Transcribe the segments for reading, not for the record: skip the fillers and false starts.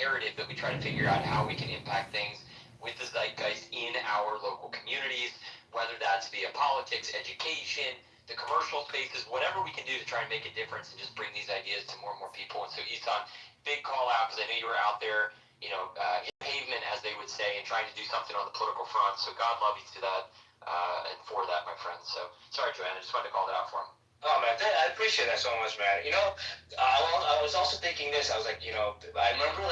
imperative that we try to figure out how we can impact things with the zeitgeist in our local communities, whether that's via politics, education, the commercial spaces, whatever we can do to try and make a difference and just bring these ideas to more and more people. And so, Isan, big call out, because I know you were out there, hit pavement, as they would say, and trying to do something on the political front. So God love you to that and for that, my friend. So sorry, Joanne, I just wanted to call that out for him. Oh, man, I appreciate that so much, man. I was also thinking this. I was like, I remember,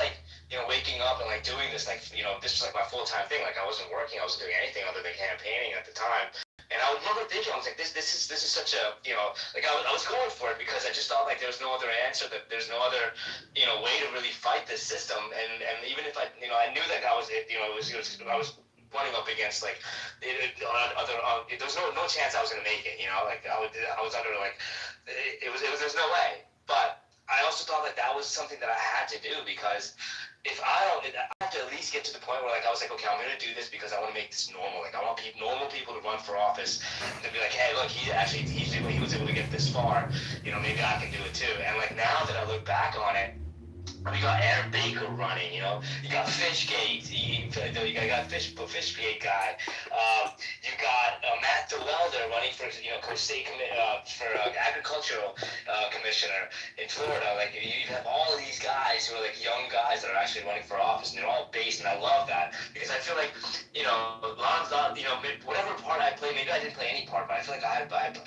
waking up and, doing this, this was, my full-time thing. I wasn't working. I wasn't doing anything other than campaigning at the time. And I remember thinking, I was like, this is such a, I was going for it because I just thought, there was no other answer, that there's no other, way to really fight this system. And even if I knew that I was, I was running up against there's no chance I was gonna make it. I was under there's no way. But I also thought that was something that I had to do, because if I have to at least get to the point where I was like, okay, I'm gonna do this because I want to make this normal. I want normal people to run for office and to be like, hey, look, he was able to get this far. Maybe I can do it too. And now that I look back on it, we got Aaron Baker running, you got Fishgate, you got Fishgate guy, you got Matt DeWelder running for state for agricultural commissioner in Florida. You have all of these guys who are young guys that are actually running for office, and they're all based, and I love that, because I feel like whatever part I play, maybe I didn't play any part, but I feel like I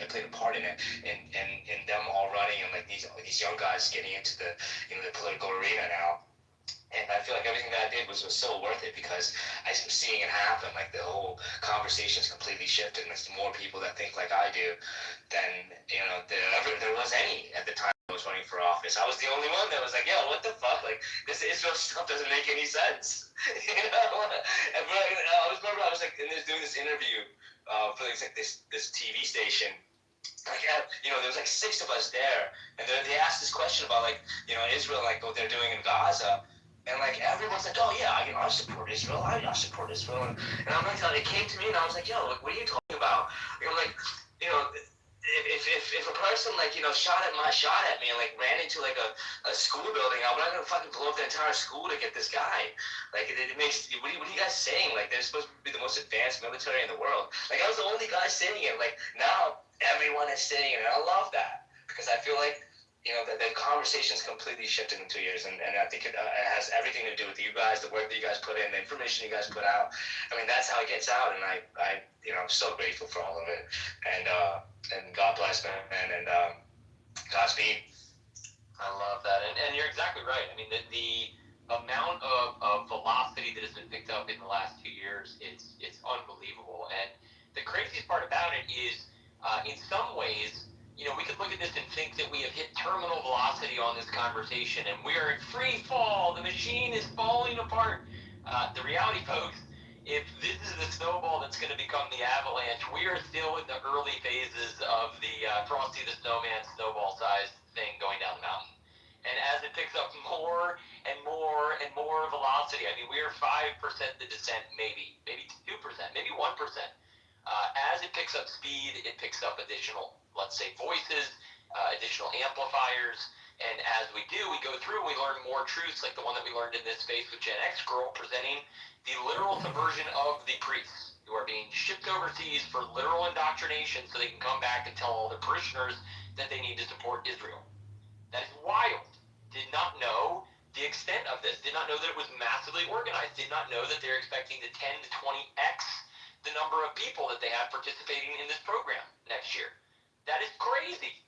played a part in it, in them all running, and these young guys getting into the the political arena now. And I feel like everything that I did was so worth it, because I'm seeing it happen. The whole conversation's completely shifted, and there's more people that think like I do than there was any at the time I was running for office. I was the only one that was like, yo, what the fuck? This Israel stuff doesn't make any sense. And I was doing this interview for this TV station. There was 6 of us there, and they asked this question about Israel, what they're doing in Gaza, and everyone's like, oh yeah, I support Israel, I support Israel, and I'm it came to me, and I was like, yo, what are you talking about? If a person shot at me and ran into a school building, I'm not gonna fucking blow up the entire school to get this guy. It makes, what are you guys saying? They're supposed to be the most advanced military in the world. I was the only guy saying it. Now everyone is saying it, and I love that, because I feel like the conversation's completely shifted in 2 years, and I think it has everything to do with you guys, the work that you guys put in, the information you guys put out. That's how it gets out, and I'm so grateful for all of it, and God bless, man, and Godspeed. I love that, and you're exactly right. The amount of velocity that has been picked up in the last 2 years, it's unbelievable, and the craziest part about it is, in some ways, we could look at this and think that we have hit terminal velocity on this conversation, and we are in free fall. The machine is falling apart. The reality, folks, if this is the snowball that's going to become the avalanche, we are still in the early phases of the Frosty the Snowman snowball-sized thing going down the mountain. And as it picks up more and more and more velocity, we are 5% the descent, maybe 2%, maybe 1%. As it picks up speed, it picks up additional, let's say, voices, additional amplifiers, and as we do, we go through, we learn more truths, like the one that we learned in this space with Gen X Girl, presenting the literal subversion of the priests, who are being shipped overseas for literal indoctrination so they can come back and tell all their parishioners that they need to support Israel. That is wild. Did not know the extent of this, did not know that it was massively organized, did not know that they're expecting to 10 to 20x the number of people that they have participating in this program next year. That is crazy.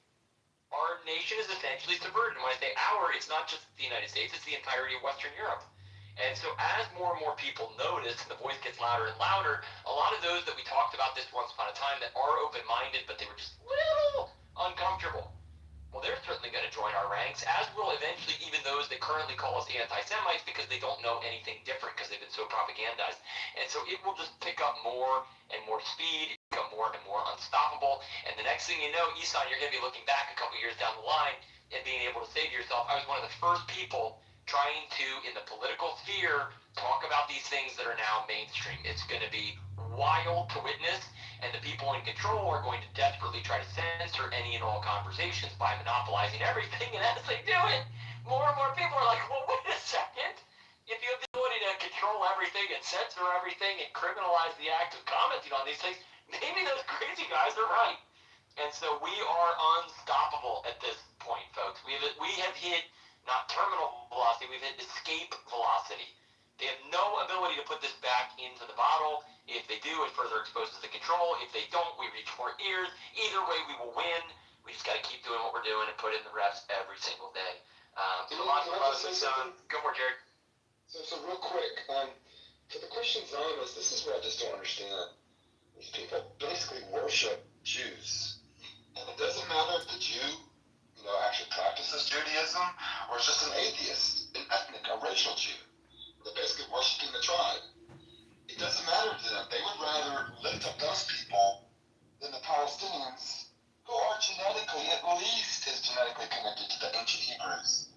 Our nation is essentially subverted. And when I say our, it's not just the United States, it's the entirety of Western Europe. And so as more and more people notice, and the voice gets louder and louder, a lot of those that we talked about this once upon a time that are open-minded, but they were just a little uncomfortable, well, they're certainly going to join our ranks, as will eventually even those that currently call us anti-Semites, because they don't know anything different, because they've been so propagandized. And so it will just pick up more and more speed, become more and more unstoppable. And the next thing you know, Isan, you're going to be looking back a couple years down the line and being able to say to yourself, I was one of the first people trying to, in the political sphere, talk about these things that are now mainstream. It's going to be wild to witness, and the people in control are going to desperately try to censor any and all conversations by monopolizing everything, and as they do it, more and more people are like, well, wait a second, everything and censor everything and criminalize the act of commenting on these things, maybe those crazy guys are right. And so we are unstoppable at this point, folks. We have hit not terminal velocity, we've hit escape velocity. They have no ability to put this back into the bottle. If they do, it further exposes the control. If they don't, we reach more ears. Either way, we will win. We just got to keep doing what we're doing and put in the reps every single day. So lots of love is done. Go for it, Jared. So real quick, for the Christian Zionists, this is what I just don't understand. These people basically worship Jews. And it doesn't matter if the Jew, actually practices Judaism, or is just an atheist, an ethnic, a racial Jew. They're basically worshiping the tribe. It doesn't matter to them. They would rather lift up those people than the Palestinians, who are genetically, at least as genetically connected to the ancient Hebrews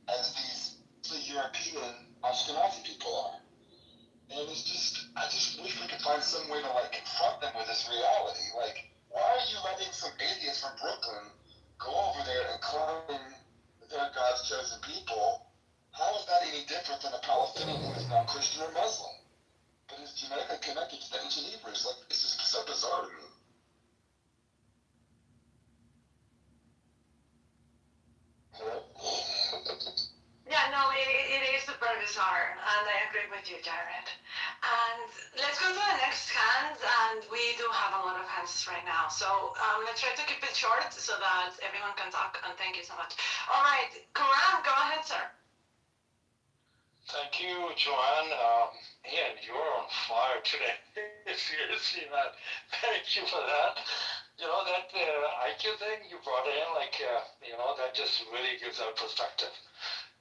as these European Ashkenazi people are. And it's just, I just wish we could find some way to confront them with this reality. Why are you letting some atheist from Brooklyn go over there and claim that they're God's chosen people? How is that any different than a Palestinian who is now Christian or Muslim, but is genetically connected to the ancient Hebrews? It's just so bizarre to me. Hello? Yeah, no, it is super bizarre, and I agree with you, Jared. And let's go to the next hand, and we do have a lot of hands right now. So let's try to keep it short so that everyone can talk, and thank you so much. All right, Karan, go ahead, sir. Thank you, Joanne. Ian, you're on fire today. Seriously, man. Thank you for that. That IQ thing you brought in, that just really gives out perspective.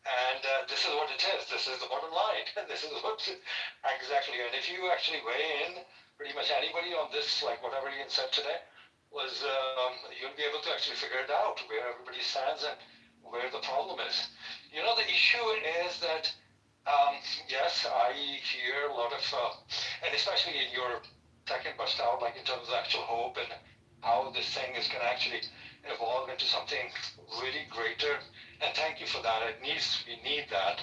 And this is what it is. This is the bottom line. This is what exactly. And if you actually weigh in, pretty much anybody on this, whatever Ian said today, was you'll be able to actually figure it out, where everybody stands and where the problem is. The issue is that yes, I hear a lot of, and especially in your second bust out, in terms of actual hope and how this thing is going to actually evolve into something really greater. And thank you for that. We need that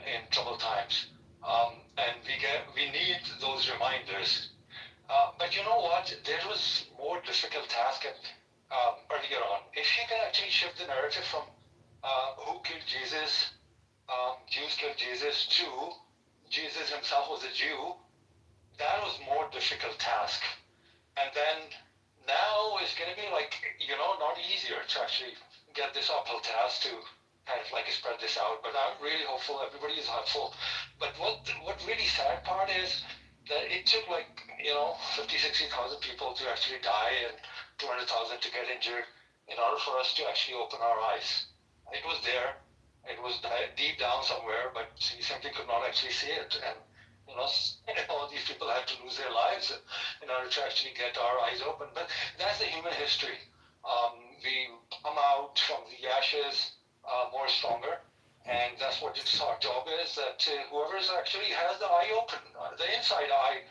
in troubled times, and we need those reminders. But you know what? There was more difficult task earlier on. If you can actually shift the narrative from who killed Jesus, Jews killed Jesus, to Jesus himself was a Jew, that was more difficult task. And then now it's going to be not easier to actually get this uphill task to kind of spread this out. But I'm really hopeful. Everybody is hopeful. But what really sad part is that it took 50, 60,000 people to actually die and 200,000 to get injured in order for us to actually open our eyes. It was there. It was deep down somewhere, but we simply could not actually see it. And all these people had to lose their lives in order to actually get our eyes open. But that's the human history. We come out from the ashes more stronger, and that's what our job is, that whoever actually has the eye open, the inside eye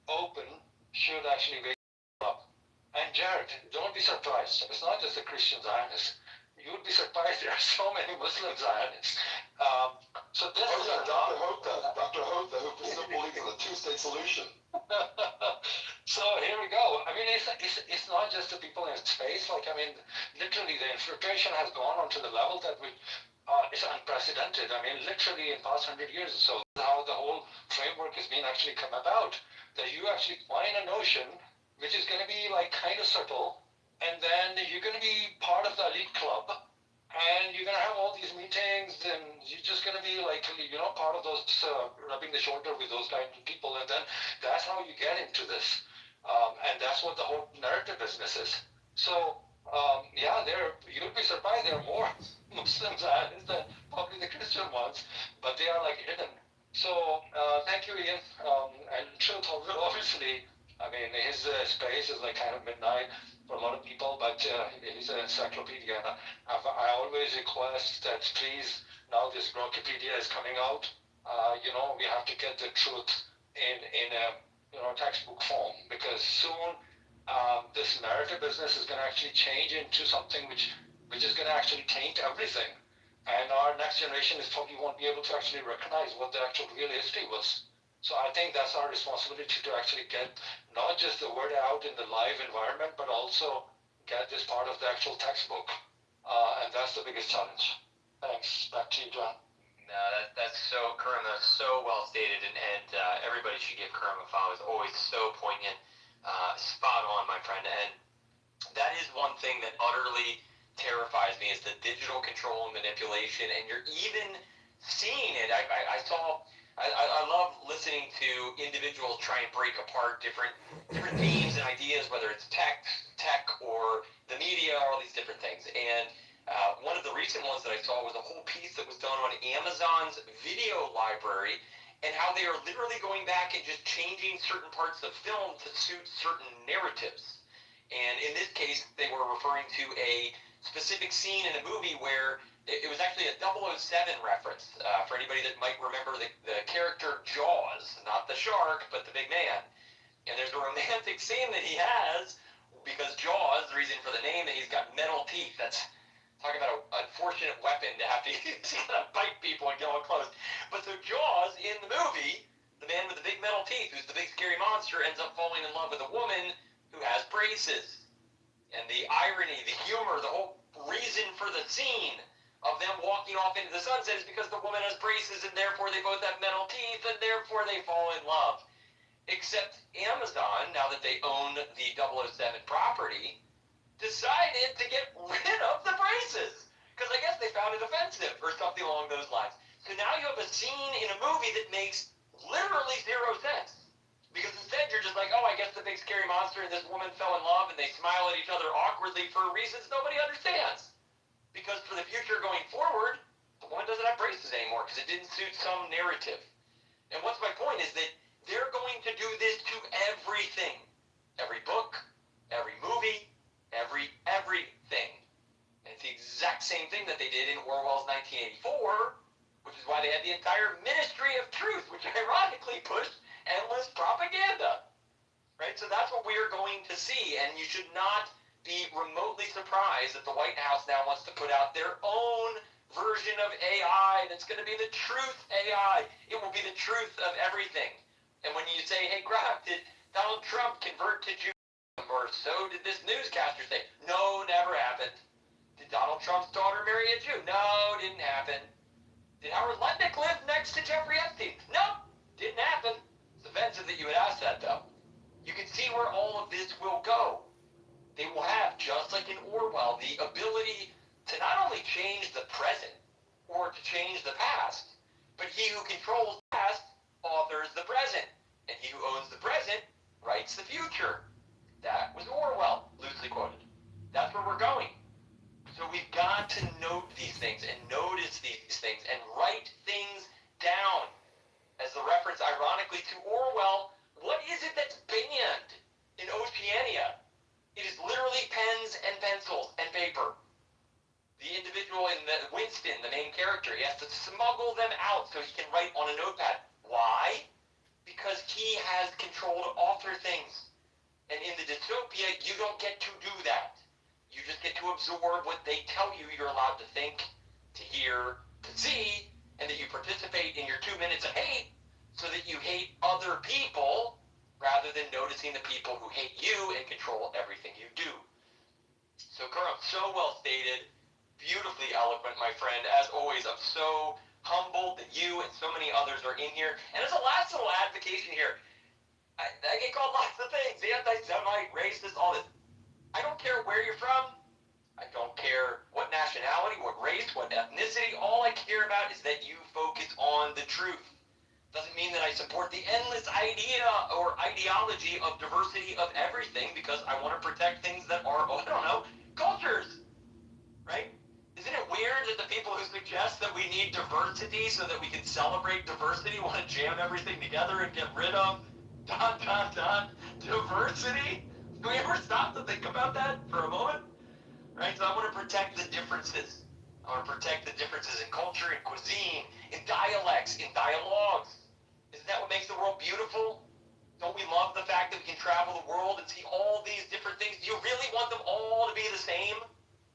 open, should actually wake up. And Jared, don't be surprised. It's not just the Christian Zionists. You would be surprised there are so many Muslim Zionists. So this is Dr. Houta, who still believes in the two-state solution. So here we go. I mean, it's not just the people in space. Literally the infiltration has gone on to the level that it's unprecedented. I mean, literally in the past 100 years or so, how the whole framework has been actually come about. That you actually find a notion which is going to be kind of subtle, and then you're going to be part of the elite club, and you're going to have all these meetings, and you're just going to be part of those rubbing the shoulder with those kind of people, and then that's how you get into this, and that's what the whole narrative business is. So you'll be surprised there are more Muslims than probably the Christian ones, but they are hidden. So thank you, Ian. And truth, obviously, I mean, his space is kind of midnight for a lot of people, but he's an encyclopedia. And I always request that please, now this Wikipedia is coming out, we have to get the truth in a textbook form, because soon this narrative business is going to actually change into something which is going to actually taint everything. And our next generation probably won't be able to actually recognize what the actual real history was. So I think that's our responsibility to actually get not just the word out in the live environment, but also get this part of the actual textbook. And that's the biggest challenge. Thanks. Back to you, John. No, that's so, Karim, that's so well stated, and everybody should give Karim a follow. It's always so poignant, spot on, my friend. And that is one thing that utterly terrifies me is the digital control and manipulation, and you're even seeing it. I love listening to individuals try and break apart different themes and ideas, whether it's tech or the media, or all these different things. And one of the recent ones that I saw was a whole piece that was done on Amazon's video library and how they are literally going back and just changing certain parts of film to suit certain narratives. And in this case, they were referring to a specific scene in a movie where it was actually a 007 reference. For anybody that might remember the character Jaws, not the shark, but the big man. And there's a romantic scene that he has because Jaws, the reason for the name, that he's got metal teeth. That's talking about an unfortunate weapon to have to use to bite people and get all close. But so Jaws, in the movie, the man with the big metal teeth, who's the big scary monster, ends up falling in love with a woman who has braces. And the irony, the humor, the whole reason for the scene of them walking off into the sunset is because the woman has braces and therefore they both have metal teeth and therefore they fall in love. Except Amazon, now that they own the 007 property, decided to get rid of the braces because I guess they found it offensive or something along those lines. So now you have a scene in a movie that makes literally zero sense because instead you're just like, oh, I guess the big scary monster and this woman fell in love and they smile at each other awkwardly for reasons nobody understands. Because for the future going forward, the woman doesn't have braces anymore because it didn't suit some narrative. And what's my point is that they're going to do this to everything. Every book, every movie, everything. And it's the exact same thing that they did in Orwell's 1984, which is why they had the entire Ministry of Truth, which ironically pushed endless propaganda. Right? So that's what we are going to see, and you should not be remotely surprised that the White House now wants to put out their own version of AI that's going to be the truth AI. It will be the truth of everything. And when you say, hey, Graf, did Donald Trump convert to Judaism, or so did this newscaster say? No, never happened. Did Donald Trump's daughter marry a Jew? No, didn't happen. Did Howard Lutnick live next to Jeffrey Epstein? Nope, didn't happen. It's offensive that you would ask that, though. You can see where all of this will go. They will have, just like in Orwell, the ability to not only change the present or to change the past, but he who controls the past authors the present, and he who owns the present writes the future. That was Orwell, loosely quoted. That's where we're going. So we've got to note these things and notice these things and write things down. As the reference, ironically, to Orwell, what is it that's banned in Oceania? It is literally pens and pencils and paper. The individual in the Winston, the main character, he has to smuggle them out so he can write on a notepad. Why? Because he has control to author things. And in the dystopia, you don't get to do that. You just get to absorb what they tell you you're allowed to think, to hear, to see, and that you participate in your 2 minutes of hate so that you hate other people rather than noticing the people who hate you and control everything you do. So, Karam, so well stated, beautifully eloquent, my friend. As always, I'm so humbled that you and so many others are in here. And as a last little advocation here, I get called lots of things, anti-Semite, racist, all this. I don't care where you're from. I don't care what nationality, what race, what ethnicity. All I care about is that you focus on the truth. Doesn't mean that I support the endless idea or ideology of diversity of everything because I want to protect things that are, I don't know, cultures, right? Isn't it weird that the people who suggest that we need diversity so that we can celebrate diversity want to jam everything together and get rid of diversity? Do we ever stop to think about that for a moment? Right? So I want to protect the differences. I want to protect the differences in culture, in cuisine, in dialects, in dialogues. Isn't that what makes the world beautiful? Don't we love the fact that we can travel the world and see all these different things? Do you really want them all to be the same?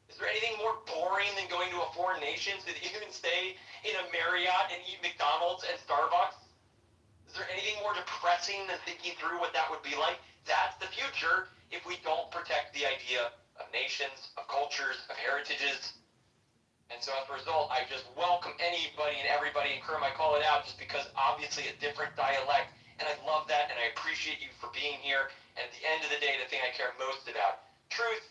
Is there anything more boring than going to a foreign nation so that you can stay in a Marriott and eat McDonald's and Starbucks? Is there anything more expressing and thinking through what that would be like. That's the future if we don't protect the idea of nations, of cultures, of heritages. And so as a result, I just welcome anybody and everybody, and Kerm, I call it out just because obviously a different dialect, and I love that, and I appreciate you for being here. And at the end of the day, the thing I care most about, truth,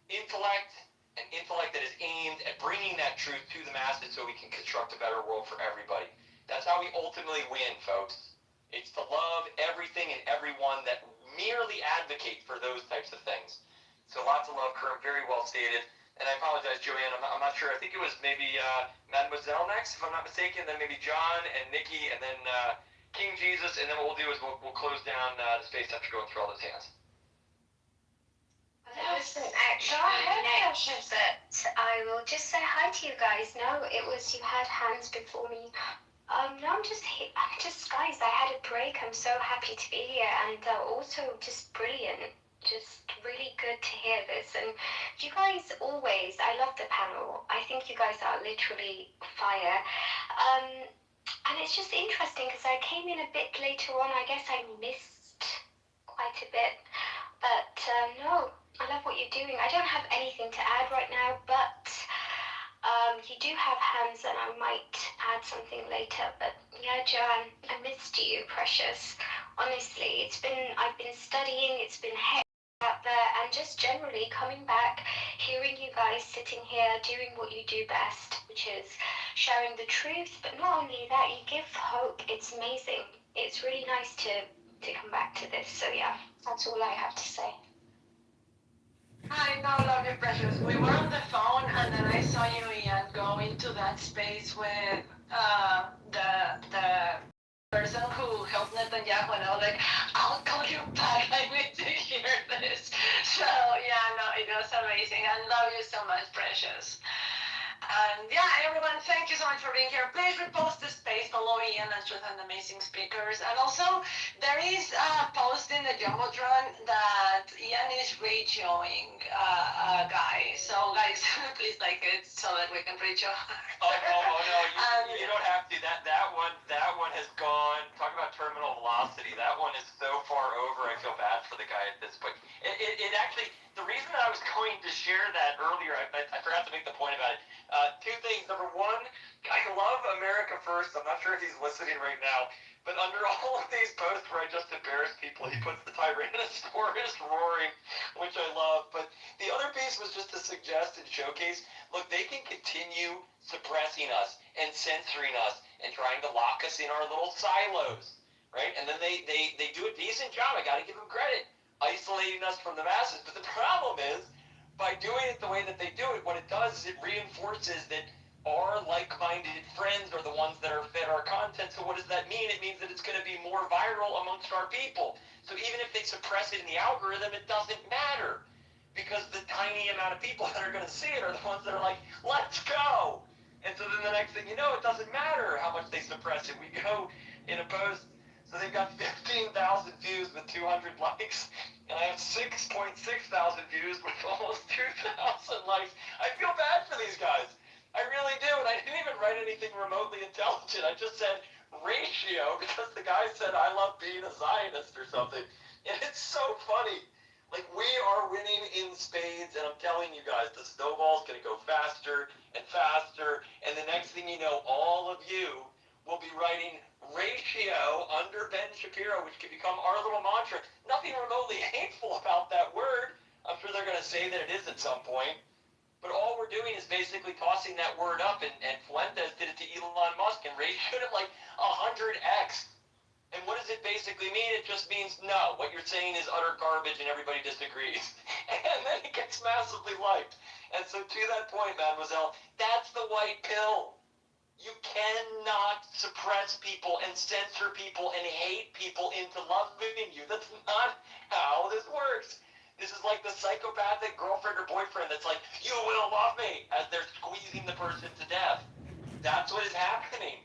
intellect, and intellect that is aimed at bringing that truth to the masses so we can construct a better world for everybody. That's how we ultimately win, folks. It's to love everything and everyone that merely advocate for those types of things. So lots of love, Kerm, very well stated. And I apologize, Joanne, I'm not sure. I think it was maybe Mademoiselle next, if I'm not mistaken, then maybe John and Nikki, and then King Jesus, and then what we'll do is we'll close down the space after going through all those hands. I wasn't actually next, but I will just say hi to you guys. No, it was you had hands before me. No, I'm just guys, I had a break. I'm so happy to be here, and also just brilliant. Just really good to hear this. And you guys always, I love the panel. I think you guys are literally fire. And it's just interesting because I came in a bit later on. I guess I missed quite a bit. But no, I love what you're doing. I don't have anything to add right now, but you do have hands and I might add something later. But yeah, Joanne, I missed you, precious. Honestly, I've been studying, it's been out there, and just generally coming back, hearing you guys sitting here doing what you do best, which is sharing the truth. But not only that, you give hope. It's amazing. It's really nice to come back to this. So yeah, that's all I have to say. Hi, no, lovely, precious. We were on the phone, and then I saw you, Ian, go into that space with the person who helped Netanyahu, and I was like, I'll call you back. I need to hear this. So yeah, no, it was amazing. I love you so much, precious. And yeah, everyone, thank you so much for being here. Please repost the space below Ian and Truth and Amazing Speakers. And also, there is a post in the Jumbotron that Ian is radioing guys. So guys, please like it so that we can reach out. Oh no, you don't have to. That one has gone. Talk about terminal velocity. That one is so far over. I feel bad for the guy at this point. It actually, the reason I was going to share that earlier, I forgot to make the point about it. Two things. Number one, I love America First. I'm not sure if he's listening right now, but under all of these posts where I just embarrass people, he puts the Tyrannosaurus roaring, which I love. But the other piece was just to suggest and showcase, look, they can continue suppressing us and censoring us and trying to lock us in our little silos, right? And then they do a decent job. I got to give them credit, isolating us from the masses. But the problem is, by doing it the way that they do it, what it does is it reinforces that our like-minded friends are the ones that are fed our content. So what does that mean? It means that it's going to be more viral amongst our people. So even if they suppress it in the algorithm, it doesn't matter, because the tiny amount of people that are going to see it are the ones that are like, let's go. And so then the next thing you know, it doesn't matter how much they suppress it. We go in a post, so they've got 15,000 views with 200 likes, and I have 6.6 thousand views with almost 2,000 likes. I feel bad for these guys. I really do, and I didn't even write anything remotely intelligent. I just said ratio because the guy said I love being a Zionist or something, and it's so funny. Like, we are winning in spades, and I'm telling you guys, the snowball's going to go faster and faster, and the next thing you know, all of you will be writing ratio under Ben Shapiro, which could become our little mantra. Nothing remotely hateful about that word. I'm sure they're going to say that it is at some point. But all we're doing is basically tossing that word up, and Fuentes did it to Elon Musk and ratioed it like 100x. And what does it basically mean? It just means, no, what you're saying is utter garbage and everybody disagrees. And then it gets massively liked. And so to that point, Mademoiselle, that's the white pill. You cannot suppress people and censor people and hate people into loving you. That's not how this works. This is like the psychopathic girlfriend or boyfriend that's like, you will love me, as they're squeezing the person to death. That's what is happening.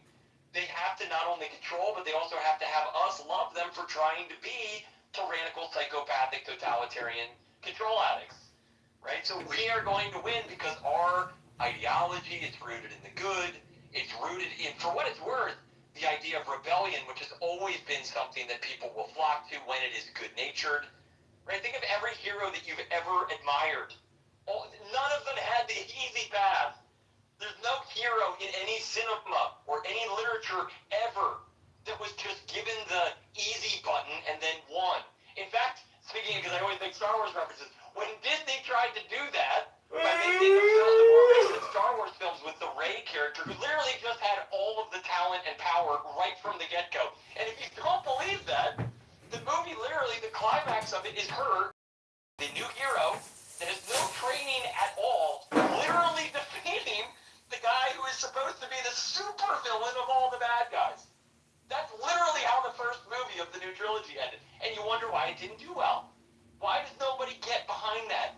They have to not only control, but they also have to have us love them for trying to be tyrannical, psychopathic, totalitarian control addicts, right? So we are going to win because our ideology is rooted in the good. It's rooted in, for what it's worth, the idea of rebellion, which has always been something that people will flock to when it is good-natured. Right? Think of every hero that you've ever admired. None of them had the easy path. There's no hero in any cinema or any literature ever that was just given the easy button and then won. In fact, speaking, because I always make Star Wars references, when Disney tried to do that by making the more recent Star Wars films with the Rey character, who literally just had all of the talent and power right from the get-go. And if you don't believe that, the movie literally, the climax of it is her, the new hero, that has no training at all, literally defeating the guy who is supposed to be the super villain of all the bad guys. That's literally how the first movie of the new trilogy ended. And you wonder why it didn't do well. Why does nobody get behind that?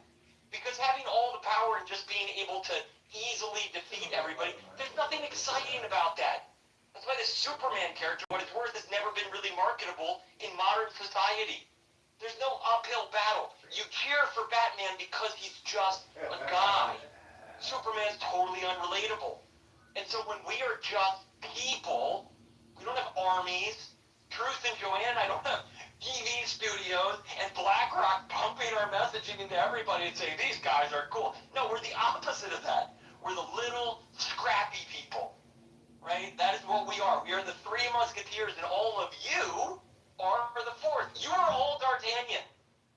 Because having all the power and just being able to easily defeat everybody, there's nothing exciting about that. That's why the Superman character, what it's worth, has never been really marketable in modern society. There's no uphill battle. You cheer for Batman because he's just a guy. Superman's totally unrelatable. And so when we are just people, we don't have armies. Truth and Joanne, I don't have TV studios and BlackRock pumping our messaging into everybody and saying, these guys are cool. No, we're the opposite of that. We're the little scrappy people, right? That is what we are. We are the three musketeers, and all of you are the fourth. You are all D'Artagnan,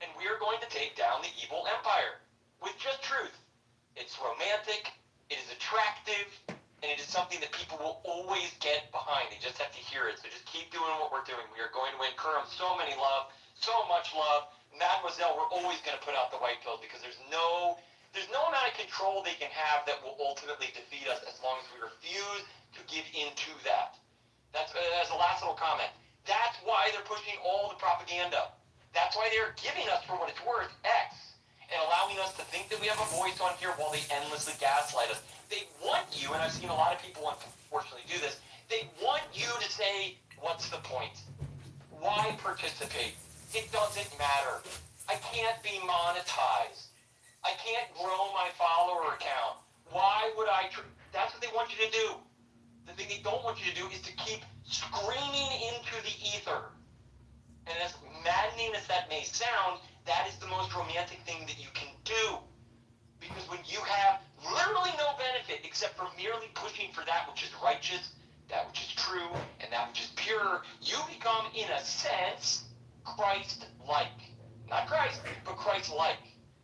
and we are going to take down the evil empire with just truth. It's romantic, it is attractive, and it is something that people will always get behind. They just have to hear it. So just keep doing what we're doing. We are going to win. Kurum, so many love, so much love. Mademoiselle, we're always going to put out the white pill because there's no amount of control they can have that will ultimately defeat us as long as we refuse to give into that. That's as a last little comment. That's why they're pushing all the propaganda. That's why they're giving us, for what it's worth, X, and allowing us to think that we have a voice on here while they endlessly gaslight us. They want you, and I've seen a lot of people unfortunately do this, they want you to say, what's the point? Why participate? It doesn't matter. I can't be monetized. I can't grow my follower account. Why would I? That's what they want you to do. The thing they don't want you to do is to keep screaming into the ether. And as maddening as that may sound, that is the most romantic thing that you can do. Because when you have literally no benefit except for merely pushing for that which is righteous, that which is true, and that which is pure, you become, in a sense, Christ-like. Not Christ, but Christ-like.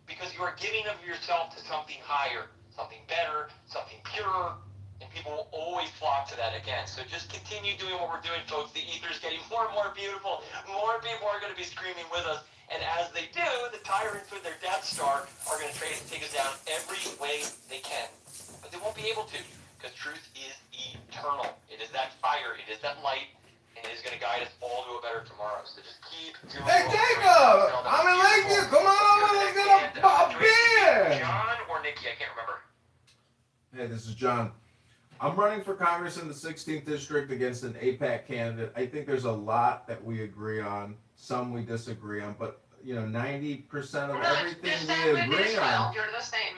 Because you are giving of yourself to something higher, something better, something purer, and people will always flock to that again. So just continue doing what we're doing, folks. The ether is getting more and more beautiful. More people are going to be screaming with us. And as they do, the tyrants with their Death Star are going to try to take us down every way they can. But they won't be able to, because truth is eternal. It is that fire, it is that light, and it is going to guide us all to a better tomorrow. So just keep doing Hey, Jacob! I'm in Lakeview. Come on over. Let's get a beer. John or Nikki, I can't remember. Hey, this is John. I'm running for Congress in the 16th district against an APAC candidate. I think there's a lot that we agree on, some we disagree on, but 90% of everything we agree on. You're the same.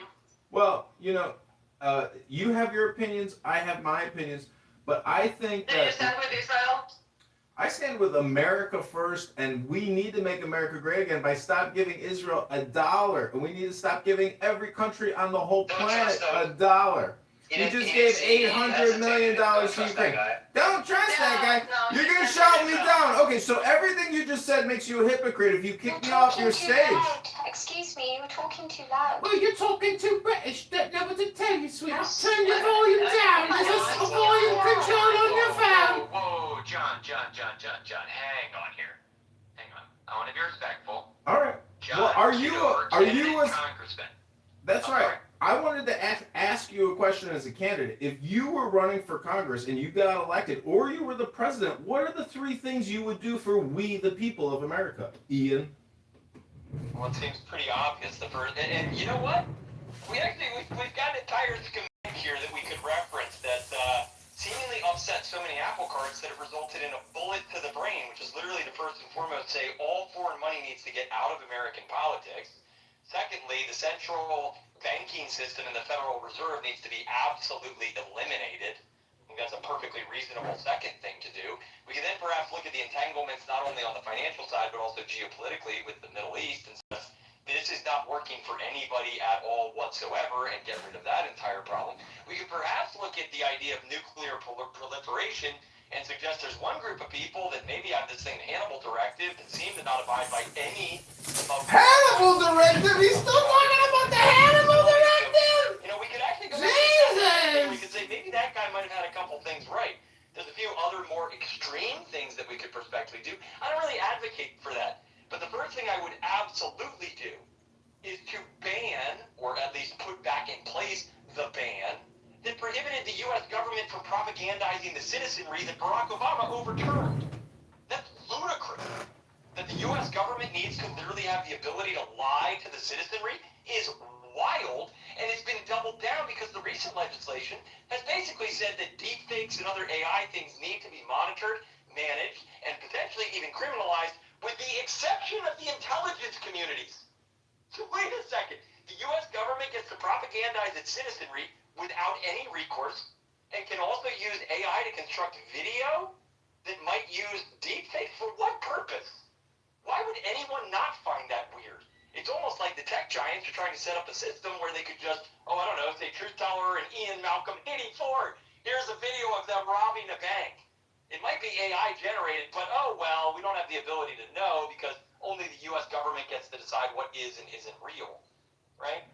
Well, you have your opinions, I have my opinions, but I think Do you stand with Israel? I stand with America first, and we need to make America great again by stop giving Israel $1, and we need to stop giving every country on the whole planet $1. You just gave $800 million to Ukraine. Don't trust that guy. No, You're gonna shout me down. Okay, so everything you just said makes you a hypocrite if you kick me off your stage. Excuse me, you were talking too loud. Well, you're talking too British. Don't know what to tell you, sweetheart. Turn your volume down. There's a volume control on your phone. Whoa, John. Hang on here. Hang on. I want to be respectful. All right. John, Well, are you a Congressman? That's right. I wanted to ask you a question as a candidate. If you were running for Congress and you got elected, or you were the president, what are the 3 things you would do for we, the people of America? Ian? Well, it seems pretty obvious. The first, and you know what? We've got an entire schematic here that we could reference that seemingly upset so many apple carts that it resulted in a bullet to the brain, which is literally to first and foremost say all foreign money needs to get out of American politics. Secondly, the central banking system and the Federal Reserve needs to be absolutely eliminated. think that's a perfectly reasonable second thing to do. We can then perhaps look at the entanglements not only on the financial side, but also geopolitically with the Middle East and stuff. This is not working for anybody at all whatsoever, and get rid of that entire problem. We could perhaps look at the idea of nuclear proliferation and suggest there's one group of people that maybe have this thing, the Hannibal Directive, that seem to not abide by any of Hannibal Directive? He's still talking about the Hannibal Directive? You know, we could actually go Jesus! we could say maybe that guy might have had a couple things right. There's a few other more extreme things that we could prospectively do. I don't really advocate for that. But the first thing I would absolutely do is to ban, or at least put back in place, the ban that prohibited the U.S. government from propagandizing the citizenry that Barack Obama overturned. That's ludicrous. That the U.S. government needs to literally have the ability to lie to the citizenry is wild, and it's been doubled down because the recent legislation has basically said that deepfakes and other AI things need to be monitored, managed, and potentially even criminalized, with the exception of the intelligence communities. So wait a second. The U.S. government gets to propagandize its citizenry without any recourse, and can also use AI to construct video that might use deepfakes. For what purpose? Why would anyone not find that weird? It's almost like the tech giants are trying to set up a system where they could just, say Truth Teller and Ian Malcolm 84. Here's a video of them robbing a bank. It might be AI generated, but we don't have the ability to know because only the U.S. government gets to decide what is and isn't real, right?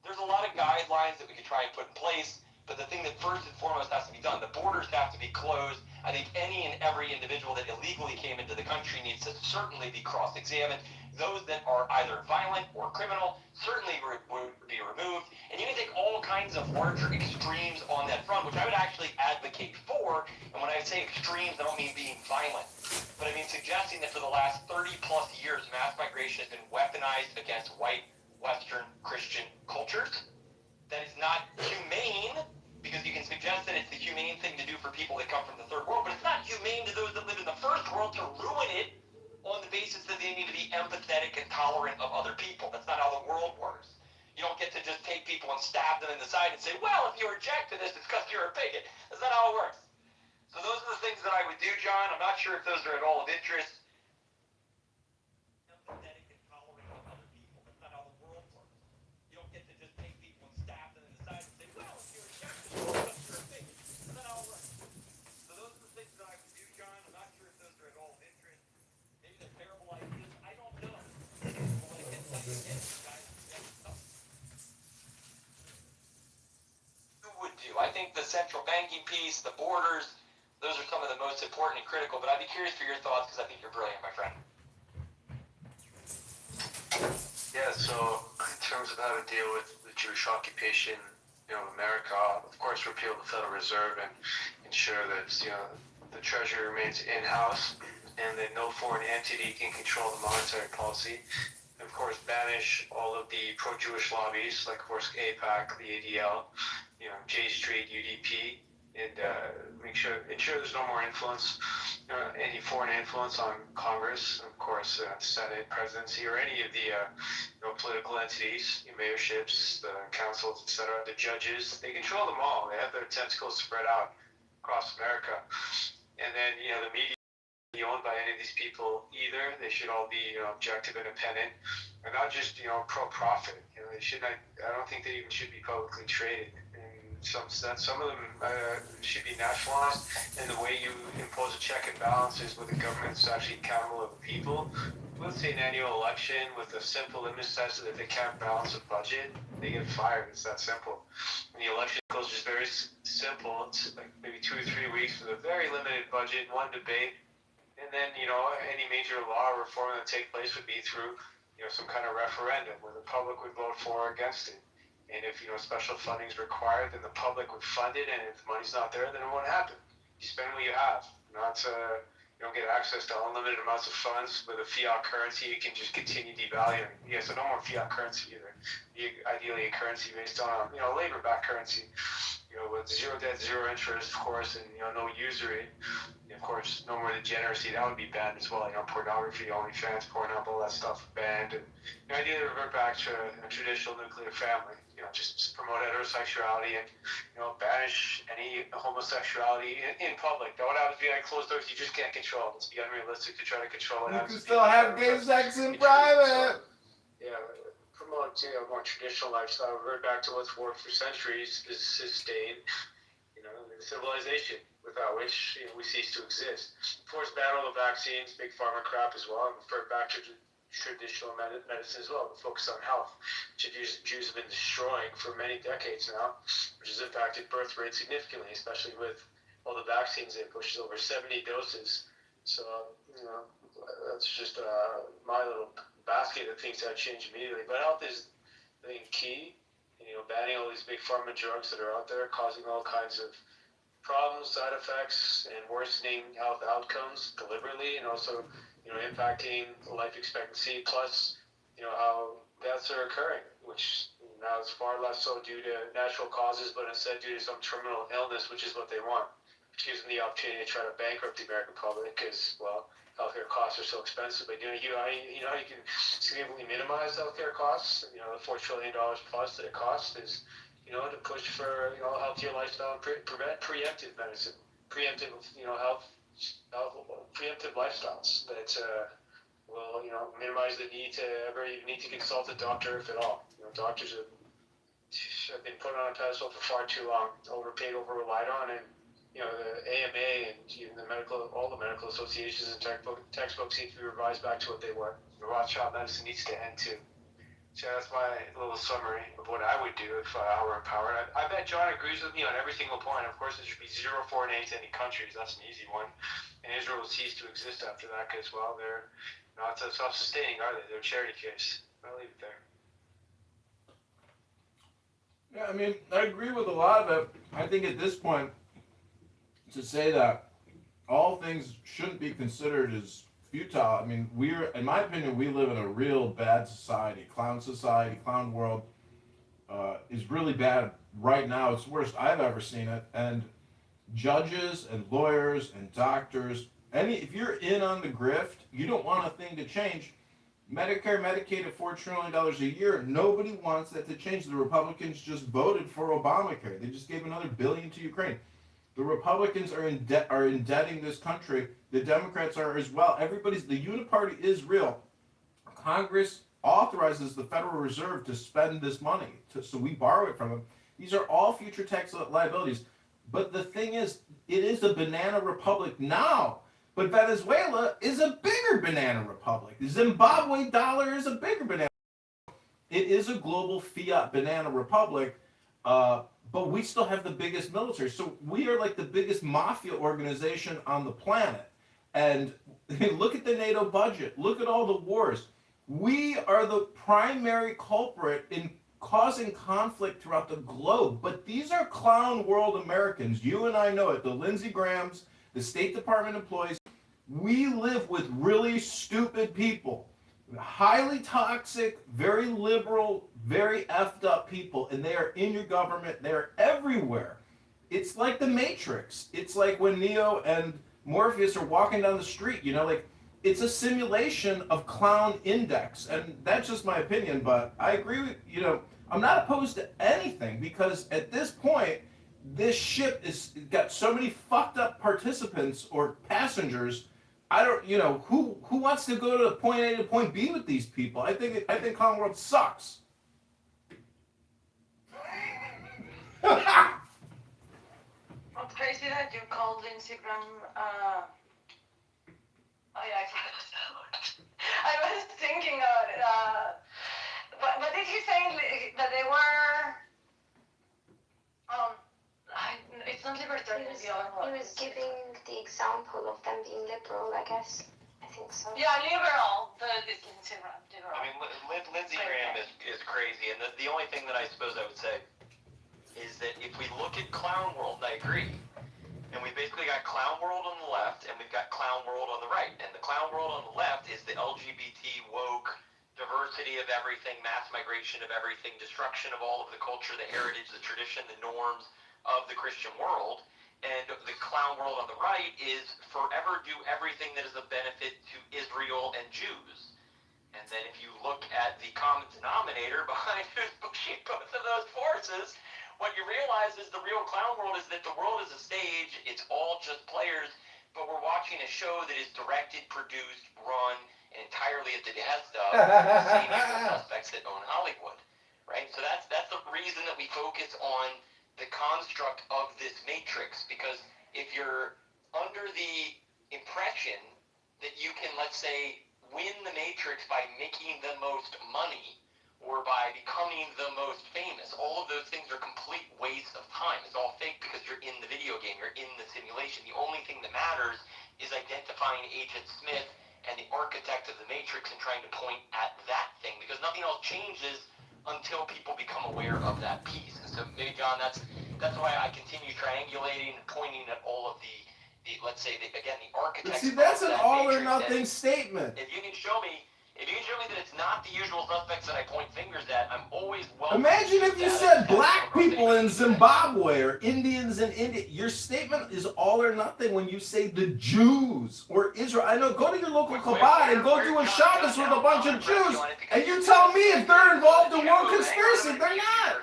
There's a lot of guidelines that we could try and put in place, but the thing that first and foremost has to be done, the borders have to be closed. I think any and every individual that illegally came into the country needs to certainly be cross-examined. Those that are either violent or criminal certainly would be removed. And you can take all kinds of larger extremes on that front, which I would actually advocate for. And when I say extremes, I don't mean being violent, but I mean suggesting that for the last 30 plus years, mass migration has been weaponized against white, Western, Christian cultures. That is not humane, because you can suggest that it's the humane thing to do for people that come from the third world, but it's not humane to those that live in the first world to ruin it on the basis that they need to be empathetic and tolerant of other people. That's not how the world works. You don't get to just take people and stab them in the side and say, well, if you reject this, it's because you're a bigot. That's not how it works. So those are the things that I would do, John. I'm not sure if those are at all of interest. Empathetic and tolerant of other people. That's not how the world works. You don't get to just take people and stab them in the side and say, well, if you reject this, it's because you're a bigot. That's not how it works. So those are the things that I would do, John. I'm not sure if those are at all of interest. Maybe they're terrible ideas. I don't know. But what I can tell you is, guys, would do. I think the central banking piece, the borders, those are some of the most important and critical, but I'd be curious for your thoughts because I think you're brilliant, my friend. Yeah, so in terms of how to deal with the Jewish occupation, of America, of course, repeal the Federal Reserve and ensure that, the Treasury remains in-house and that no foreign entity can control the monetary policy. And of course, banish all of the pro-Jewish lobbies, like, of course, AIPAC, the ADL, J Street, UDP, and ensure there's no more influence, any foreign influence on Congress, of course, Senate, presidency, or any of the political entities, mayorships, the councils, etc., the judges. They control them all. They have their tentacles spread out across America. And then, the media be owned by any of these people either. They should all be objective, independent, and not just pro-profit. They should not. I don't think they even should be publicly traded. In some sense, some of them should be nationalized. And the way you impose a check and balance is with the government that's actually accountable to the people. Let's say an annual election with a simple image test so that they can't balance a budget, they get fired. It's that simple. And the election goes just very simple. It's like maybe 2 or 3 weeks with a very limited budget, one debate. And then, any major law or reform that take place would be through, some kind of referendum where the public would vote for or against it. And if, special funding is required, then the public would fund it. And if the money's not there, then it won't happen. You spend what you have. You don't get access to unlimited amounts of funds. With a fiat currency, you can just continue devaluing. Yeah, so no more fiat currency either. Ideally, a currency based on, labor-backed currency. With zero debt, zero interest, of course, and no usury. of course, no more degeneracy. That would be banned as well. Pornography, OnlyFans, Pornhub, all that stuff banned. And the idea to revert back to a traditional nuclear family. Just promote heterosexuality and banish any homosexuality in public. That would have to be like closed doors. You just can't control. It's be unrealistic to try to control it. You can still have gay sex in private. Promote more traditional lifestyle. Revert back to what's worked for centuries. This sustained, civilization without which we cease to exist. Force battle the vaccines, big pharma crap as well, and revert back to traditional medicine as well, to focus on health, which Jews have been destroying for many decades now, which has impacted birth rates significantly, especially with all the vaccines they push, over 70 doses. So, that's just my little basket of things that change immediately. But health is, I think, key. Banning all these big pharma drugs that are out there, causing all kinds of problems, side effects, and worsening health outcomes deliberately, and also impacting life expectancy, plus, how deaths are occurring, which now is far less so due to natural causes, but instead due to some terminal illness, which is what they want, which gives them the opportunity to try to bankrupt the American public, because, well, healthcare costs are so expensive. But you can significantly minimize healthcare costs. The $4 trillion plus that it costs is, to push for healthier lifestyle and prevent preemptive medicine, preemptive health preemptive lifestyles that will minimize the need to ever even need to consult a doctor, if at all. Doctors have been put on a pedestal for far too long, overpaid, over relied on, and the AMA and even all the medical associations and textbooks seem to be revised back to what they were. The Rothschild medicine needs to end too. So that's my little summary of what I would do if I were in power. I bet John agrees with me on every single point. Of course, there should be zero foreign aid to any countries. That's an easy one. And Israel will cease to exist after that, because, well, they're not self-sustaining, are they? They're a charity case. I'll leave it there. Yeah, I agree with a lot of it. I think at this point, to say that all things shouldn't be considered as futile. In my opinion, we live in a real bad society, clown world is really bad right now. It's the worst I've ever seen it. And judges and lawyers and doctors, if you're in on the grift, you don't want a thing to change. Medicare, Medicaid at $4 trillion a year, nobody wants that to change. The Republicans just voted for Obamacare. They just gave another $1 billion to Ukraine. The Republicans are indebting this country. The Democrats are as well. The uniparty is real. Congress authorizes the Federal Reserve to spend this money, so we borrow it from them. These are all future tax liabilities. But the thing is, it is a banana republic now. But Venezuela is a bigger banana republic. The Zimbabwe dollar is a bigger banana. It is a global fiat banana republic. But we still have the biggest military. So we are like the biggest mafia organization on the planet. And look at the NATO budget. Look at all the wars. We are the primary culprit in causing conflict throughout the globe. But these are clown world Americans. You and I know it. The Lindsey Grahams, the State Department employees. We live with really stupid people. Highly toxic, very liberal, very effed up people, and they are in your government. They're everywhere. It's like the Matrix. It's like when Neo and Morpheus are walking down the street, it's a simulation of Clown Index. And that's just my opinion, but I agree with, I'm not opposed to anything, because at this point, this ship is got so many fucked up participants or passengers. I don't, who wants to go to point A to point B with these people? I think Clown World sucks. It's crazy that you called Lindsey Graham. I was thinking about it. But did he say that they were? It's not libertarian. He was giving the example of them being liberal, I guess. I think so. Yeah, liberal. It's Lindsey Graham, liberal. Lindsey Graham is crazy, and the only thing that I suppose I would say is that if we look at Clown World, and I agree, and we basically got Clown World on the left, and we've got Clown World on the right, and the Clown World on the left is the LGBT woke, diversity of everything, mass migration of everything, destruction of all of the culture, the heritage, the tradition, the norms of the Christian world. and the clown world on the right is forever do everything that is of benefit to Israel and Jews. And then if you look at the common denominator behind who's pushing both of those forces, what you realize is the real clown world is that the world is a stage, it's all just players, but we're watching a show that is directed, produced, run, and entirely at the behest of the same usual suspects that own Hollywood, right? So that's the reason that we focus on the construct of this matrix, because if you're under the impression that you can, let's say, win the matrix by making the most money or by becoming the most famous, all of those things are complete waste of time. It's all fake because you're in the video game, you're in the simulation. The only thing that matters is identifying Agent Smith and the architect of the matrix and trying to point at that thing, because nothing else changes until people become aware of that piece. And so maybe, John, that's why I continue triangulating and pointing at all of the let's say, the architect. See, that's an all or nothing statement. If you can show me that it's not the usual suspects that I point fingers at, I'm always welcome. Imagine if you said black people in Zimbabwe or Indians in India. Your statement is all or nothing when you say the Jews or Israel. I know, go to your local Chabad and go do a Shabbos with a bunch of Jews, and you tell me if they're involved in world conspiracy. They're not.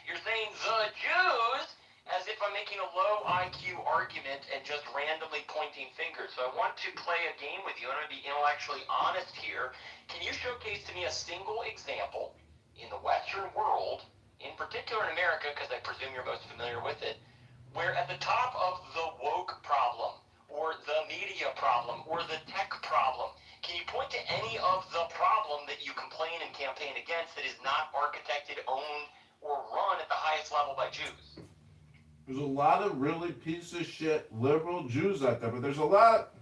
You're saying the Jews as if I'm making a low IQ argument and just randomly pointing fingers. So I want to play a game with you. I'm going to be intellectually honest here. Can you showcase to me a single example in the Western world, in particular in America, because I presume you're most familiar with it, where at the top of the woke problem, or the media problem, or the tech problem, can you point to any of the problem that you complain and campaign against that is not architected, owned, or run at the highest level by Jews? There's a lot of really piece of shit liberal Jews out there, but there's a lot.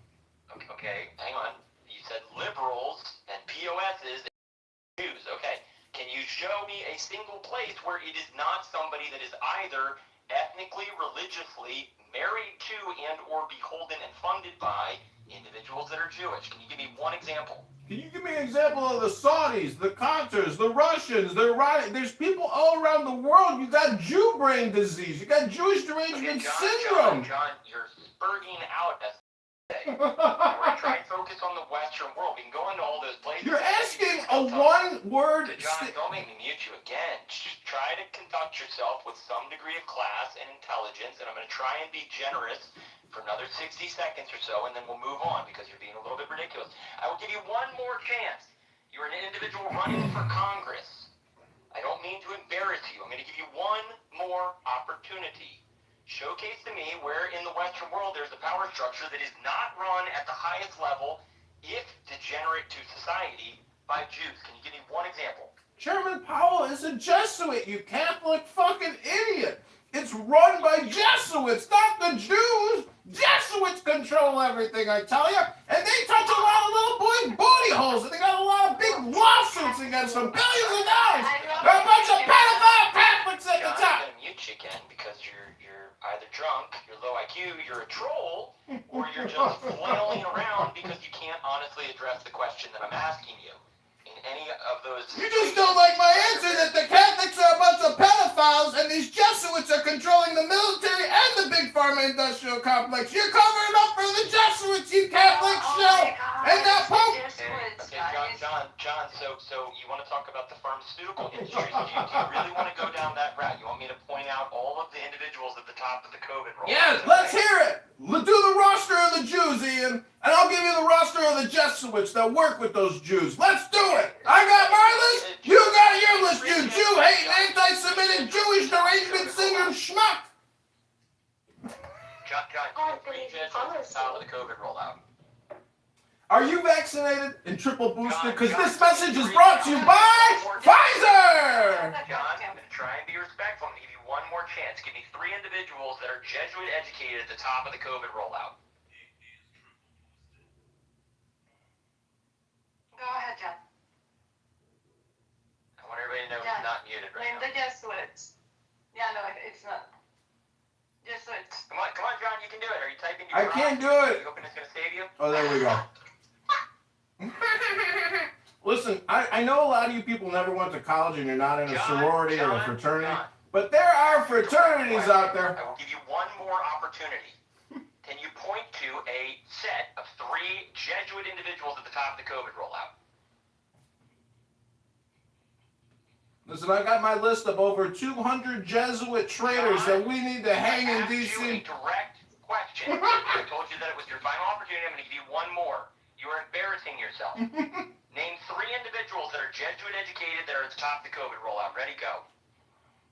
Okay, hang on. You said liberals and POSs and Jews. Okay, can you show me a single place where it is not somebody that is either ethnically, religiously married to and or beholden and funded by individuals that are Jewish? Can you give me one example? Can you give me an example of the Saudis, the Qatars, the Russians, the Iranians? There's people all around the world. You got Jew brain disease. You got Jewish derangement syndrome. John, you're spurting out as we're going to try and focus on the Western world. We can go into all those places. You're asking a one-word... John, don't make me mute you again. Just try to conduct yourself with some degree of class and intelligence, and I'm going to try and be generous for another 60 seconds or so, and then we'll move on because you're being a little bit ridiculous. I will give you one more chance. You're an individual running for Congress. I don't mean to embarrass you. I'm going to give you one more opportunity. Showcase to me where in the Western world there's a power structure that is not run at the highest level, if degenerate to society, by Jews. Can you give me one example? Chairman Powell is a Jesuit, you Catholic fucking idiot. It's run by Jesuits, not the Jews. Jesuits control everything, I tell you. And they touch a lot of little boys' booty holes, and they got a lot of big lawsuits against them, billions of dollars. They're a bunch of pedophile Catholics at the top. I'm going to mute you again because you're either drunk, you're low IQ, you're a troll, or you're just flailing around because you can't honestly address the question that I'm asking you. In any of those... You just don't like my answer that the Catholics are a bunch of pedophiles and these Jesuits are controlling the military and the big pharma industrial complex. You're covering up for the Jesuits, you Catholic show! And that Pope... Okay, John, so you want to talk about the pharmaceutical industry? Do you really want to go down that route? You want me to point out all of the individuals at the top of the COVID roll? Yes, let's hear it! Do the roster of the Jews, Ian, and I'll give you the roster of the Jesuits that work with those Jews. Let's do it! I got my list, you got your list, you Jew-hating, anti-Semitic, Jewish derangement syndrome schmuck! John, three judges at the top of the COVID rollout. Are you vaccinated and triple boosted? Because this message is brought to you by Pfizer! John, I'm going to try and be respectful. I'm going to give you one more chance. Give me 3 individuals that are Jesuit educated at the top of the COVID rollout. Go ahead, John. I want everybody to know he's not muted right Name now. the Jesuits. Yeah, no, it's not. Jesuits. Come on, John, you can do it. Are you typing your I can't do it! You hoping it's going to save you? Oh, there we go. Listen, I know a lot of you people never went to college and you're not in a sorority or a fraternity, but there are fraternities out there. I will give you one more opportunity, can you point to a set of 3 Jesuit individuals at the top of the COVID rollout? Listen, I got my list of over 200 Jesuit traitors that we need to hang in D.C. I asked you a direct question. I told you that it was your final opportunity. I'm going to give you one more. You are embarrassing yourself. Name 3 individuals that are Jesuit educated that are at the top of the COVID rollout. Ready, go.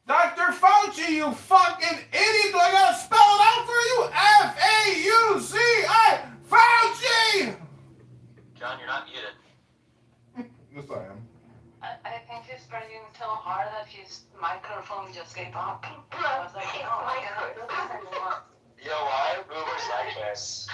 Dr. Fauci, you fucking idiot! Do I gotta spell it out for you? F-A-U-C-I, Fauci! John, you're not muted. Yes, I am. I think he's breathing so hard that his microphone just gave up. I was like, His oh, I cannot do this anymore. You know why? Boomers like this.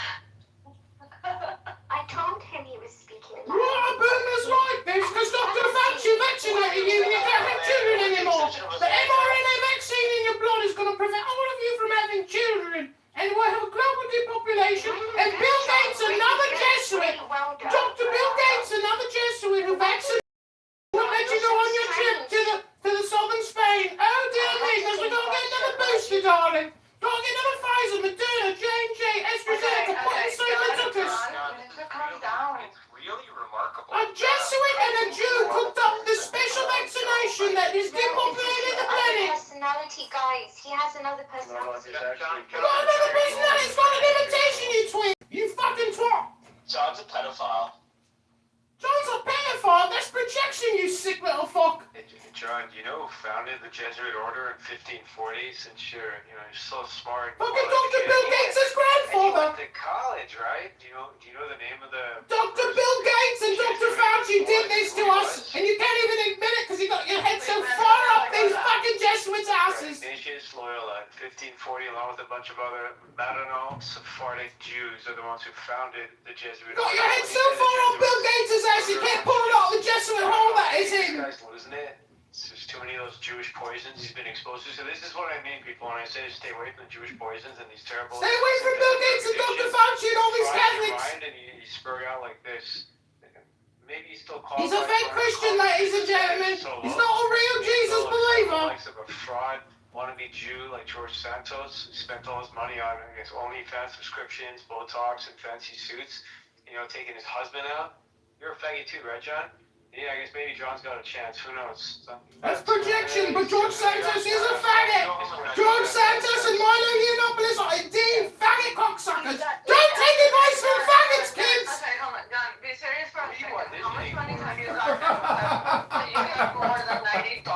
I told him he was speaking What a boomers like this? Because Dr. Fauci vaccinated you and you can't have children anymore. The mRNA vaccine in your blood is going to prevent all of you from having children. And we'll have a global depopulation. And Bill Gates, another Jesuit. Dr. Bill Gates, another Jesuit who vaccinated. Won't let you go on your trip to the southern Spain. Oh dear me, because we're going to get another booster, darling. Got to get another Pfizer, Moderna, J&J, AstraZeneca, put in so they took us. It's really remarkable. A Jesuit and a Jew cooked up the special vaccination that is depopulating the planet. Personality, guys. He has another No, personality. it's actually You got another personality, it's got an imitation, you twin. You fucking twat. John's a pedophile. John's a pedophile, that's projection, you sick little fuck. John, you know who founded the Jesuit order in 1540? Since you're so smart. Fucking Dr. Bill Gates' And you grandfather. went to college, right? Do you know the name of the... Dr. Bill Gates and Dr. Fauci did this to us, and you can't even admit it because you got your head so far up these fucking Jesuits' asses. Ignatius Loyola in 1540, along with a bunch of other Maronite Sephardic Jews, are the ones who founded the Jesuit Got order. your head so far up Bill Gates' ass you can't pull it out of the Jesuit hole that is This in. guy's losing it. There's too many of those Jewish poisons he's been exposed to. So this is what I mean, people, when I say stay away from the Jewish poisons and these terrible... Stay away from Bill Gates and Dr. Fauci and all these Catholics. And you spur out like this. Maybe he's still qualified. He's a fake Christian, ladies and gentlemen. He's not a real Jesus believer. Likes of a fraud, wannabe Jew like George Santos, who spent all his money on, I guess, OnlyFans subscriptions, Botox, and fancy suits. Taking his husband out. You're a faggot too, right, John? Yeah, I guess maybe John's got a chance. Who knows? That's projection, but George Santos is a faggot. George Santos and Milo Yiannopoulos are indeed faggot cocksuckers. Don't take advice from faggots, kids. Okay, hold on, John, be serious for a second. How much money have you got? You have more than $90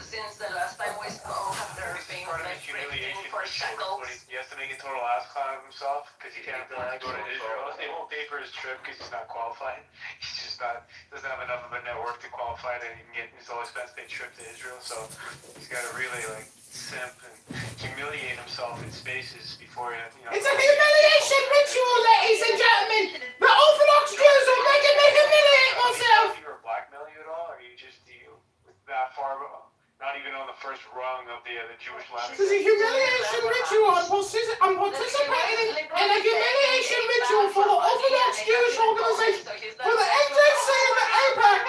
since the last time we spoke after being like 15 for shekels. He has to make a total ass clown of himself because he can't go to Israel. They won't pay for his trip because he's not qualified. He's just doesn't have enough of a network to qualify that he can get his all expense paid trip to Israel. So he's got to really simp and humiliate himself in spaces before It's a humiliation ritual, ladies and gentlemen. The Orthodox Jews are making me humiliate myself. You were blackmailing you at all, or are you just that far, not even on the first rung of the Jewish ladder? This is a humiliation ritual. I'm participating in a humiliation ritual for the Orthodox Jewish organization, for the NJC and the AIPAC.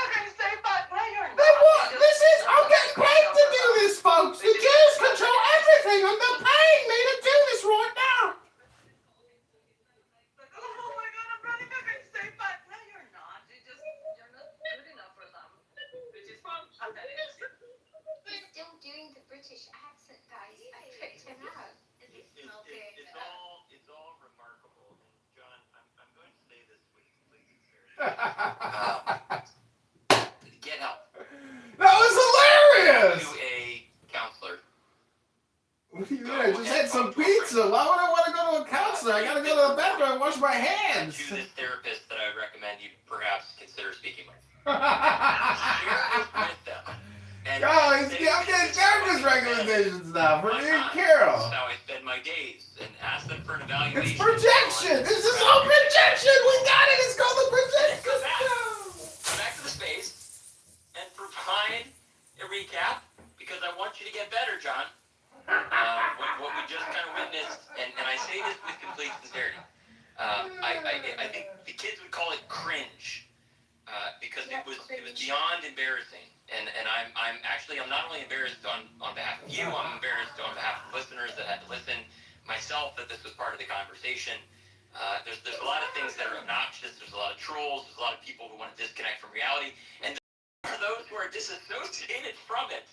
Then what? I'm getting paid to do this, folks. The Jews control everything, and they're paying me to do this right now. He's still doing the British accent, guys. I tricked him out. It's all remarkable. And John, I'm going to say this with complete sincerity. Get help. That was hilarious! To a counselor. What do you mean? I just had some pizza. Why would I want to go to a counselor? I gotta go to the bathroom and wash my hands. To this therapist that I would recommend you perhaps consider speaking with. Share this with them. And Oh, I'm getting therapist recommendations now from you, Carol. That's how I spend my days, and ask them for an evaluation. It's projection. This is all projection. We got it. It's called the projection. Go back to the space and provide a recap, because I want you to get better, John. What we just kind of witnessed, and I say this with complete sincerity. I think the kids would call it cringe, because it was beyond embarrassing. And I'm not only embarrassed on behalf of you, I'm embarrassed on behalf of listeners that had to listen. myself that this was part of the conversation. There's a lot of things that are obnoxious. There's a lot of trolls. There's a lot of people who want to disconnect from reality, and there are those who are disassociated from it.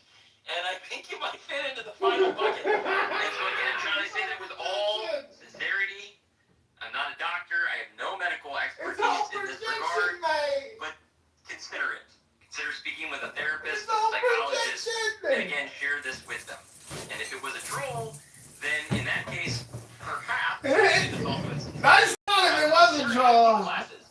And I think you might fit into the final bucket. And so again, John, I say that with all sincerity. I'm not a doctor. I have no medical expertise in this regard. But consider it. Consider speaking with a therapist, a psychologist, and again, share this with them. And if it was a troll, then in that case, perhaps this also is. Nice one if it was a troll. Classes.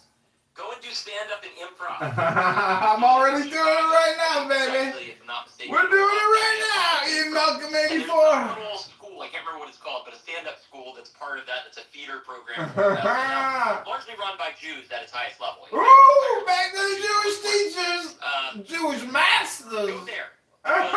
Go and do stand-up and improv. I'm already doing it right now, baby. Actually, if I'm not mistaken, We're doing it right now. Ian Malcolm and 84. there's a little school, I can't remember what it's called, but a stand-up school that's part of that. It's a feeder program. Largely run by Jews at its highest level. Ooh, back to the Jewish teachers. Jewish masters. Go there. It's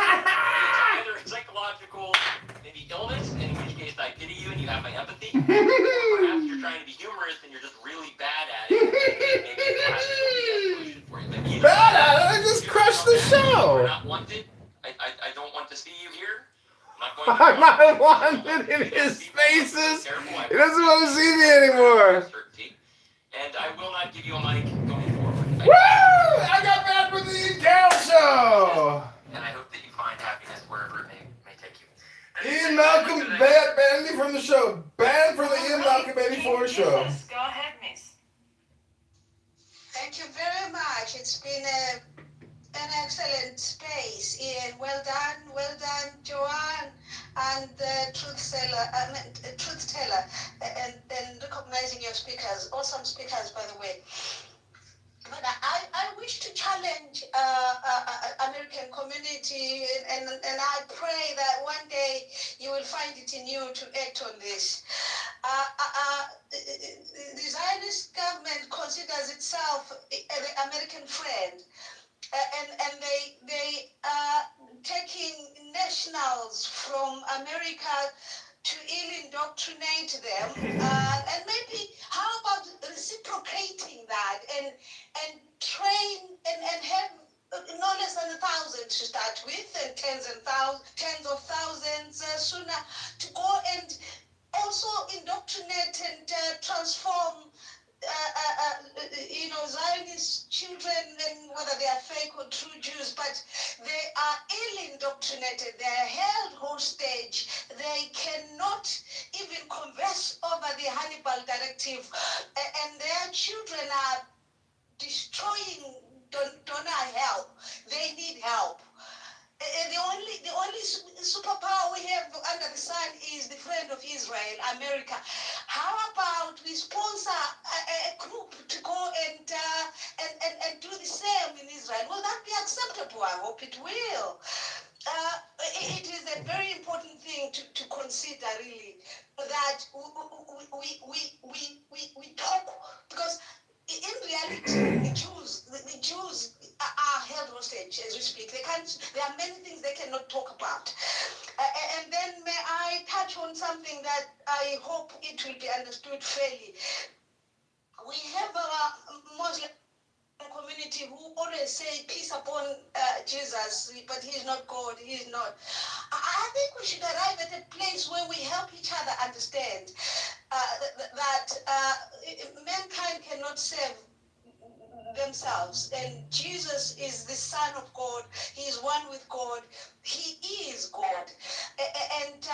either psychological, maybe illness, in which case I pity you and you have my empathy. Or perhaps you're trying to be humorous and you're just really bad at it. Maybe the classes will be a solution for you. Bad at it? I just crushed the show. You're not wanted. I don't want to see you here. I'm not wanted in his spaces. He doesn't want to see me anymore. And I will not give you a mic going forward. Woo! I got bad with the Ian Carroll show. And I hope that you find happiness wherever it may take you. Ian Malcolm banned me from the show. Banned from the Ian Malcolm 84 show. Go ahead, miss. Thank you very much. It's been an excellent space, Ian. Well done, Joanne, and truth teller, and recognizing your speakers. Awesome speakers, by the way. But I wish to challenge American community, and I pray that one day you will find it in you to act on this. The Zionist government considers itself the American friend, and they taking nationals from America to ill-indoctrinate them, and maybe how about reciprocating that and train and have no less than 1,000 to start with, and tens of thousands sooner, to go and also indoctrinate and transform Zionist children, and whether they are fake or true Jews, but they are ill-indoctrinated, they are held hostage, they cannot even converse over the Hannibal Directive, and their children are destroying donor help. They need help. The only superpower we have under the sun is the friend of Israel, America. How about we sponsor a group to go and do the same in Israel? Will that be acceptable? I hope it will. It is a very important thing to consider, really, that we talk, because in reality, the Jews are held hostage as we speak. There are many things they cannot talk about. And then may I touch on something that I hope it will be understood fairly. We have a Muslim community who always say peace upon Jesus, but he's not God, he's not. I think we should arrive at a place where we help each other understand that mankind cannot save themselves, and Jesus is the Son of God. He is one with God. He is God. And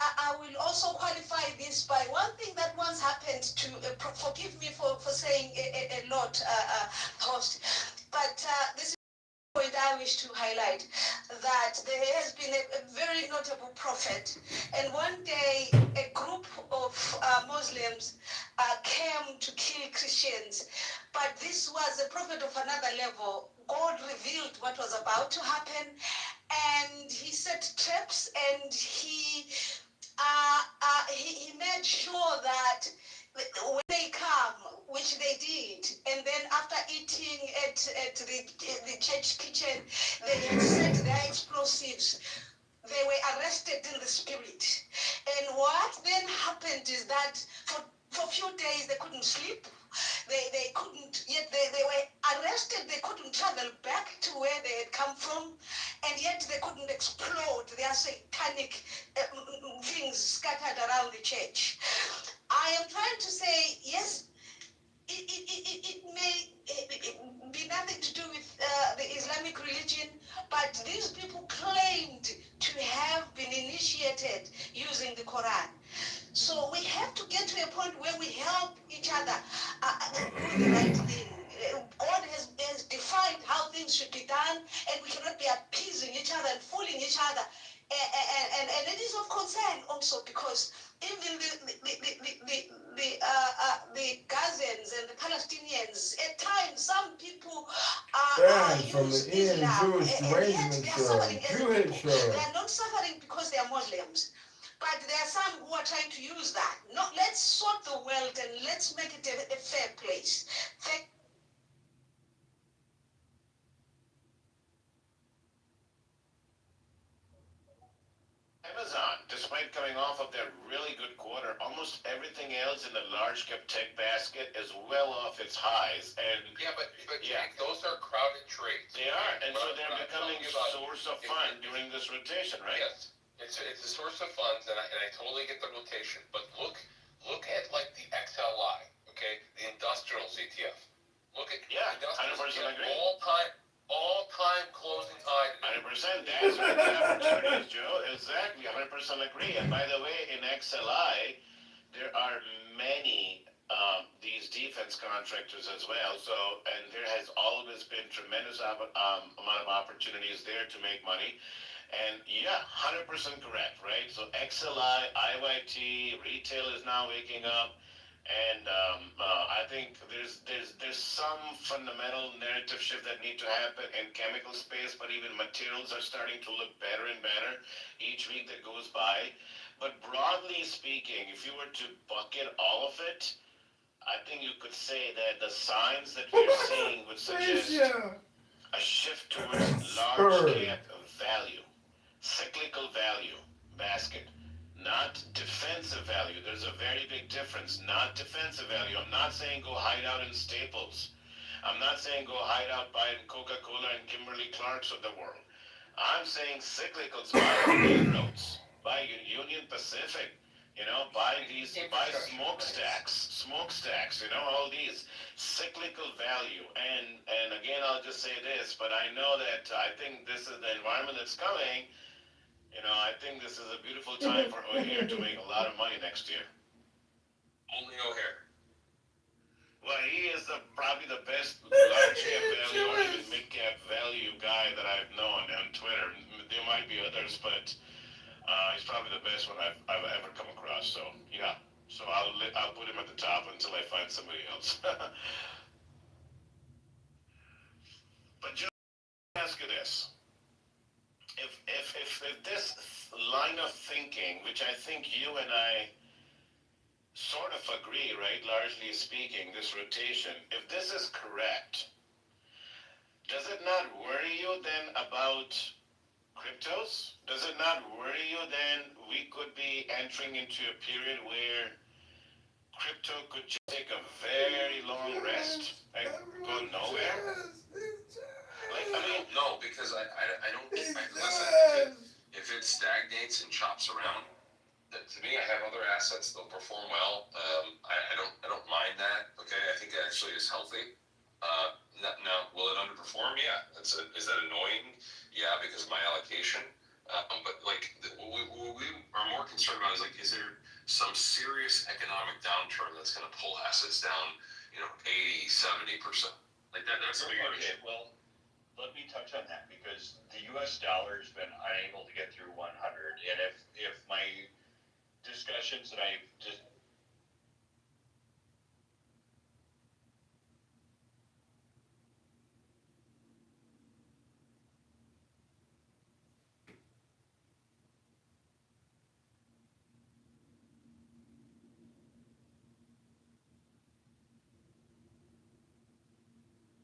I will also qualify this by one thing that once happened to, forgive me for saying a lot, host, but this is the point I wish to highlight, that there has been a very notable prophet, and one day a group of Muslims came to kill Christians, but this was a prophet of another level. God revealed what was about to happen, and he set traps, and he made sure that when they come, which they did, and then after eating at the church kitchen, they had set their explosives. They were arrested in the spirit. And what then happened is that for a few days they couldn't sleep. They couldn't, yet they were arrested, they couldn't travel back to where they had come from, and yet they couldn't explode their satanic things scattered centered around the church. I am trying to say, yes, it may be nothing to do with the Islamic religion, but these people claimed to have been initiated using the Quran. So we have to get to a point where we help each other do the right thing. God has defined how things should be done, and we cannot be appeasing each other and fooling each other. And it is of concern also because even the Gazans and the Palestinians, at times, some people from the Ian Jewish derangement show, Jewish show. They are not suffering because they are Muslims. But there are some who are trying to use that. No, let's sort the world and let's make it a fair place. Amazon, despite coming off of their really good quarter, almost everything else in the large cap tech basket is well off its highs. And yeah, but Jake, those are crowded trades. They are, and so they're becoming a source of fun during this rotation, right? Yes, it's a source of funds, and I totally get the rotation. But look at like the XLI, okay, the industrials ETF. Look at 100% agree. All time closing high. 100%. That's where the opportunities, Joe. Exactly. 100% agree. And by the way, in XLI, there are many these defense contractors as well. So, and there has always been tremendous amount of opportunities there to make money. And yeah, 100% correct, right? So XLI, IYT, retail is now waking up. And I think there's some fundamental narrative shift that need to happen in chemical space, but even materials are starting to look better and better each week that goes by. But broadly speaking, if you were to bucket all of it, I think you could say that the signs that we're seeing would suggest a shift towards large cap value, cyclical value basket. Not defensive value. There's a very big difference. Not defensive value. I'm not saying go hide out in Staples. I'm not saying go hide out buying Coca-Cola and Kimberly-Clark's of the world. I'm saying cyclicals, buy railroads, buy Union Pacific, buy smokestacks, all these cyclical value. And again, I'll just say this, but I know that I think this is the environment that's coming. I think this is a beautiful time for O'Hare to make a lot of money next year. Only O'Hare. Well, he is probably the best large cap value or even mid cap value guy that I've known on Twitter. There might be others, but he's probably the best one I've ever come across. So yeah, so I'll put him at the top until I find somebody else. But just ask you this. If this line of thinking, which I think you and I sort of agree, right, largely speaking, this rotation, if this is correct, does it not worry you then about cryptos? Does it not worry you then we could be entering into a period where crypto could just take a very long rest and go nowhere? No, because I don't. Listen, if it stagnates and chops around, to me, I have other assets that'll perform well. I don't mind that. Okay, I think it actually is healthy. Now, will it underperform? Yeah. Is that annoying? Yeah, because of my allocation. But like, what we are more concerned about is there some serious economic downturn that's going to pull assets down, 80-70%? Like that's the bigger issue. Well, let me touch on that because the U.S. dollar has been unable to get through 100, and if my discussions that I've just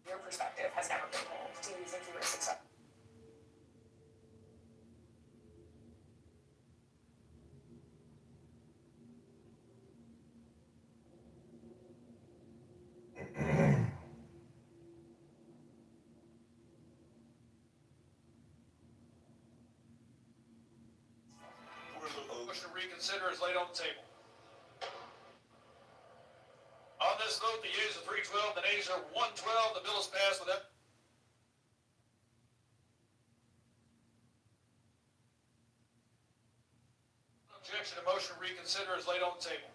your perspective has never been told. Do you think you were successful? reconsider is laid on the table. On this vote, the yeas are 312, the nays are 112. The bill is passed without objection. A motion to reconsider is laid on the table.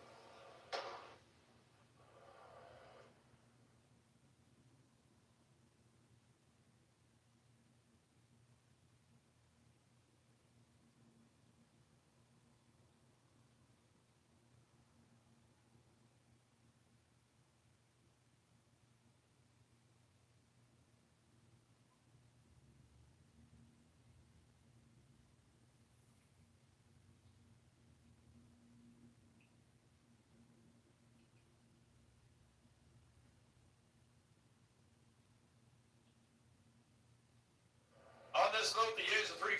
On this vote, the yeas are 3.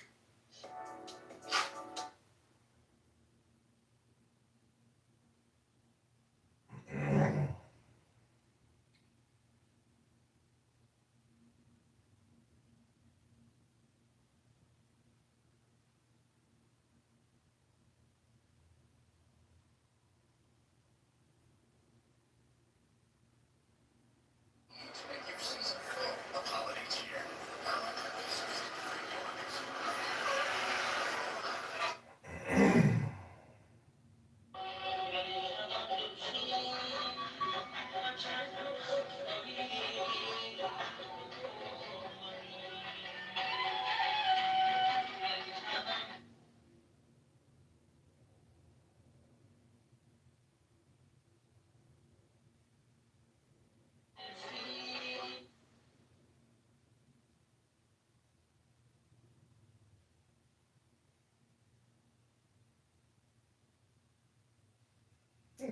I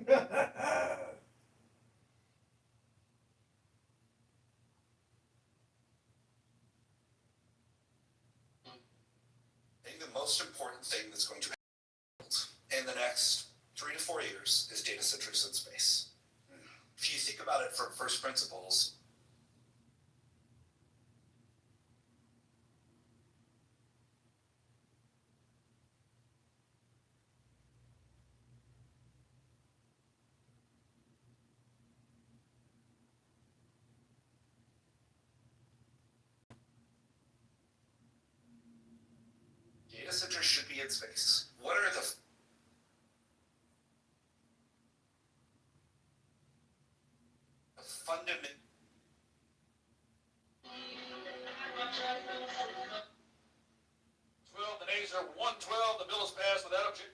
think the most important thing that's going to happen in the next 3 to 4 years is data centers in space. If you think about it from first principles, data centers should be in space. What are the fundamental? 12, the nays are 112. The bill is passed without objection.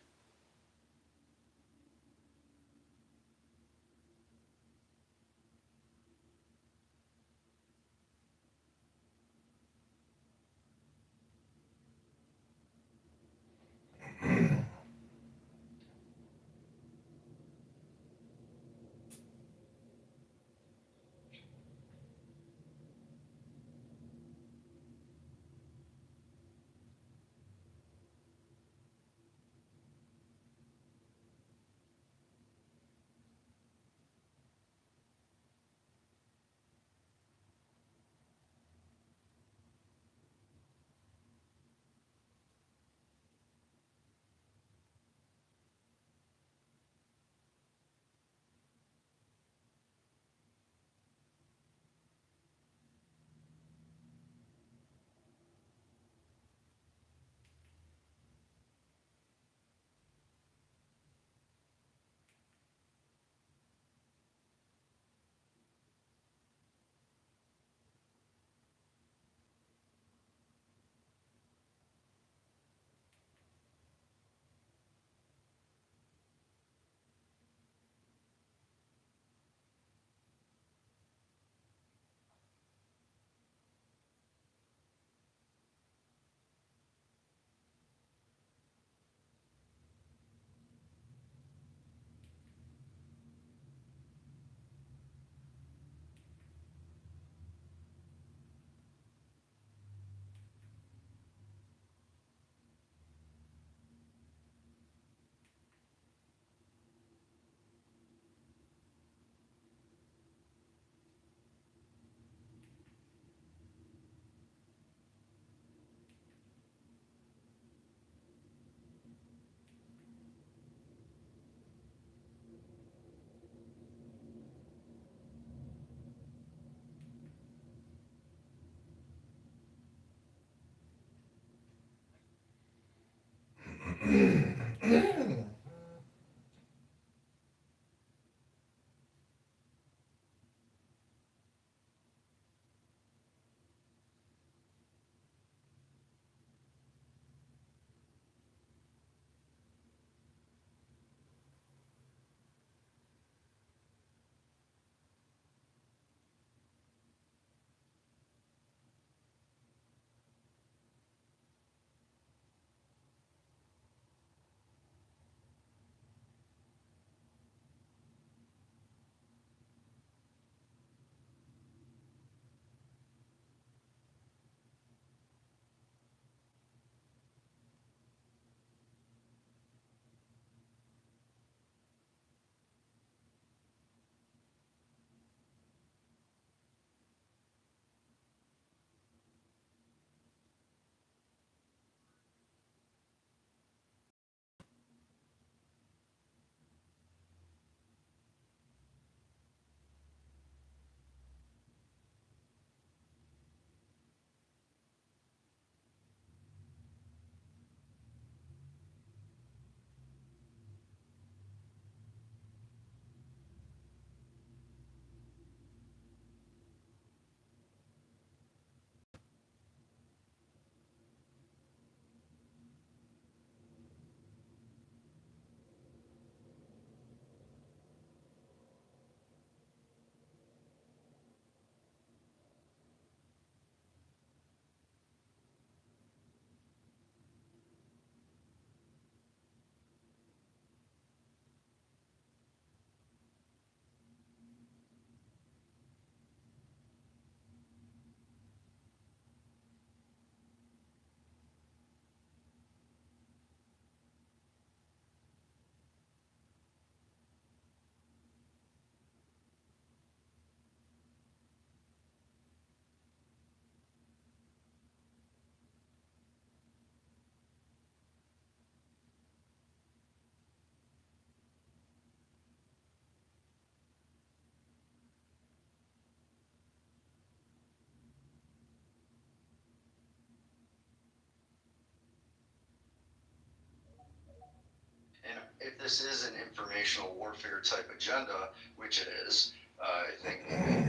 if this is an informational warfare type agenda, which it is, I think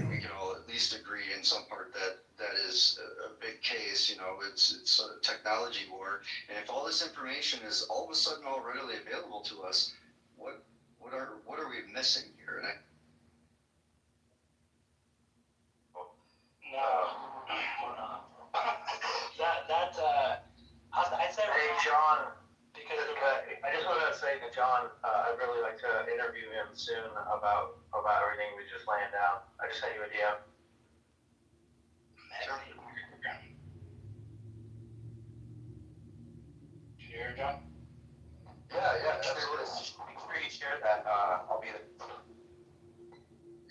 we can all at least agree in some part that that is a big case. You know, it's a technology war, and if all this information is all of a sudden all readily available to us, what are we missing here? And I'd say, hey, John, because I just want to say to John, I'd really like to interview him soon about everything we just laying down. I just sent you a DM. Sure. Can you hear John? Yeah, absolutely. Make sure you share that. I'll be there.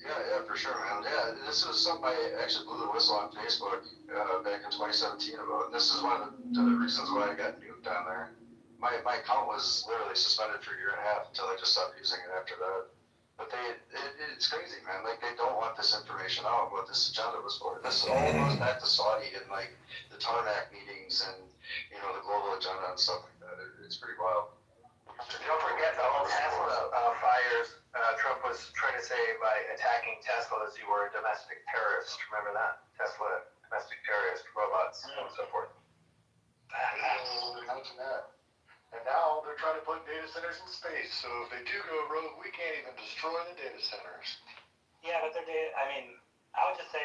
Yeah, for sure, man. Yeah, this was something I actually blew the whistle on Facebook back in 2017 about, and this is one of the reasons why I got nuked down there. My account was literally suspended for a year and a half until I just stopped using it after that. But it's crazy, man. Like, they don't want this information out, what this agenda was for. This all goes back to Saudi and, like, the tarmac meetings and, you know, the global agenda and stuff like that. It's pretty wild. Don't forget the whole Tesla fires. Trump was trying to say by attacking Teslas, you were a domestic terrorist. Remember that? Tesla, domestic terrorist, robots, and so forth. Imagine that. And now they're trying to put data centers in space. So if they do go rogue, we can't even destroy the data centers. Yeah, but their data, I mean, I would just say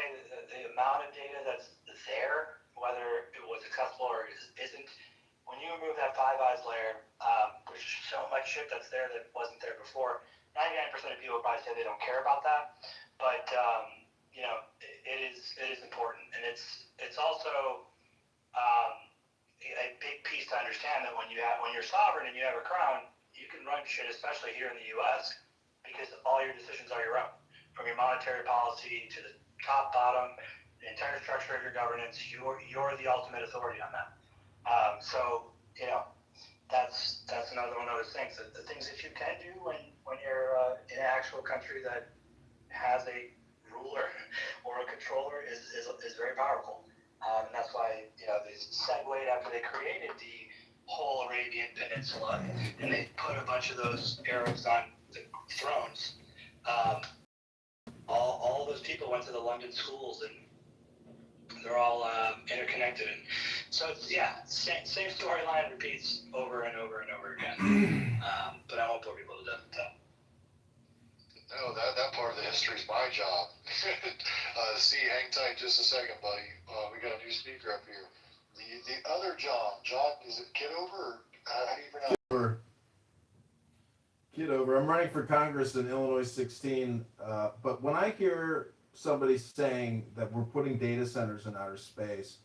the amount of data that's there, whether it was accessible or isn't, when you remove that Five Eyes layer, there's so much shit that's there that wasn't there before. 99% of people probably say they don't care about that, but you know, it is important, and it's also a big piece to understand that when you're sovereign and you have a crown, you can run shit, especially here in the U.S., because all your decisions are your own, from your monetary policy to the top, bottom, the entire structure of your governance. You're the ultimate authority on that. So, you know, that's another one of those things. The things that you can do when you're in an actual country that has a ruler or a controller is very powerful. And that's why, you know, they segued after they created the whole Arabian Peninsula and they put a bunch of those Arabs on the thrones. All those people went to the London schools and they're all interconnected. And so it's, yeah, same storyline repeats over and over and over again. But I won't bore people to death with that. No, that part of the history is my job. See, hang tight just a second, buddy. We got a new speaker up here. The other John, is it Kitover or how do you pronounce it? Kitover. I'm running for Congress in Illinois 16, but when I hear somebody saying that we're putting data centers in outer space,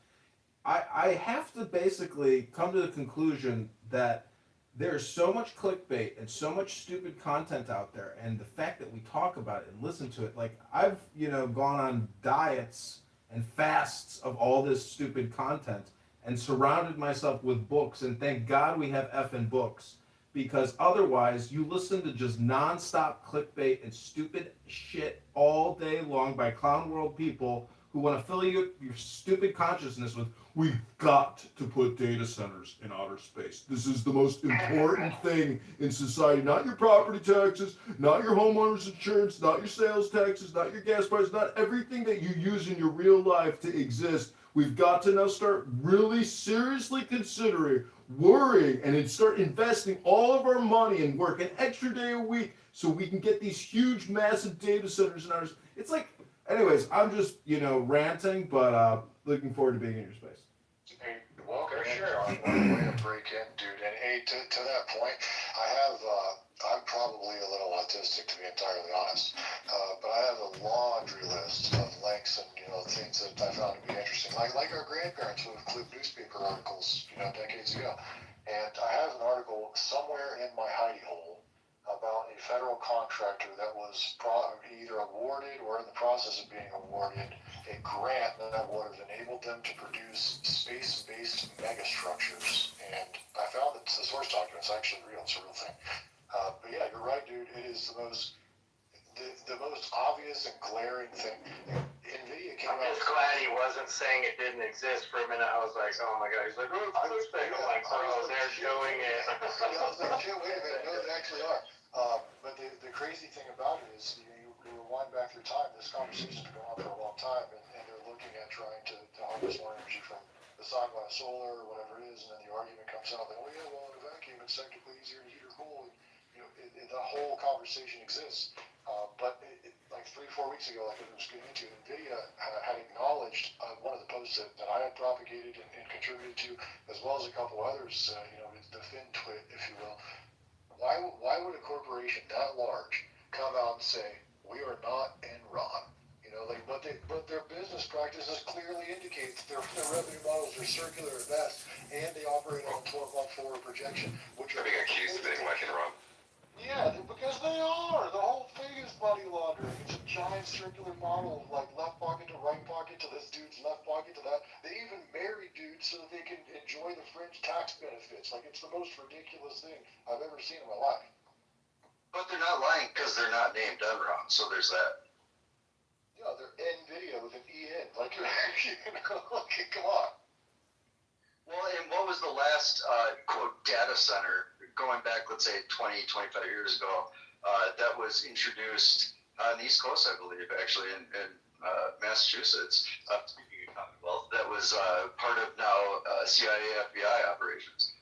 I have to basically come to the conclusion that there's so much clickbait and so much stupid content out there, and the fact that we talk about it and listen to it, like I've, you know, gone on diets and fasts of all this stupid content and surrounded myself with books, and thank God we have effing books, because otherwise you listen to just nonstop clickbait and stupid shit all day long by clown world people who want to fill your stupid consciousness with, we've got to put data centers in outer space. This is the most important thing in society. Not your property taxes, not your homeowner's insurance, not your sales taxes, not your gas prices, not everything that you use in your real life to exist. We've got to now start really seriously considering, worrying, and then start investing all of our money and work an extra day a week so we can get these huge, massive data centers in outer space. It's like, anyways, I'm just, you know, ranting, but looking forward to being in your space. Hey, welcome in, John. What a way to break in, dude. And hey, to that point, I'm probably a little autistic, to be entirely honest. But I have a laundry list of links and, you know, things that I found to be interesting. Like our grandparents would clip newspaper articles, you know, decades ago. And I have an article somewhere in my hidey hole about a federal contractor that was either awarded or in the process of being awarded a grant that would have enabled them to produce space-based megastructures. And I found that the source document is actually real. It's a real thing. But yeah, you're right, dude. It is the most obvious and glaring thing. NVIDIA came out. glad he wasn't saying it didn't exist for a minute. I was like, oh my god. He's like, oh, it's so big. I'm like, oh, they're doing it. I was like, wait a minute, no, they actually are. But the crazy thing about it is, you rewind back through time, this conversation's been going on for a long time, and they're looking at trying to harvest more energy from the sun by solar or whatever it is, and then the argument comes out that, oh yeah, well, in a vacuum, it's technically easier to heat or cool. And, the whole conversation exists. But like 3-4 weeks ago, like I was getting into, NVIDIA had acknowledged one of the posts that I had propagated and contributed to, as well as a couple others, the fin twit, if you will. Why would a corporation that large come out and say, we are not Enron? But their business practices clearly indicate that their revenue models are circular at best, and they operate on a 12-month forward projection, which are being accused of being like Enron. Yeah, because they are. The whole thing is money laundering. It's a giant circular model of like left pocket to right pocket to this dude's left pocket to that. They even marry dudes so that they can enjoy the fringe tax benefits. Like, it's the most ridiculous thing I've ever seen in my life. But they're not lying because they're not named Enron, so there's that. Yeah, they're NVIDIA with an E-N. Like, come on. Well, and what was the last, quote, data center, going back, let's say, 20, 25 years ago, that was introduced on the East Coast, I believe, actually, in Massachusetts, speaking of Commonwealth, that was part of now CIA, FBI operations.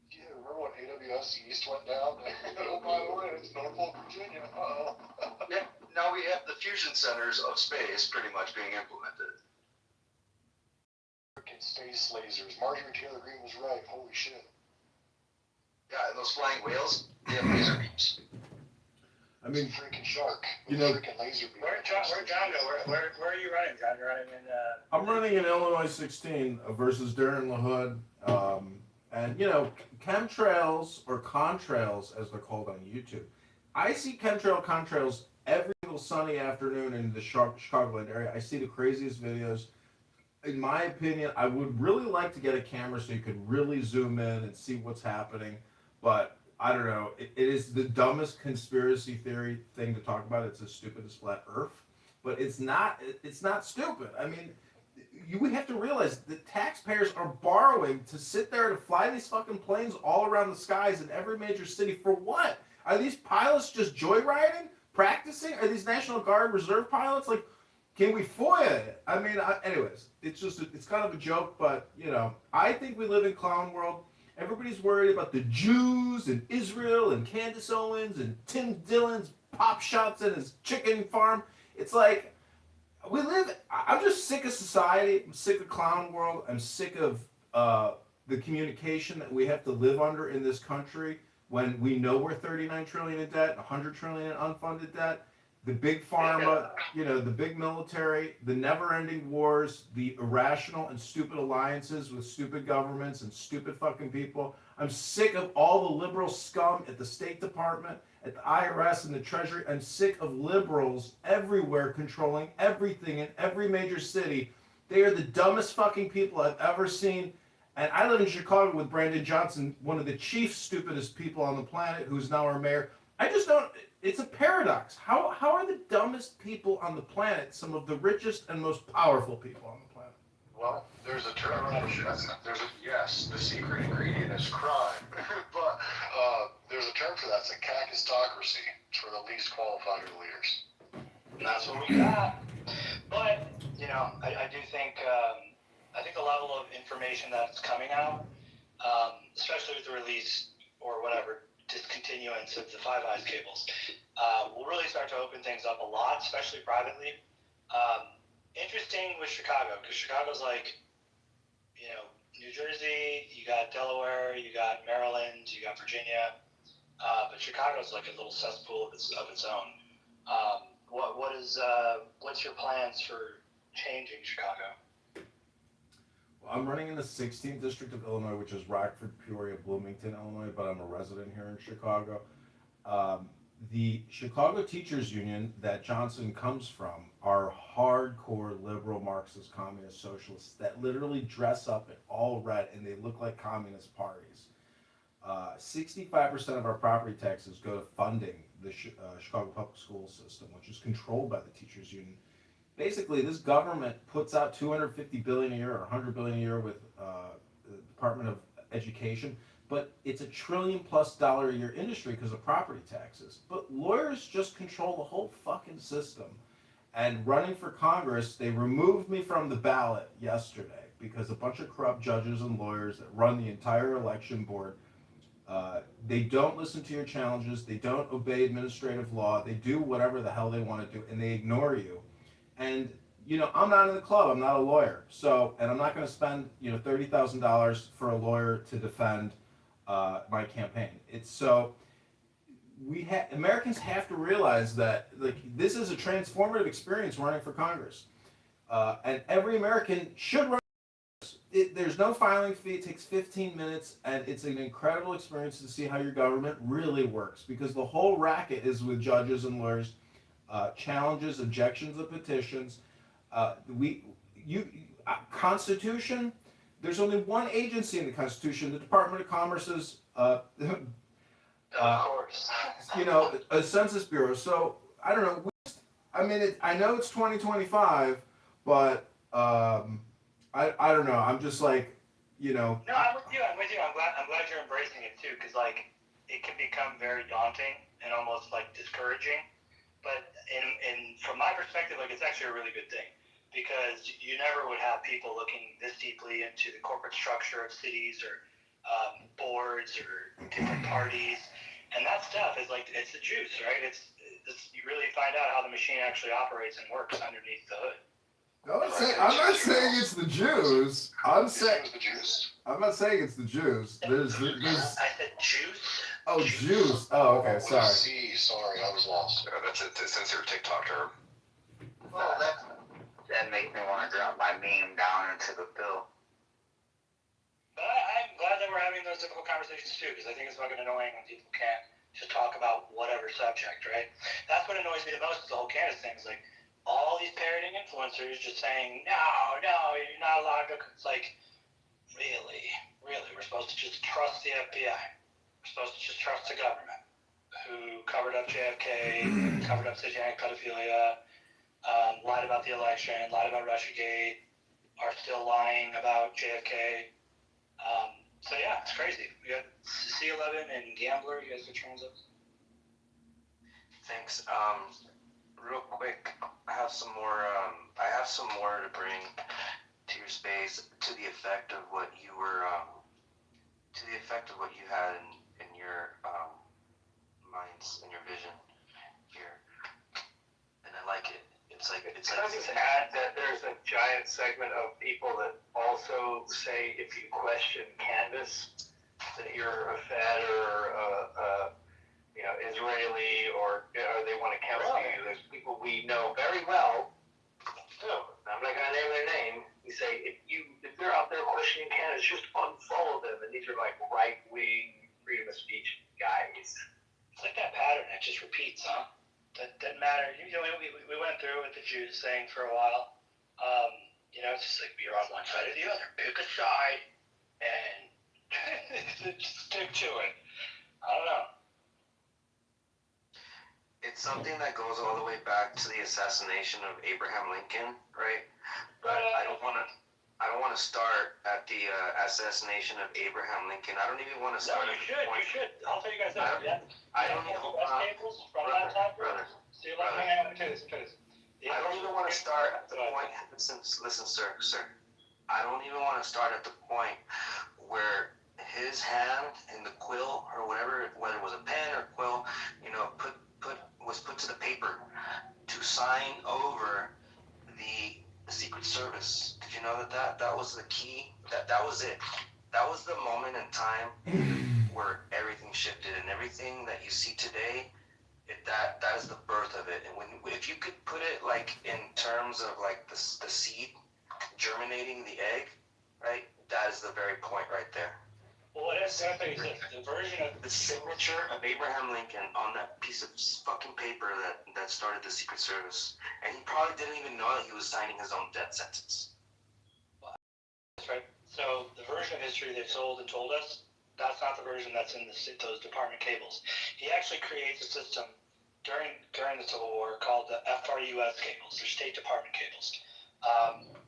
Yeah, remember when AWS East went down? Oh, by the way, it's Norfolk, Virginia. Uh-oh. Yeah, now we have the fusion centers of space pretty much being implemented. Freaking space lasers. Marjorie Taylor Greene was right. Holy shit. Yeah, and those flying whales, they have laser beams. I mean, freaking shark. Freaking laser beam. Where John go? Where are you running, John? You're running in. I'm running in Illinois 16 versus Darren LaHood. And chemtrails or contrails, as they're called on YouTube. I see contrails every single sunny afternoon in the Chicagoland area. I see the craziest videos. In my opinion, I would really like to get a camera so you could really zoom in and see what's happening. But I don't know. It is the dumbest conspiracy theory thing to talk about. It's as stupid as flat Earth, but it's not stupid. I mean, we have to realize that taxpayers are borrowing to sit there to fly these fucking planes all around the skies in every major city for what? Are these pilots just joyriding, practicing? Are these National Guard Reserve pilots? Like, can we FOIA it? I mean, anyways, it's kind of a joke, but, I think we live in clown world. Everybody's worried about the Jews and Israel and Candace Owens and Tim Dillon's pop shots in his chicken farm. It's like, I'm just sick of society. I'm sick of clown world. I'm sick of the communication that we have to live under in this country when we know we're 39 trillion in debt, 100 trillion in unfunded debt. The big pharma, the big military, the never-ending wars, the irrational and stupid alliances with stupid governments and stupid fucking people. I'm sick of all the liberal scum at the State Department, at the IRS, and the Treasury. I'm sick of liberals everywhere controlling everything in every major city. They are the dumbest fucking people I've ever seen. And I live in Chicago with Brandon Johnson, one of the chief stupidest people on the planet, who's now our mayor. I just don't... It's a paradox. How are the dumbest people on the planet some of the richest and most powerful people on the planet? Well, there's a term. Yes, the secret ingredient is crime. But there's a term for that. It's a kakistocracy. It's for the least qualified leaders. And that's what we got. But I do think I think the level of information that's coming out, especially with the release or whatever discontinuance of the Five Eyes cables, will really start to open things up a lot, especially privately. Interesting with Chicago, because Chicago's like, New Jersey, you got Delaware, you got Maryland, you got Virginia, but Chicago's like a little cesspool of its own. What's your plans for changing Chicago? Well, I'm running in the 16th district of Illinois, which is Rockford, Peoria, Bloomington, Illinois, but I'm a resident here in Chicago. The Chicago Teachers Union that Johnson comes from are hardcore liberal Marxist communist socialists that literally dress up in all red and they look like communist parties. 65% of our property taxes go to funding the Chicago public school system, which is controlled by the teachers union. basically this government puts out $250 billion a year or $100 billion a year with the Department of Education, but it's $1 trillion+ a year industry because of property taxes. But lawyers just control the whole fucking system. And running for Congress, they removed me from the ballot yesterday because a bunch of corrupt judges and lawyers that run the entire election board, they don't listen to your challenges, they don't obey administrative law, they do whatever the hell they want to do, and they ignore you. And, you know, I'm not in the club, I'm not a lawyer, so, and I'm not going to spend, you know, $30,000 for a lawyer to defend my campaign. It's so, Americans have to realize that, like, this is a transformative experience running for Congress. And every American should run. There's no filing fee, it takes 15 minutes, and it's an incredible experience to see how your government really works, because the whole racket is with judges and lawyers, challenges, objections of petitions. Constitution, there's only one agency in the Constitution, the Department of Commerce's, of course. you know, a Census Bureau. So, I don't know, I mean, I know it's 2025, but, I don't know. I'm just like, you know. No, I'm with you. I'm glad you're embracing it too, because like it can become very daunting and almost like discouraging. But from my perspective, like it's actually a really good thing, because you never would have people looking this deeply into the corporate structure of cities or boards or different parties, and that stuff is like it's the juice, right? It's you really find out how the machine actually operates and works underneath the hood. I'm not saying it's the Jews. I'm not saying it's the Jews. There's I said juice. Oh, Jews. Oh, okay. Sorry. Sorry, I was lost. That's a sincere TikTok term. Well, that makes me want to drop my meme down into the bill. But I'm glad that we're having those difficult conversations too, because I think it's fucking annoying when people can't just talk about whatever subject, right? That's what annoys me the most is the whole Candace thing. It's like, all these parroting influencers just saying, no, you're not allowed to. It's like, really, we're supposed to just trust the FBI. We're supposed to just trust the government, who covered up JFK, covered up satanic pedophilia, lied about the election, lied about Russiagate, are still lying about JFK. So yeah, it's crazy. We got C11 and Gambler. You guys are trans ups? Thanks. Real quick, I have some more to bring to your space to the effect of what you were had in your minds and your vision here, and I like it. It's like Can I just add that there's a giant segment of people that also say if you question Candace that you're a Fed or Israeli or they want to counsel you. There's people we know very well. I'm not gonna name their name. We say if they're out there questioning Candace, just unfollow them. And these are like right wing freedom of speech guys. It's like that pattern that just repeats, huh? That doesn't matter. You know, we went through with the Jews saying for a while. It's just like you're on one side or the other. Pick a side and just stick to it. I don't know. It's something that goes all the way back to the assassination of Abraham Lincoln, right? But I don't want to start at the assassination of Abraham Lincoln. I don't even want to start. No, you should. I'll tell you guys that. I don't even want to. Brother. I don't even want to start at the point. Listen, sir. I don't even want to start at the point where his hand in the quill or whatever, whether it was a pen or quill, was put to the paper to sign over the Secret Service. Did you know that was the key? That was it. That was the moment in time where everything shifted, and everything that you see today, that is the birth of it. And if you could put it like in terms of like the seed germinating the egg, right? That is the very point right there. Well, what is the version of the signature of Abraham Lincoln on that piece of fucking paper that started the Secret Service, and he probably didn't even know that he was signing his own death sentence. That's right. So the version of history they've sold and told us, that's not the version that's in those department cables. He actually creates a system during the Civil War called the FRUS cables, or State Department cables,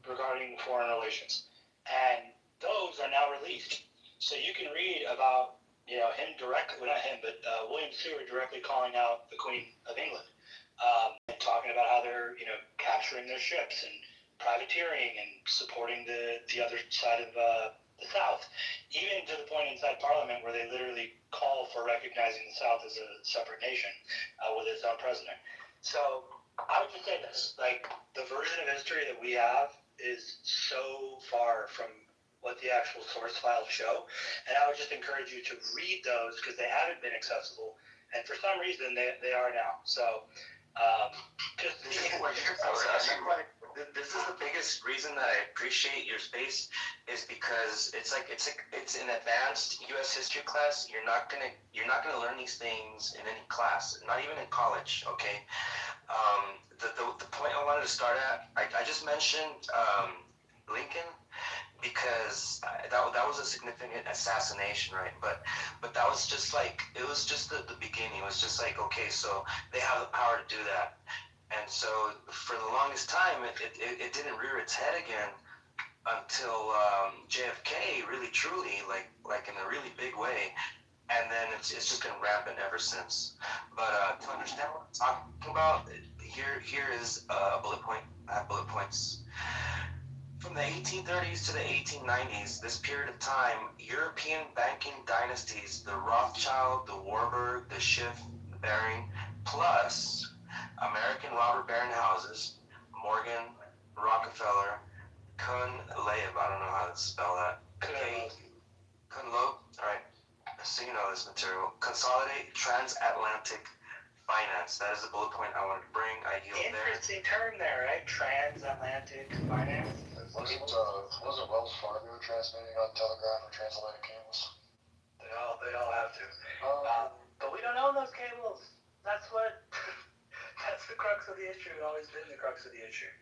regarding foreign relations, and those are now released. So you can read about him directly, well, not him, but William Seward directly calling out the Queen of England, and talking about how they're capturing their ships and privateering and supporting the other side of the South, even to the point inside Parliament where they literally call for recognizing the South as a separate nation with its own president. So I would just say this, like, the version of history that we have is so far from what the actual source files show, and I would just encourage you to read those because they haven't been accessible, and for some reason they are now. So just this is the biggest reason that I appreciate your space, is because it's an advanced U.S. history class. You're not gonna learn these things in any class, not even in college. Okay. The point I wanted to start at, I just mentioned Lincoln, because that was a significant assassination, right? But that was just like, it was just the beginning. It was just like, okay, so they have the power to do that. And so for the longest time, it didn't rear its head again until JFK really truly, like in a really big way. And then it's just been rampant ever since. But to understand what I'm talking about, here is a bullet point. I have bullet points. From the 1830s to the 1890s, this period of time, European banking dynasties, the Rothschild, the Warburg, the Schiff, the Baring, plus American robber baron houses, Morgan, Rockefeller, Kuhn-Leib, I don't know how to spell that. Kuhn-Loeb, all right, so you know this material. Consolidate transatlantic finance. That is the bullet point I wanted to bring. I yield there. Interesting term there, right? Transatlantic finance. Wasn't Wells Fargo transmitting on telegraph or transatlantic cables? They all have to. But we don't own those cables. That's the crux of the issue. It's always been the crux of the issue.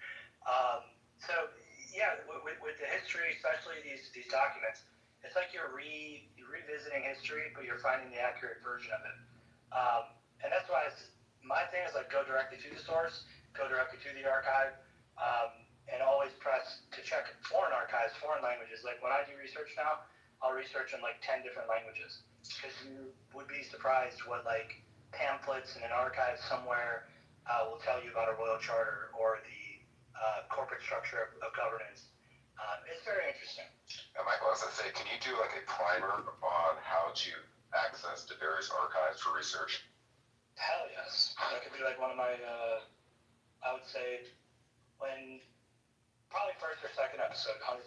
So yeah, with the history, especially these documents, it's like you're revisiting history, but you're finding the accurate version of it. And that's why my thing is, like, go directly to the source, go directly to the archive, and always press to check foreign archives, foreign languages. Like, when I do research now, I'll research in like 10 different languages, because you would be surprised what like pamphlets in an archive somewhere will tell you about a royal charter or the corporate structure of governance. It's very interesting. And Michael, as I say, can you do like a primer on how to access the various archives for research? Hell yes. That could be like one of my, I would say, probably first or second episode, 100%.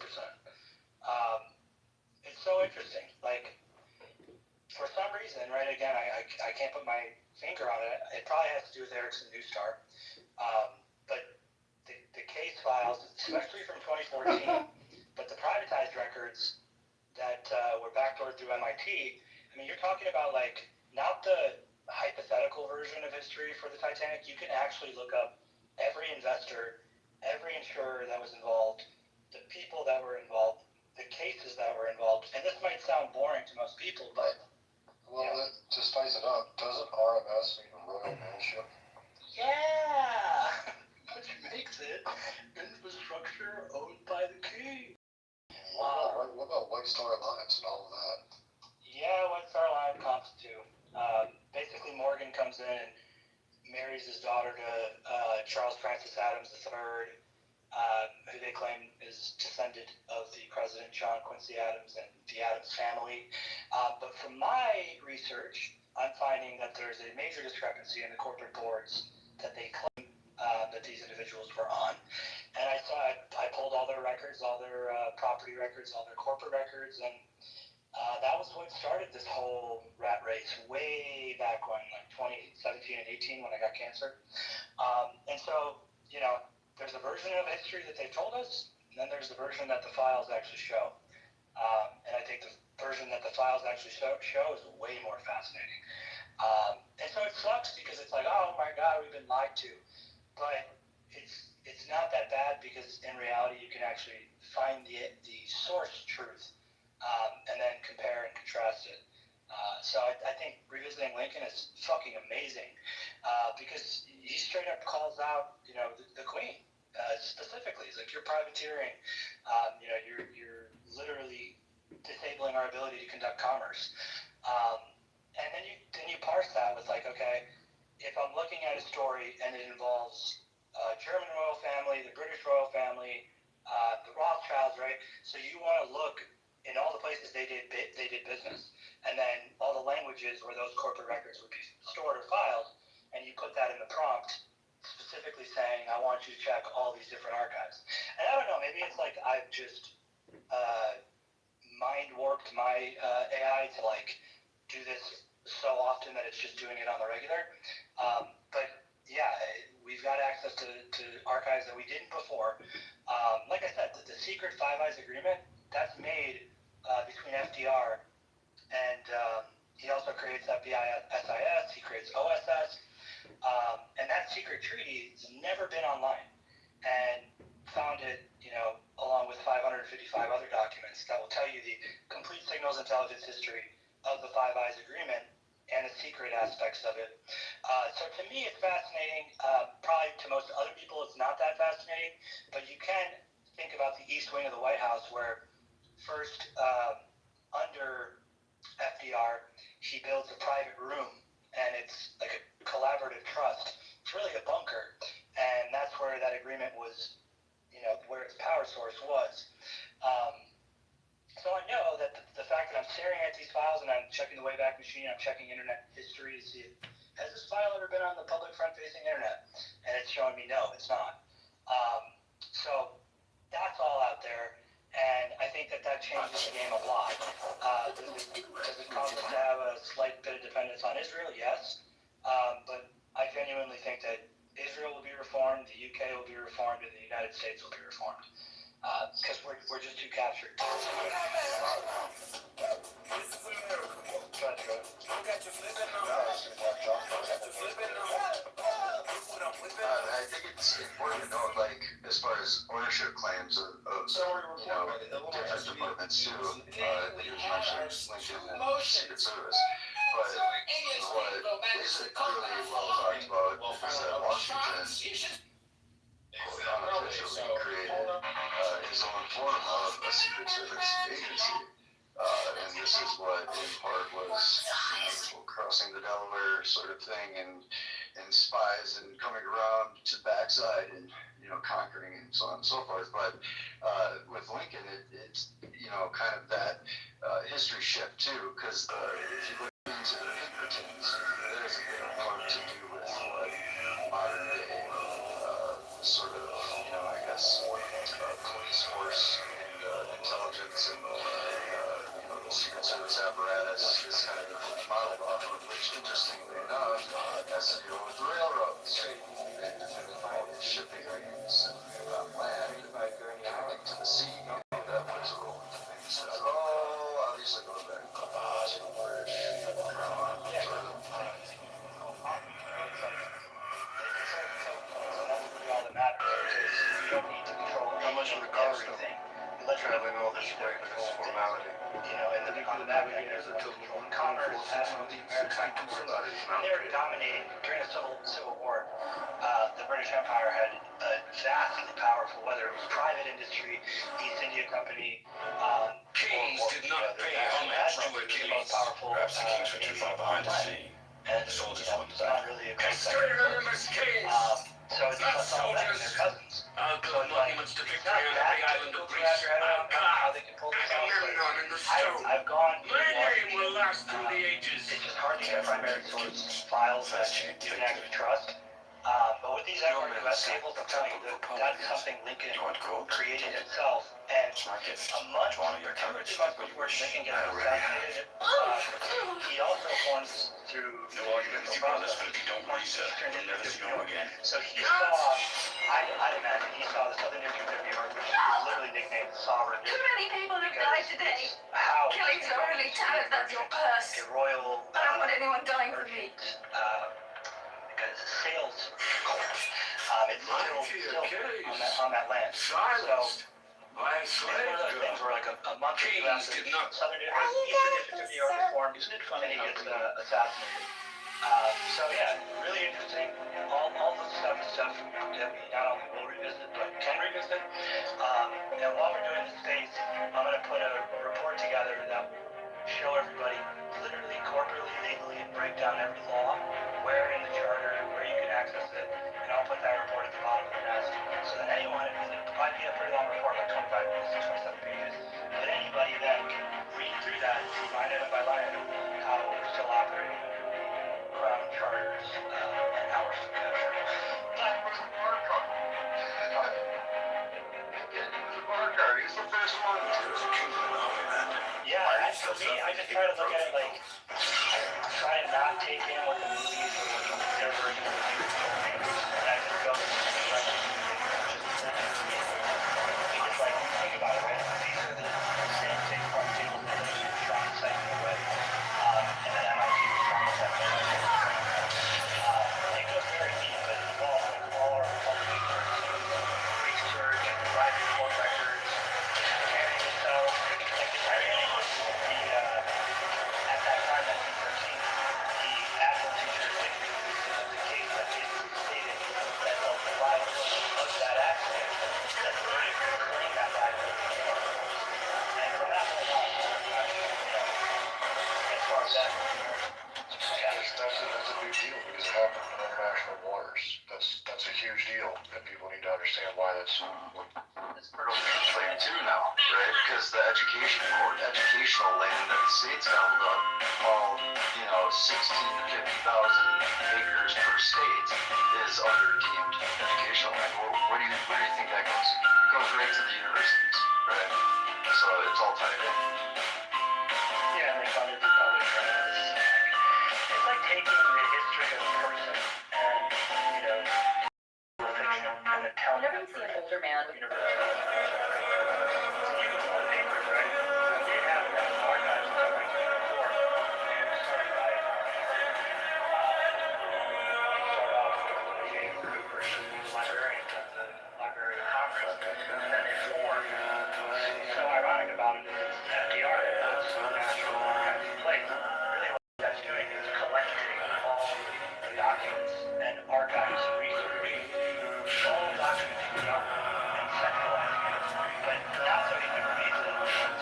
It's so interesting. Like, for some reason, right, again, I can't put my finger on it. It probably has to do with Ericsson New Star. But the case files, especially from 2014, but the privatized records that were backdoored through MIT, I mean, you're talking about, like, not the hypothetical version of history for the Titanic. You can actually look up every investor, every insurer that was involved, the people that were involved, the cases that were involved. And this might sound boring to most people, but... Well, to spice it up, doesn't RMS mean Royal Mailship? Yeah! Which makes it infrastructure owned by the king. What about White Star Alliance and all of that? Yeah, White Star Alliance comes too. Basically, Morgan comes in and marries his daughter to Charles Francis Adams III, who they claim is descendant of the President John Quincy Adams and the Adams family. But from my research, I'm finding that there's a major discrepancy in the corporate boards that they claim that these individuals were on. And I pulled all their records, all their property records, all their corporate records, and that was what started this whole rat race way back when, like 2017 and 18, when I got cancer. And so, there's a version of history that they've told us, and then there's the version that the files actually show. And I think the version that the files actually show is way more fascinating. And so it sucks because it's like, oh my God, we've been lied to. But it's not that bad, because in reality you can actually find the source truth, and then compare and contrast it. So I think revisiting Lincoln is fucking amazing because he straight up calls out, the Queen specifically. He's like, you're privateering. You're literally disabling our ability to conduct commerce. And then you parse that with like, okay, if I'm looking at a story and it involves German royal family, the British royal family, the Rothschilds, right? So you want to look in all the places they did business, and then all the languages where those corporate records would be stored or filed, and you put that in the prompt, specifically saying, I want you to check all these different archives. And I don't know, maybe it's like I've just mind warped my AI to like do this so often that it's just doing it on the regular. But yeah, we've got access to archives that we didn't before. Like I said, the secret Five Eyes agreement, that's made between FDR and he also creates FBI SIS, he creates OSS, and that secret treaty has never been online, and found it, along with 555 other documents that will tell you the complete signals intelligence history of the Five Eyes agreement and the secret aspects of it. So to me, it's fascinating. Probably to most other people, it's not that fascinating, but you can think about the East Wing of the White House, where first, under FDR, he builds a private room, and it's like a collaborative trust. It's really a bunker, and that's where that agreement was, where its power source was. So I know that the fact that I'm staring at these files and I'm checking the Wayback Machine, I'm checking internet history to see, has this file ever been on the public front-facing internet? And it's showing me no, it's not. So that's all out there, and I think that changes the game a lot. Does it cause us to have a slight bit of dependence on Israel? Yes. But I genuinely think that Israel will be reformed, the UK will be reformed, and the United States will be reformed. Because we're just too captured. This is America. Look at your flipping numbers. I think it's important to note, like, as far as ownership claims of different departments too, that you mentioned Lincoln and Secret Service. But what isn't really well talked about is that Washington unofficially created his own form of a Secret Service agency. And this is what, in part, was crossing the Delaware sort of thing, and spies and coming around to the backside and conquering and so on and so forth. But with Lincoln, it's kind of that history shift too, because if you look into the Pinkertons, there's a bit of more to do with what modern day sort of I guess police force and intelligence and the Secret Service apparatus is kind of modeled off of, which, interestingly enough, has to do with the railroads and all the shipping lanes on land connecting to the sea. That plays a role in things. Obviously goes back to British crown sort of. All that matters, because you don't need to control how much of the cost of traveling all this way is formality. And on the navigators until commerce has they're dominating during the Civil War. The British Empire had a vastly powerful, whether it was private industry, East India Company. Kings did not pay homage to Achilles. Perhaps the kings were too far behind to see. And the soldiers won the battle. I still remember kings. So it's all them and their cousins. I'll build monuments to victory on the big island of Greece. I'll carve Agamemnon in the stone. I've gone. My name will last through the ages. It's just hard to get primary source files that you can actually trust. But with these FRUS cables, I'm telling you, that's something Lincoln created himself. And a month or 2 or 3 months before Lincoln gets assassinated, he also forms through no argument with you, brothers, but if you don't research, you'll never see home again. So he saw, I'd imagine, he saw the Southern District of New York, which is literally nicknamed the Sovereign. Too many people have died today. How killing so early, tell us that's your purse. A royal. I don't want anyone dying from me. Because sales it's still on that land. Silenced by a slave girl. where like a month or two Kings after did not. Eastern District of New York reformed, and he gets assassinated. So yeah, really interesting. All the stuff is stuff that we not only will revisit, but can revisit. And while we're doing this space, I'm going to put a report together that will show everybody literally, corporately, legally, and break down every law, where in the charter, where you can access it, and I'll put that report at the bottom of the nest, so that anyone, it might be a pretty long report, like 25 pages, 27 pages, but anybody then can read through that and see line item by line item how we're still operating under the Crown charters and how we're still capturing. That was a bar card. He's the first one to Yeah, and for me, I just try to look at it like, I try to not take in what the movies or what their version of the news told me, and I just go with the direction because, like, think about it, right? These are the same thing pharmaceuticals that are trying to cycle away, and then MIT was trying to cycle away. It goes very deep, but it involves like all our public research, private court records, carrying yourself, like the Titanic was at that time, 1913, the admiralty jurisdiction was the case that basically stated that the liability of that accident, that the verdict would claim that liability. And from that point on, as far as that, That's a big deal because it happened in international waters. That's a huge deal, and people need to understand why that's. It's part of the claim too now, right? Because the educational land that the state's held up, all 16 to 50,000 acres per state is under deemed educational land. Where do you think that goes? It goes right to the universities, right? So it's all tied in. yeah, and they funded the public transit. It's like taking the history of a person and, fiction and then telling Whenever you see an older man with you can pull the papers, right? They have archives until 1904, and it started by start off with James Cooper, who was a librarian at the Library of Congress, and then they formed. What's so ironic about it is FDR, that's the National Archives place. Really what that's doing is collecting all the documents and archives research, all the documents he got and centralizing it. But not so he could release it,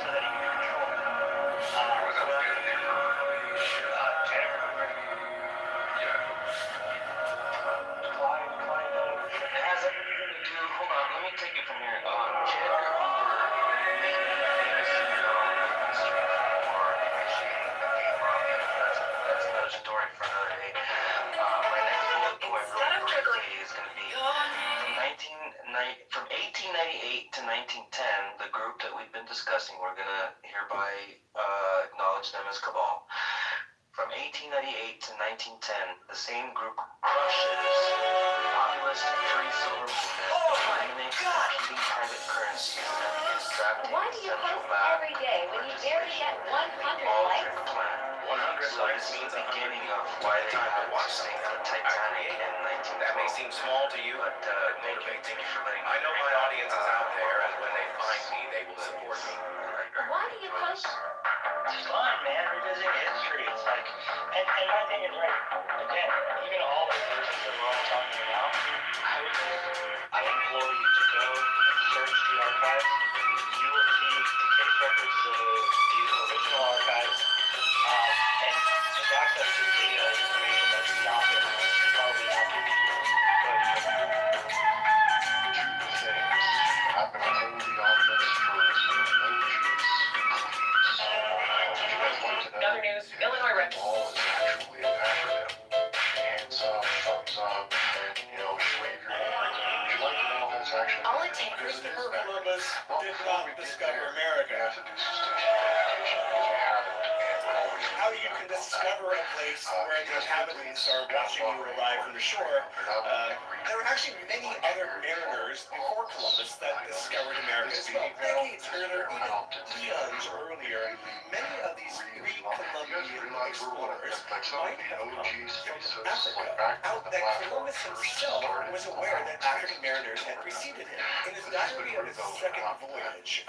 so that he could control it. It has everything to do. Hold on, let me take it from here. J. Edgar Hoover made a famous history for that's another story for another day. My next bullet point really quickly is going to be from 1898 to 1910, the group that we've been discussing, we're going to hereby acknowledge them as Cabal. From 1898 to 1910, the same group crushes the populist free silver movement, eliminates competing private currencies, and begins drafting Why do you central post bank every day when you barely get 100 likes? plan. 100 So likes this is means the beginning of why they time to had to watch sink something. the Titanic in 1912. That may seem small to you, But thank you for letting me. I know my audience is out there, and when they find me, they will support me. Why do you post? It's fun, man. Revisiting history. It's like, and my thing is, right, again, even all the versions that we're all talking about, I implore you to go and search the archives. You will see the case records, the original archives, and just access to data and information that's not been probably not been I've been told the audience for In other news, Illinois Rep. all is actually an acronym. Hands up, thumbs up, just wave your hand. Would you like to know if it's actually All it takes because it is is that. Columbus Well, did before not we get discover there, America. we have to do some station identification because we haven't, and we're always How you can discover a place where the inhabitants are watching you arrive from the shore. There were actually many other mariners before Columbus that discovered America decades earlier, even eons earlier. Many of these pre-Columbian explorers might have come from Africa, out that Columbus himself was aware that African mariners had preceded him. In his diary of his second voyage,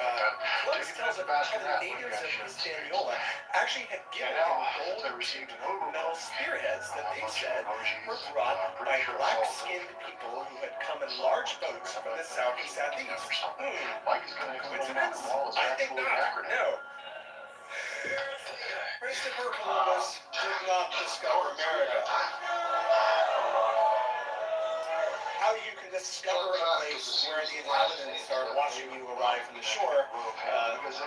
Columbus tells about how the natives of Hispaniola actually had given him gold metal spearheads that they said were brought by black-skinned people who had come in large boats from the south and southeast. Coincidence? I think not. No. Christopher Columbus did not discover America. How you can discover a place where the inhabitants are watching you arrive from the shore.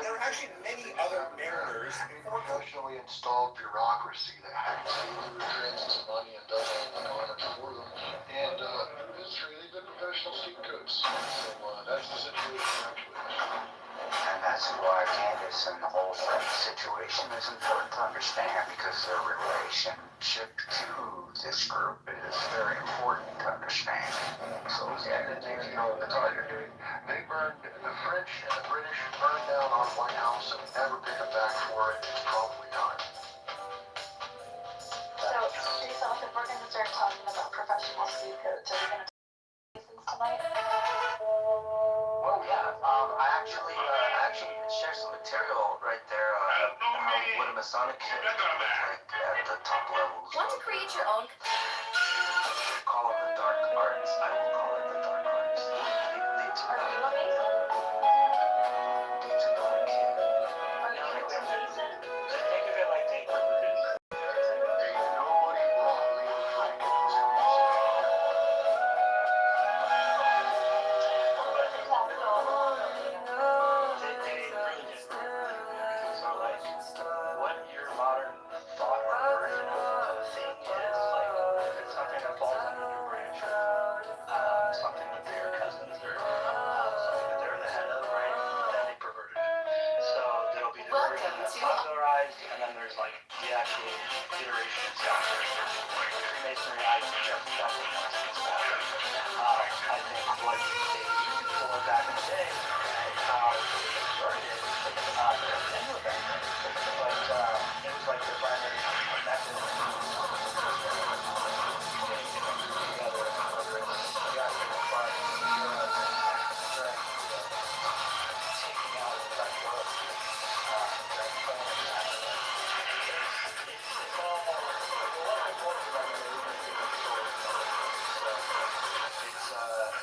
There are actually many other mariners before professionally installed bureaucracy that had transits of money and does all the honors for them. And it's really been professional scapegoats. So that's the situation actually. And that's why Candace and the whole situation is important to understand, because their relationship to this group is very important to understand. So yeah, they burned, the French and the British burned down our White House and never pick it back for it. It's probably time. So, Jason, if we're going to start talking about professional scapegoats, are we going to talk about tonight? Well, yeah, I actually can share some material right there on what a Masonic kit look like at the top levels. Want to create your own? Call it the dark arts. I will call it the dark arts. Are you amazing? Are you amazing? Think of it like they produce. Nobody brought Leo Frank into this What your modern thought or version of thing is, like if it's something that falls under your branch, something that they're cousins or something that they're the head of, right? Then they perverted it. So there'll be the version that's popularized, and then there's like the actual iteration itself. Freemasonry, I suggest definitely not to this water. I think what they used for back in the day, how they started it, any of that, but it was like their primary method of getting together, whether it's the actual fun, taking out sexual, it's all important to them, and they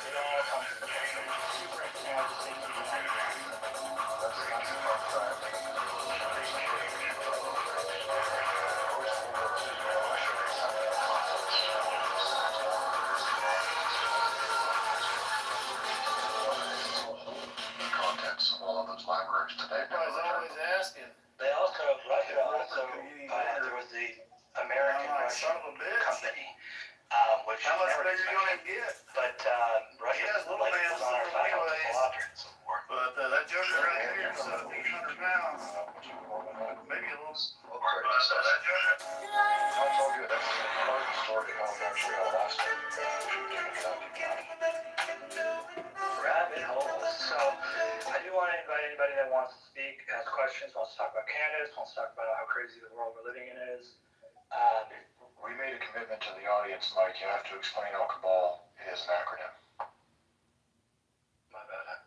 it all comes in super interesting. I just think that's the part contents of all of those libraries today. I was always asking. They also, there was the American Russian company, which how much never bigger you gonna get? But Russia was on our side of the Philosopher and so forth. But that joker right here is 1,700 pounds. Maybe a little. I told you that's part of the story of how we actually got lost. Rabbit holes. So I do want to invite anybody that wants to speak, ask questions, wants to talk about Candace, wants to talk about how crazy the world we're living in is. We made a commitment to the audience, Mike. You have to explain how Cabal is an acronym. My bad.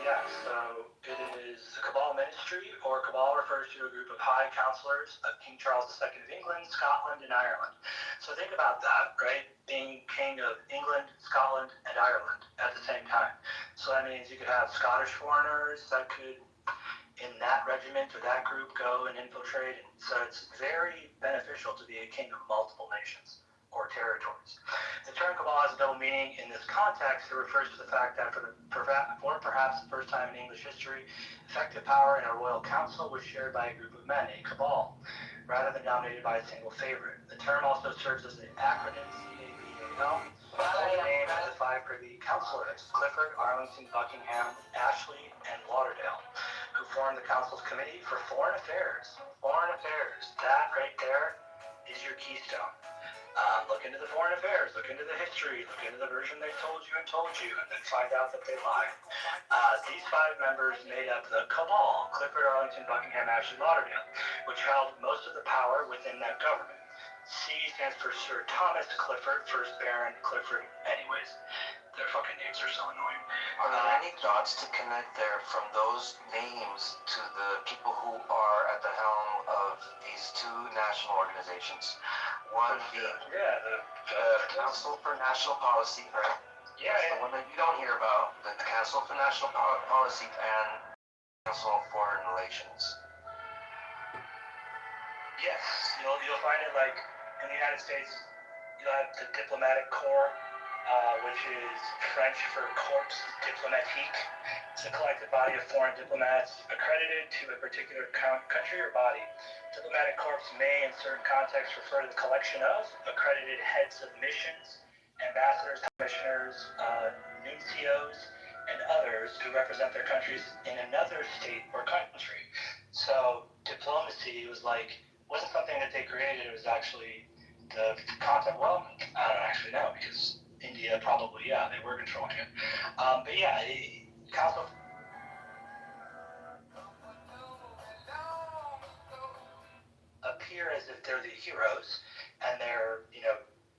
Yeah, so it is the Cabal Ministry, or Cabal refers to a group of high counselors of King Charles II of England, Scotland, and Ireland. So think about that, right? Being king of England, Scotland, and Ireland at the same time. So that means you could have Scottish foreigners that could, in that regiment or that group, go and infiltrate. And so it's very beneficial to be a king of multiple nations or territories. The term cabal has a double meaning. In this context, it refers to the fact that for perhaps the first time in English history, effective power in a royal council was shared by a group of men, a cabal, rather than dominated by a single favorite. The term also serves as an acronym, CABAL, for the name of the five privy councillors, Clifford, Arlington, Buckingham, Ashley, and Lauderdale, who formed formed the Council's Committee for Foreign Affairs. Foreign Affairs, that right there is your keystone. Look into the foreign affairs, look into the history, look into the version they told you, and then find out that they lied. These 5 members made up the cabal, Clifford, Arlington, Buckingham, Ashley, Lauderdale, which held most of the power within that government. C stands for Sir Thomas Clifford, 1st Baron Clifford. Anyways, their fucking names are so annoying. Are there any dots to connect there from those names to the people who are at the helm of these 2 national organizations? One being the Council for National Policy, right? Yeah. That's the one that you don't hear about, the Council for National Policy and Council of Foreign Relations. Yes, you'll find it like in the United States, you'll have the Diplomatic Corps, which is French for Corps Diplomatique. It's a collective body of foreign diplomats accredited to a particular country or body. Diplomatic corps may, in certain contexts, refer to the collection of accredited heads of missions, ambassadors, commissioners, nuncios, and others who represent their countries in another state or country. So diplomacy wasn't something that they created. It was actually the concept. Well, I don't actually know because India probably, they were controlling it. But yeah, Council appear as if they're the heroes and they're,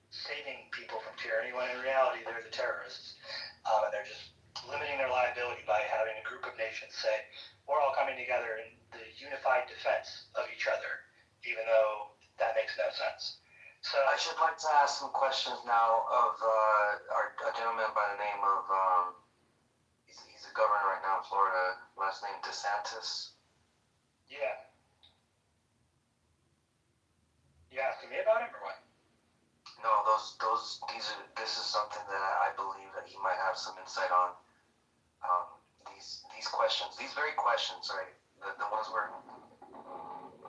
saving people from tyranny when in reality they're the terrorists. And they're just limiting their liability by having a group of nations say, we're all coming together in the unified defense of each other, even though that makes no sense. So I should like to ask some questions now of a gentleman by the name of, he's a governor right now in Florida, last name DeSantis. Yeah. You asking me about him or what? No, this is something that I believe that he might have some insight on. These questions, these very questions, right? The ones where.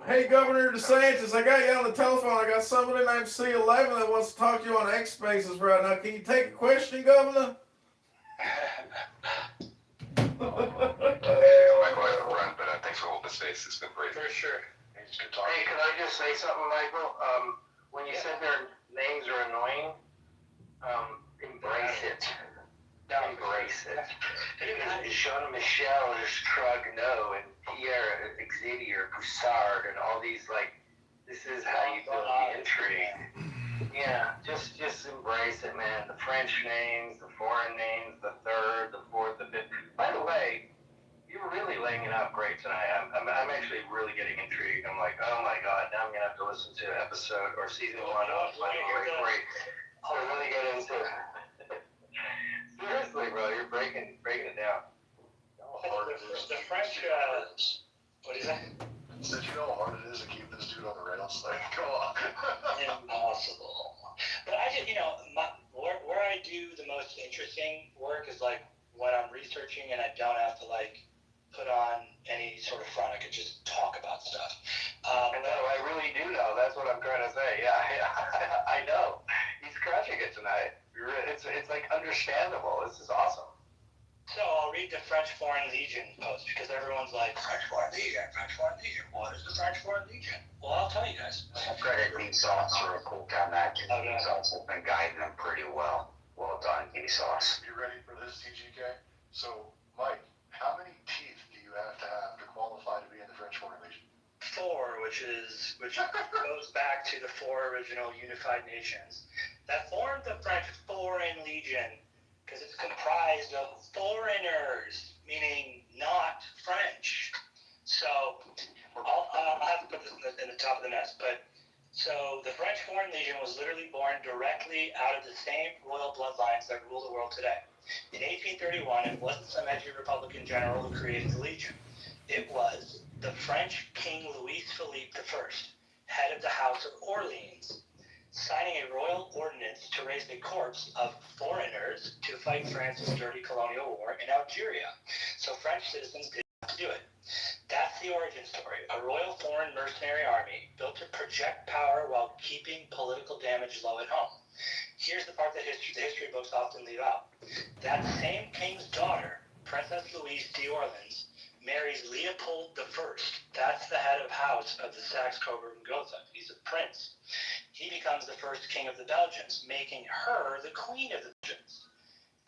Hey, Governor DeSantis, I got you on the telephone. I got somebody named C11 that wants to talk to you on X Spaces right now. Can you take a question, Governor? I'm not going to run, but thanks for holding the space. It's been great. For sure. It's good talking. Hey, can I just say something, Michael? When you said their names are annoying, embrace it. Embrace it. Sean Michel, Strugno, and Pierre Xavier Boussard, and all these, this is how you build the intrigue. Yeah, just embrace it, man. The French names, the foreign names, the third, the fourth, the fifth. By the way, you're really laying it out great tonight. I'm actually really getting intrigued. I'm like, oh my god, now I'm gonna have to listen to episode or season 1 of great. So really get into it. Seriously, bro, you're breaking it down. The French, what do you say? Did you know how hard it is to keep this dude on the rails? Come on. Impossible. But I just, where I do the most interesting work is when I'm researching and I don't have to put on any sort of front. I could just talk about stuff. No, I really do know. That's what I'm trying to say. Yeah, I know. He's crushing it tonight. It's understandable. This is awesome. So I'll read the French Foreign Legion post because everyone's like, French Foreign Legion, French Foreign Legion. What is the French Foreign Legion? Well, I'll tell you guys. Credit Vsauce for a cool on that. Vsauce has been guiding them pretty well. Well done, Vsauce. You ready for this, TGK? So, Mike, how many teeth do you have to qualify to be in the French Foreign Legion? 4, which goes back to the 4 original unified nations that formed the French Foreign Legion, because it's comprised of foreigners, meaning not French. So I'll have to put this in the top of the mess. But so the French Foreign Legion was literally born directly out of the same royal bloodlines that rule the world today. In 1831, it wasn't some edgy Republican general who created the Legion. It was the French King Louis-Philippe I, head of the House of Orleans, signing a royal ordinance to raise the corps of foreigners to fight France's dirty colonial war in Algeria. So French citizens didn't have to do it. That's the origin story. A royal foreign mercenary army built to project power while keeping political damage low at home. Here's the part that the history books often leave out. That same king's daughter, Princess Louise d'Orleans, marries Leopold I. That's the head of house of the Saxe-Coburg-Gotha. He's a prince. He becomes the first king of the Belgians, making her the queen of the Belgians.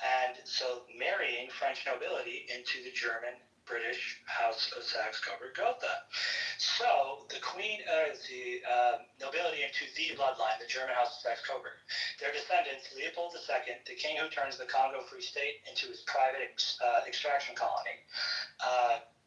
And so marrying French nobility into the German British House of Saxe-Coburg-Gotha. So the queen, the nobility into the bloodline, the German House of Saxe-Coburg. Their descendants, Leopold II, the king who turns the Congo Free State into his private extraction colony.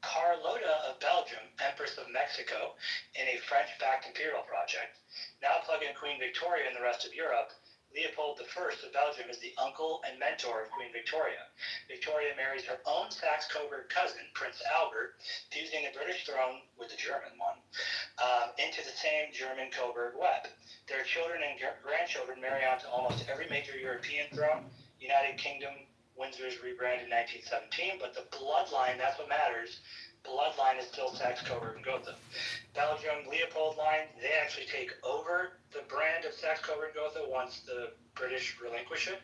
Carlota of Belgium, Empress of Mexico, in a French-backed imperial project. Now plug in Queen Victoria and the rest of Europe. Leopold I of Belgium is the uncle and mentor of Queen Victoria. Victoria marries her own Saxe-Coburg cousin, Prince Albert, fusing the British throne with the German one, into the same German Coburg web. Their children and grandchildren marry onto almost every major European throne. United Kingdom, Windsor's rebranded in 1917, but the bloodline, that's what matters. Bloodline is still Saxe-Coburg-Gotha. Belgium, Leopold line, they actually take over the brand of Saxe-Coburg-Gotha once the British relinquish it.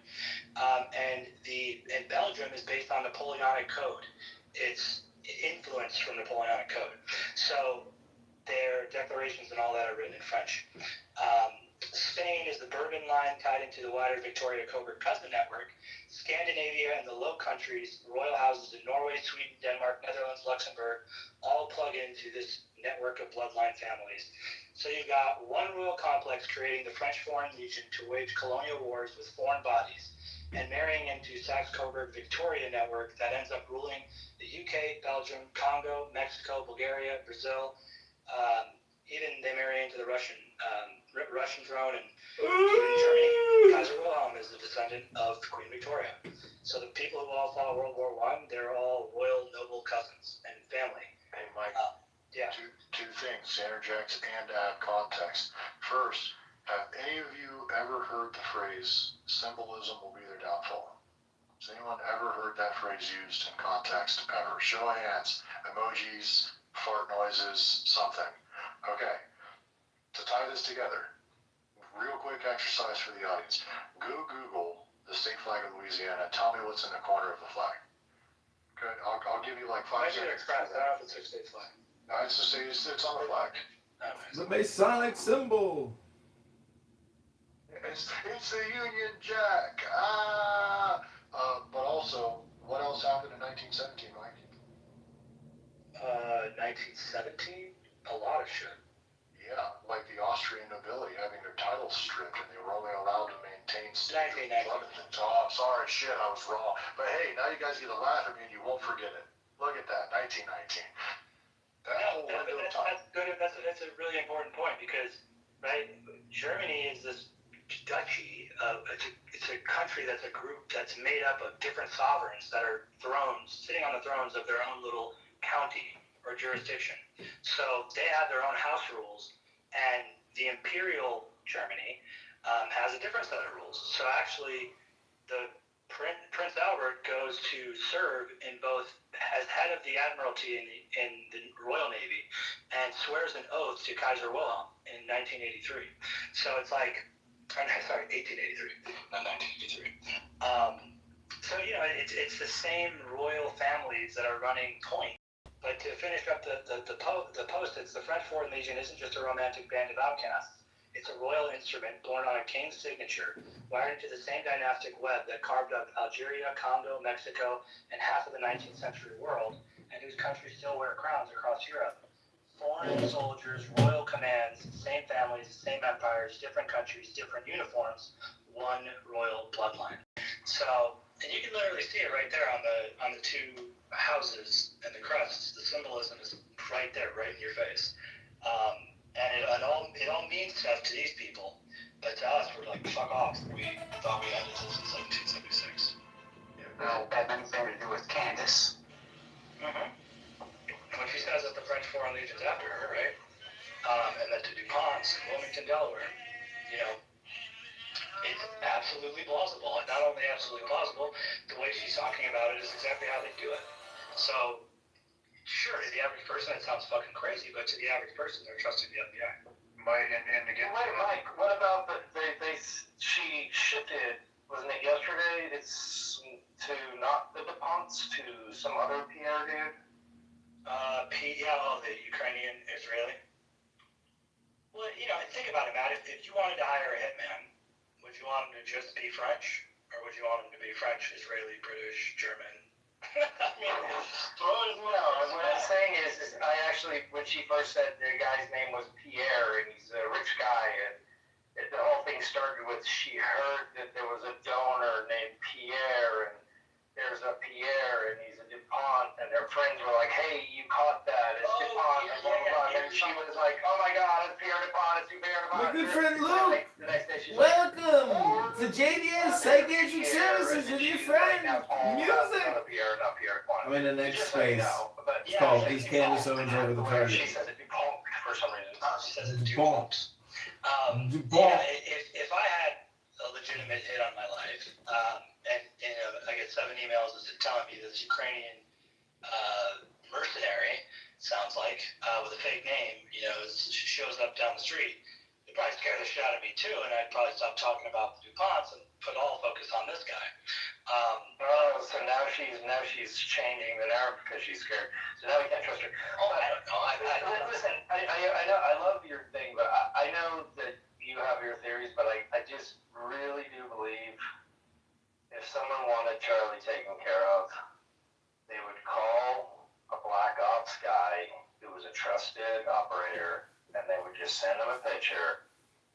And Belgium is based on the Napoleonic Code. It's influenced from the Napoleonic Code. So their declarations and all that are written in French. Spain is the Bourbon line tied into the wider Victoria-Coburg cousin network. Scandinavia and the Low Countries, royal houses in Norway, Sweden, Denmark, Netherlands, Luxembourg, all plug into this network of bloodline families. So you've got one royal complex creating the French Foreign Legion to wage colonial wars with foreign bodies, and marrying into Saxe-Coburg-Victoria network that ends up ruling the UK, Belgium, Congo, Mexico, Bulgaria, Brazil. Even they marry into the Russian throne, and even Germany. Kaiser Wilhelm is a descendant of Queen Victoria. So the people who all fought World War I, they're all royal noble cousins and family. Hey, Mike. Yeah. Two things, interject and add context. First, have any of you ever heard the phrase, symbolism will be their downfall? Has anyone ever heard that phrase used in context ever? Show of hands, emojis, fart noises, something. Okay. To tie this together, real quick exercise for the audience. Go Google the state flag of Louisiana. Tell me what's in the corner of the flag. Good. I'll give you like 5 seconds. I don't know if it's a state flag. No, it's on the flag. The Masonic symbol. It's the Union Jack. But also, what else happened in 1917, Mike? 1917? A lot of shit. Yeah, like the Austrian nobility having their titles stripped, and they were only allowed to maintain state. 1919. Oh, I'm sorry, shit, I was wrong. But hey, now you guys get to laugh at me, and you won't forget it. Look at that, 1919. That's a really important point because, right, Germany is this duchy. It's a country that's a group that's made up of different sovereigns that are sitting on the thrones of their own little county or jurisdiction. So they have their own house rules, and the imperial Germany has a different set of rules. So actually, the Prince Albert goes to serve in both as head of the Admiralty in the Royal Navy and swears an oath to Kaiser Wilhelm in 1983. So it's like, 1883, not 1983. So, it's the same royal families that are running point. But to finish up the post, it's the French Foreign Legion isn't just a romantic band of outcasts. It's a royal instrument born on a king's signature, wired into the same dynastic web that carved up Algeria, Congo, Mexico, and half of the 19th century world, and whose countries still wear crowns across Europe. Foreign soldiers, royal commands, same families, same empires, different countries, different uniforms, one royal bloodline. So, and you can literally see it right there on the two houses and the crests. The symbolism is right there, right in your face. And it all means stuff to these people, but to us, we're like, fuck off. We thought we ended this in 1776. Well, that had anything to do with Candace? Mm-hmm. When she says that the French Foreign Legion's after her, right? And that the DuPonts in Bloomington, Delaware, it's absolutely plausible. And not only absolutely plausible, the way she's talking about it is exactly how they do it. So, sure, to the average person, it sounds fucking crazy, but to the average person, they're trusting the FBI. Mike, and to get Mike, what about she shifted, wasn't it yesterday? It's to not the DuPonts, to some other Pierre dude? The Ukrainian Israeli. Well, think about it, Matt. If you wanted to hire a hitman, would you want him to just be French, or would you want him to be French, Israeli, British, German? I mean, no. What I'm saying is I actually, when she first said the guy's name was Pierre, and he's a rich guy, and the whole thing started with she heard that there was a donor named Pierre, and there's a Pierre, and he's a DuPont, and their friends were like, hey, you caught that, it's DuPont, and blah, blah, blah, and she was like, oh my God, it's Pierre DuPont, it's Pierre DuPont. My good friend Luke, The next day she's welcome to JDS Psychiatric Services with your friend Music. I'm in the next space. It's called Ace Candace Owens Over the Target. She says it DuPont for some reason. She says it's DuPont. DuPont. If I had a legitimate hit on my life, and I get 7 emails telling me this Ukrainian mercenary, sounds like, with a fake name, shows up down the street, it'd probably scare the shit out of me too, and I'd probably stop talking about the DuPonts and put all focus on this guy. So now she's changing the narrative because she's scared. So now we can't trust her. Oh, I don't know. Listen, I know I love your thing, but I know that you have your theories, but I just really do believe if someone wanted Charlie taken care of, they would call a black ops guy who was a trusted operator, and they would just send him a picture,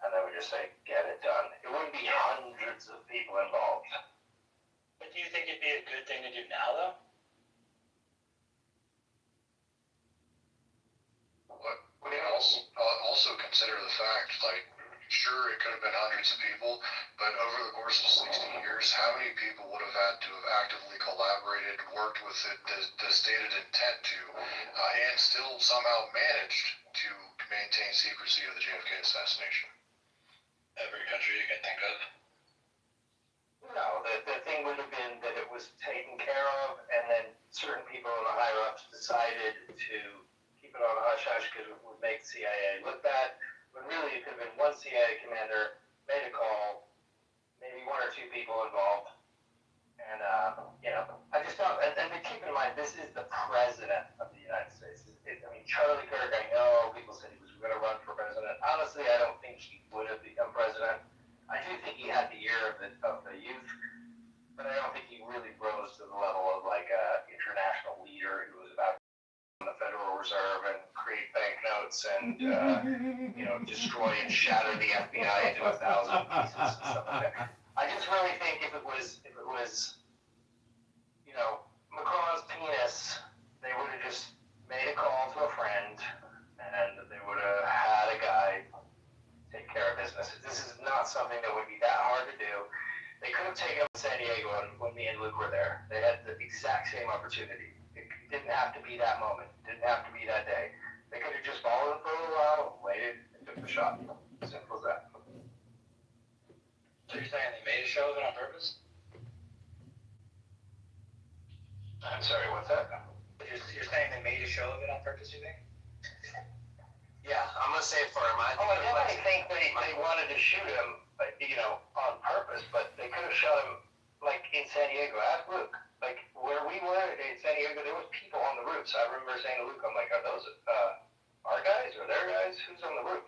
and they would just say, get it done. It wouldn't be hundreds of people involved. But do you think it'd be a good thing to do now, though? We also consider the fact, sure, it could have been hundreds of people, but over the course of 60 years, how many people would have had to have actively collaborated, worked with the stated intent to, and still somehow managed to maintain secrecy of the JFK assassination? Every country you can think of. No, the thing would have been that it was taken care of, and then certain people in the higher ups decided to keep it on hush-hush because it would make CIA look bad. But really, it could have been one CIA commander made a call, maybe 1 or 2 people involved, and I just don't. And keep in mind, this is the president of the United States. Charlie Kirk. I know people said he was going to run for president. Honestly, I don't think he would have become president. I do think he had the ear of the youth, but I don't think he really rose to the level of an international leader who was about to the Federal Reserve and create banknotes and destroy and shatter the FBI into 1,000 pieces and stuff like that. I just really think if it was Macron's penis, they would have just made a call to a friend and they would have had a guy take care of business. This is not something that would be that hard to do. They could have taken him to San Diego when me and Luke were there. They had the exact same opportunity. It didn't have to be that moment. It didn't have to be that day. They could have just followed him for a little while, waited, and took the shot. Simple as that. So you're saying they made a show of it on purpose? I'm sorry, what's that? You're saying they made a show of it on purpose, you think? Yeah, I'm going to say it for him. I definitely think they wanted to shoot him, on purpose, but they could have shot him, in San Diego. Ask Luke. Where we were in San Diego, there was people on the roofs. I remember saying to Luke, I'm like, are those our guys or their guys? Who's on the roof?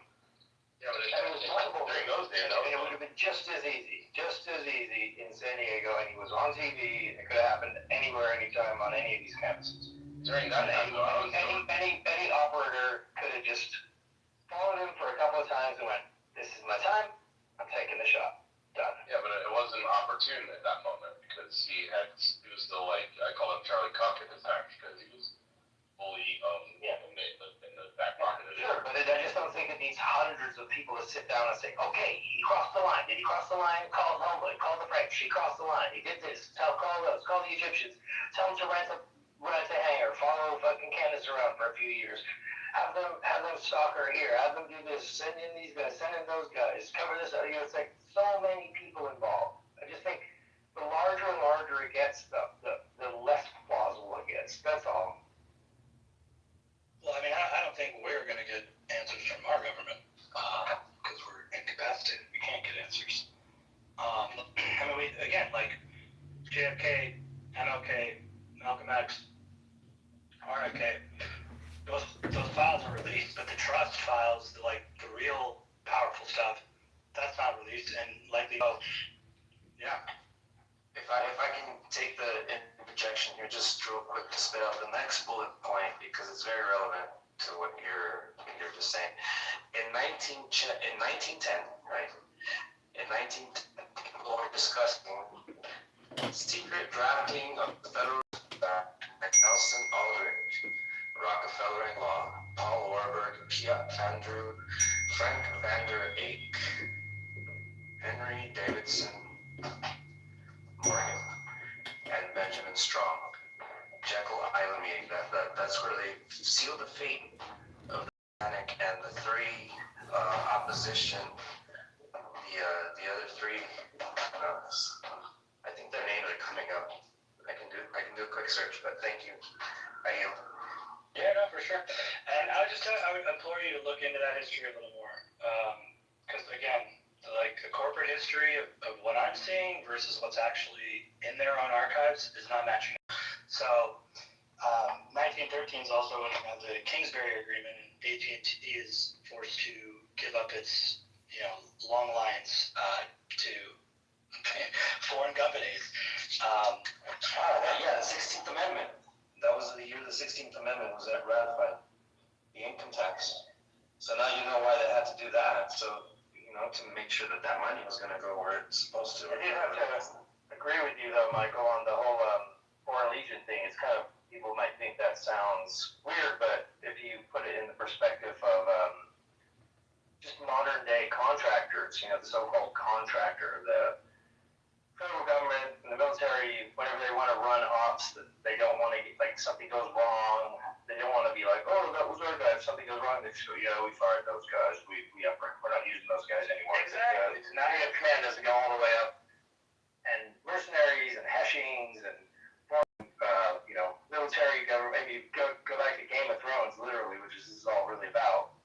Yeah, but it was multiple during those days, and it would have been just as easy in San Diego, and he was on TV. It could have happened anywhere, anytime, on any of these campuses. During that time, Any operator could have just followed him for a couple of times and went, this is my time, I'm taking the shot. Done. Yeah, but it wasn't opportune at that moment because he was still I call him Charlie Cook at the time because he was fully in the back pocket of it. Sure, but I just don't think it needs hundreds of people to sit down and say, okay, he crossed the line. Did he cross the line? Call the homeboy, call the French. He crossed the line. He did this. Call those. Call the Egyptians. Tell them to rent a hangar. Follow fucking Candace around for a few years. Have them stalk her here. Have them do this. Send in these guys. Send in those guys. Cover this. It's like so many people involved. I just think the larger and larger it gets, the less plausible it gets. That's all. Well, I don't think we're going to get answers from our government because we're incapacitated. We can't get answers. JFK, MLK, Malcolm X, RFK, Yeah. If I can take the interjection here just real quick to spit out the next bullet point because it's very relevant to what you're just saying. In 1910, right? In 1910, people were discussing secret drafting of the Federal Act, Nelson Aldrich, Rockefeller in law, Paul Warburg, Frank Vander Eyck, Henry Davidson Morgan, and Benjamin Strong. Jekyll Island meeting. That's where they sealed the fate of the Titanic and the three opposition. The other three. I think their names are coming up. I can do a quick search, but thank you. I yield. Yeah, no, for sure. And I would implore you to look into that history a little more, because again, the corporate history of what I'm seeing versus what's actually in their own archives is not matching up. So, 1913 is also when we have the Kingsbury Agreement, and AT&T is forced to give up its long lines to foreign companies. The 16th Amendment. That was the year the 16th Amendment was ratified. The income tax. So now you know why they had to do that. So, to make sure that money was going to go where it's supposed to. I do have to agree with you, though, Michael, on the whole Foreign Legion thing. It's kind of, people might think that sounds weird, but if you put it in the perspective of just modern day contractors, the so-called contractor, the federal government and the military, whenever they want to run ops, that they don't want to get, like, something goes wrong, they don't want to be like, oh, that was our guy. If something goes wrong, they just go, yeah, we fired those guys. We're not using those guys anymore. Exactly. So now you have command doesn't go all the way up, and mercenaries and hashings and military government. Maybe go back to Game of Thrones, literally, which this is all really about.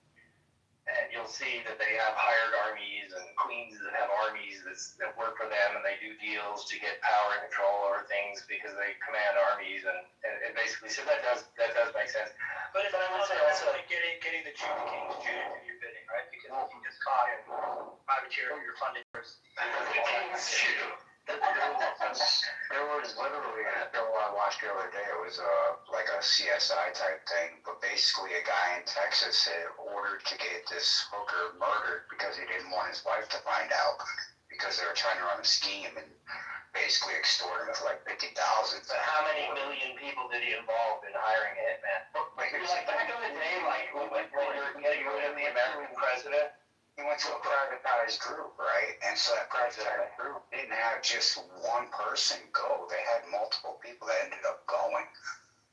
And you'll see that they have hired armies and queens that have armies that work for them, and they do deals to get power and control over things because they command armies, and basically, so that does make sense. But it's also like getting the Judah King to Judah do your bidding, right? Because if you get caught in privateer, you're funding the King's Jew. There was literally a bill I watched the other day. It was like a CSI type thing, but basically a guy in Texas had ordered to get this hooker murdered because he didn't want his wife to find out because they were trying to run a scheme and basically extort him with like $50,000. So how many million people did he involve in hiring a hitman? Like back in the day, like when you're getting rid of the American president. He went to a privatized group, right? And so that privatized group didn't have just one person go. They had multiple people that ended up going.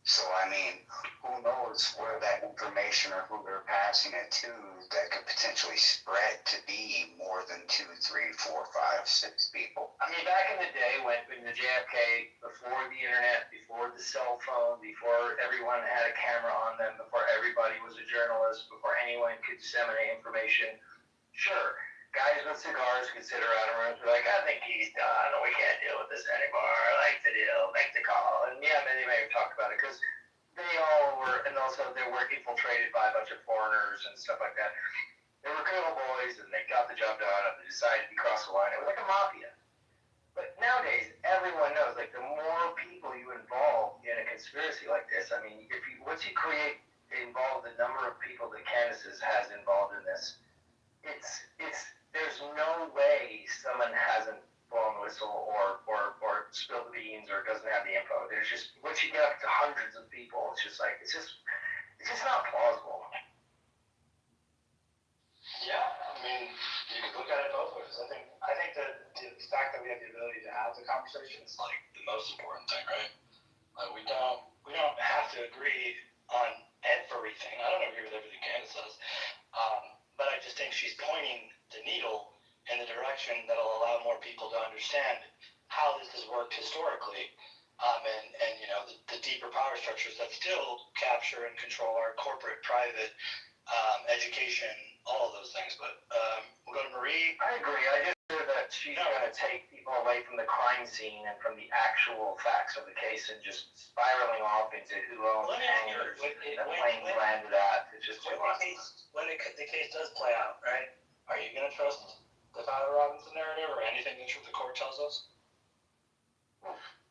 So, I mean, who knows where that information or who they're passing it to that could potentially spread to be more than 2, 3, 4, 5, 6 people. I mean, back in the day when the JFK, before the internet, before the cell phone, before everyone had a camera on them, before everybody was a journalist, before anyone could disseminate information, sure, guys with cigars could sit around a room and be like, I think he's done, or we can't deal with this anymore, like the deal, make the call. And yeah, they may have talked about it, because they all were, and also they were infiltrated by a bunch of foreigners and stuff like that. They were good old boys, and they got the job done, and they decided to cross the line. It was like a mafia. But nowadays, everyone knows, like, the more people you involve in a conspiracy like this, I mean, once you involve the number of people that Candace has involved in this, there's no way someone hasn't blown the whistle or spilled the beans or doesn't have the info. There's just, once you get up to hundreds of people, it's just not plausible. Yeah, I mean, you could look at it both ways. I think that the fact that we have the ability to have the conversation is like the most important thing, right? Like we don't have to agree on everything. I don't agree with everything Candace says. But I just think she's pointing the needle in the direction that'll allow more people to understand how this has worked historically, and the deeper power structures that still capture and control our corporate, private, education, all of those things. But we'll go to Marie. I agree. I just hear that she's going to take people away from the crime scene and from the actual facts of the case and just spiraling off into who owns hangers, the planes landed at. It's just too much. When the case does play out, right? Are you going to trust the the Tyler Robinson narrative or anything that the court tells us?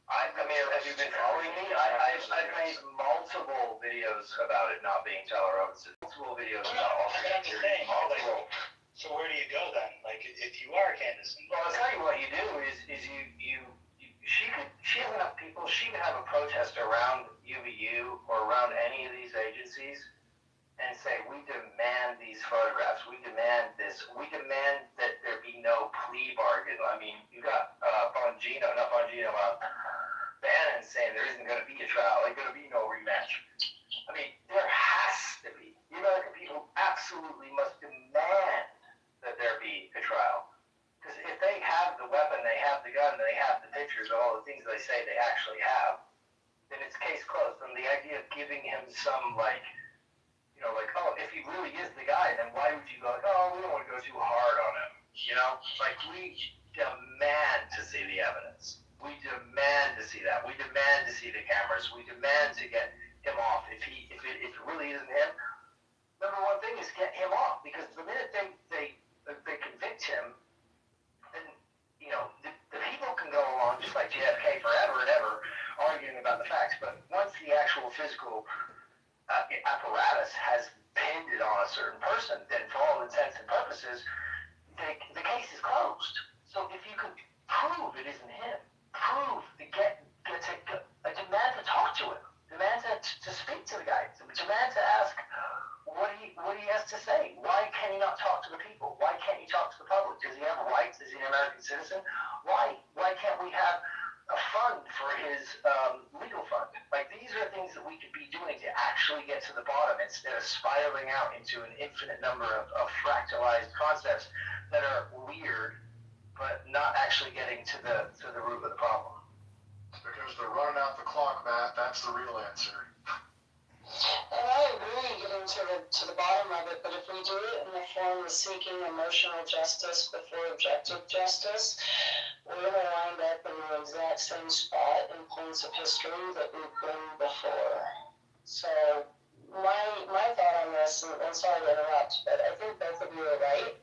I mean, have you been following me? I've made multiple videos about it not being Tyler Robinson. Multiple videos about all three. I'm just saying, like, so where do you go then? Like, if you are Candace? Well, I'll tell you what you do is she has enough people. She could have a protest around UVU or around any of these agencies and say, we demand these photographs. We demand this. We demand that there be no plea bargain. I mean, you got Bannon saying there isn't going to be a trial. There's going to be no rematch. I mean, there has to be. The American people absolutely must demand that there be a trial. Because if they have the weapon, they have the gun, they have the pictures, all the things they say they actually have, then it's case closed. And the idea of giving him some, like, oh, if he really is the guy, then why would you go, oh, we don't want to go too hard on him? Like, we demand to see the evidence. We demand to see that. We demand to see the cameras. We demand to get him off. If it really isn't him, number one thing is get him off. Because the minute they convict him, then, the people can go along just like JFK forever and ever arguing about the facts. But once the actual physical apparatus has pinned it on a certain person, then for all intents and purposes, the case is closed. So if you can prove it isn't him, demand to talk to him, demand to speak to the guy, demand to ask what he has to say. Why can he not talk to the people? Why can't he talk to the public? Does he have rights? Is he an American citizen? Why can't we have a fund for his legal fund? Like, these are things that we could be doing to actually get to the bottom instead of spiraling out into an infinite number of fractalized concepts that are weird but not actually getting to the root of the problem. Because they're running out the clock, Matt. That's the real answer. And I agree getting to the bottom of it, but if we do it in the form of seeking emotional justice before objective justice, we're going to wind up in the exact same spot in points of history that we've been before. So my thought on this, and sorry to interrupt, but I think both of you are right,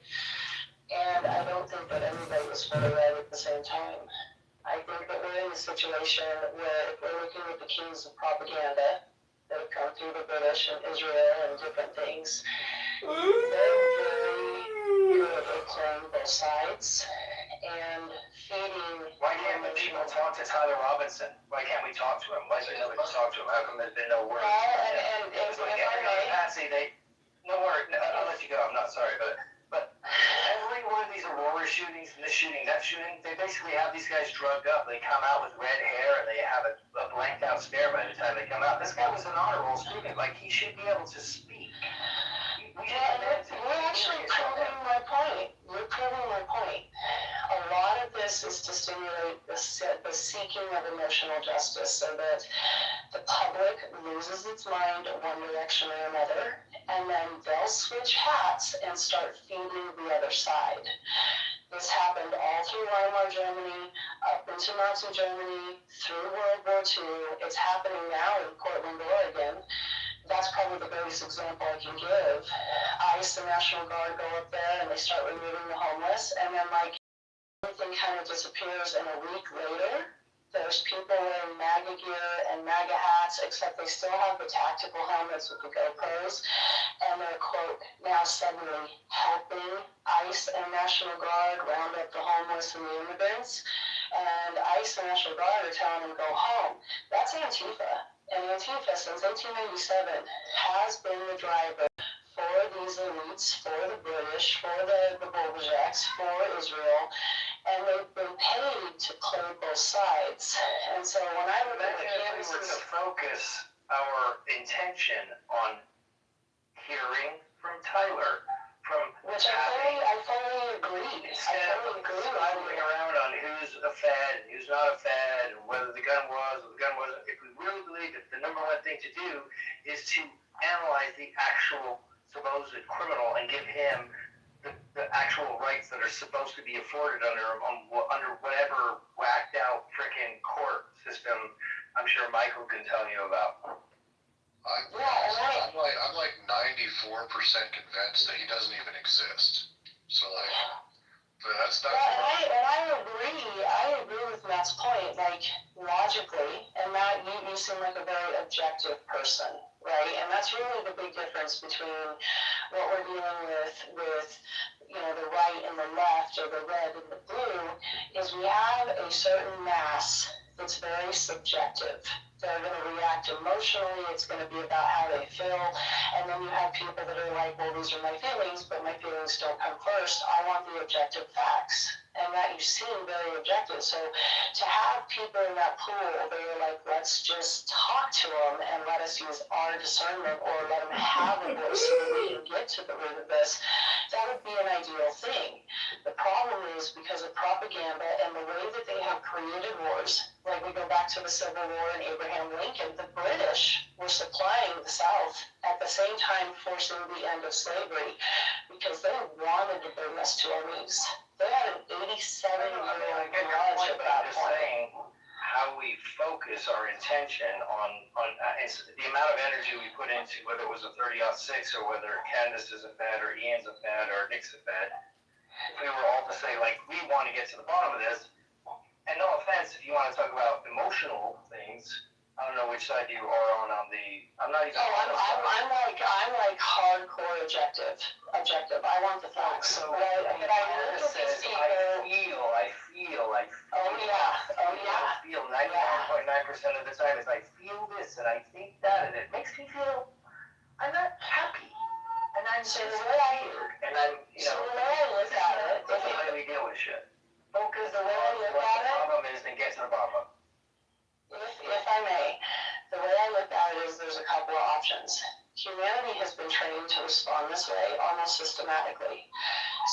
and I don't think that everybody was fully right at the same time. I think that we're in a situation where if we're looking at the kings of propaganda that have come through the British and Israel and different things, they're very good at playing both sides and feeding. Why can't the people talk to Tyler Robinson? Why can't we talk to him? Why can't nobody talk to him? How come there's been no word? Well, and if I may, Patsy, no word. I'll let you go. I'm not sorry, but every one of these Aurora shootings, this shooting, that shooting, they basically have these guys drugged up. They come out with red hair and they have a blanked out stare by the time they come out. This guy was an honor roll student. Like, he should be able to speak. You're actually proving my point. You're proving my point. A lot of this is to stimulate the seeking of emotional justice so that the public loses its mind one direction or another, and then they'll switch hats and start feeding the other side. This happened all through Weimar Germany, up into Nazi Germany, through World War II. It's happening now in Portland, Oregon. That's probably the greatest example I can give. ICE, the National Guard, go up there and they start removing the homeless, and then like everything kind of disappears, and a week later, there's people wearing MAGA gear and MAGA hats, except they still have the tactical helmets with the GoPros, and they're, quote, now suddenly helping ICE and National Guard round up the homeless and the immigrants, and ICE and National Guard are telling them go home. That's Antifa. And Antifa, since 1897, has been the driver for these elites, for the British, for the Bolsheviks, for Israel, and they've been paid to play both sides. And so when I look at the canvases, we were to focus our intention on hearing from Tyler, which I fully agree. Instead of spiraling around on who's a Fed and who's not a Fed, and whether the gun was or the gun wasn't. If we really believe that the number one thing to do is to analyze the actual supposed criminal and give him the actual rights that are supposed to be afforded under whatever whacked out frickin' court system I'm sure Michael can tell you about. I'm like 94% convinced that he doesn't even exist. So like, That's Well, I agree with Matt's point, like, logically, and Matt, you seem like a very objective person, right? And that's really the big difference between what we're dealing with, you know, the right and the left, or the red and the blue, is we have a certain mass that's very subjective. They're going to react emotionally. It's going to be about how they feel. And then you have people that are like, well, these are my feelings, but my feelings don't come first. I want the objective facts. And that you seem very objective. So to have people in that pool that are like, let's just talk to them and let us use our discernment, or let them have a voice so that we can get to the root of this, that would be an ideal thing. The problem is, because of propaganda and the way that they have created wars, like we go back to the Civil War and Abraham Lincoln, the British were supplying the South at the same time forcing the end of slavery, because they wanted to bring us to our knees. They had an 87-year-old grudge at that point. Saying how we focus our intention on the amount of energy we put into, whether it was a 30-06 or whether Candace is a fed or Ian's a fed or Nick's a fed. If we were all to say, like, we want to get to the bottom of this, and no offense, if you want to talk about emotional things, I don't know which side you are on the. I'm not even. I'm like hardcore objective. I want the facts. So but I look at these people. I feel. Oh yeah. I feel 99.9% of the time is I feel this and I think that, and it makes me feel I'm not happy. And I'm so the way I look at it, that's the way we deal with shit. Focus the way I look at it. The problem is, then get to the bottom. If I may, the way I look at it is there's a couple of options. Humanity has been trained to respond this way almost systematically.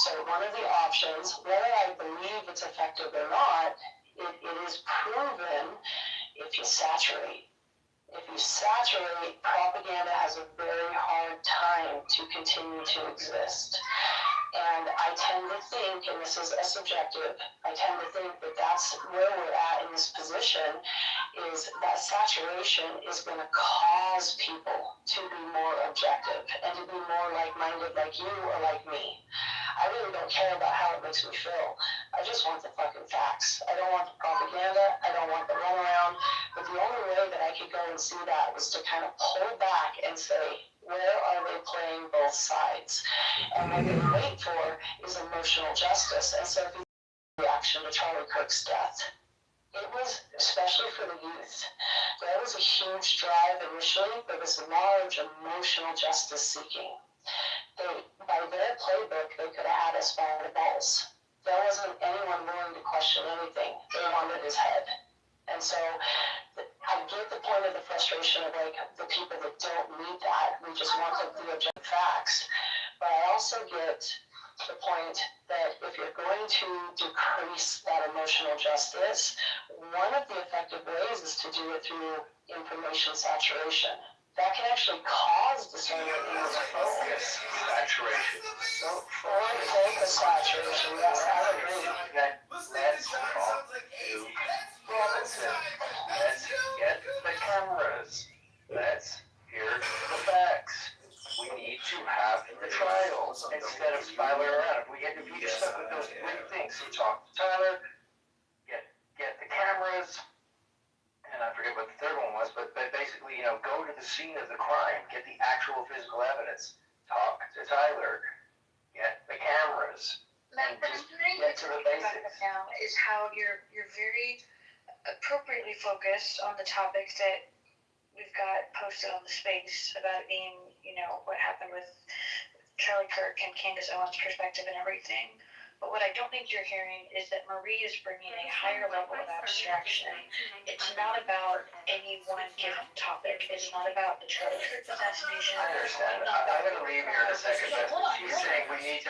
So one of the options, whether I believe it's effective or not, it is proven if you saturate. If you saturate, propaganda has a very hard time to continue to exist. And I tend to think, and this is a subjective, I tend to think that that's where we're at in this position, is that saturation is going to cause people to be more objective and to be more like-minded like you or like me. I really don't care about how it makes me feel. I just want the fucking facts. I don't want the propaganda. I don't want the runaround. But the only way that I could go and see that was to kind of pull back and say, where are they playing both sides? And what they wait for is emotional justice. And so if you reaction to Charlie Kirk's death, it was, especially for the youth, there was a huge drive initially for this large emotional justice seeking. By their playbook, they could have had us by the balls. There wasn't anyone willing to question anything. They wanted his head. And so I get the point of the frustration of like the people that don't need that. We just want the objective facts. But I also get the point that if you're going to decrease that emotional justice, one of the effective ways is to do it through information saturation. That can actually cause discernment in its focus. Saturation. So focus saturation, yes, I agree. Let's talk to Bloomington. Let's get the cameras. Let's hear the facts. We need to have the trials instead of spiraling around. If we get stuck with those three things, so talk to Tyler, get the cameras, and I forget what the third one was, but basically, go to the scene of the crime, get the actual physical evidence, talk to Tyler, get the cameras, and just get to the basics. Now is how you're very appropriately focused on the topics that we've got posted on the space about it being, what happened with Charlie Kirk and Candace Owens' perspective and everything. But what I don't think you're hearing is that Marie is bringing a higher level of abstraction. It's not about any one given topic. It's not about the Charlie Kirk assassination. I understand. I'm going to leave here in a second, but she's saying we need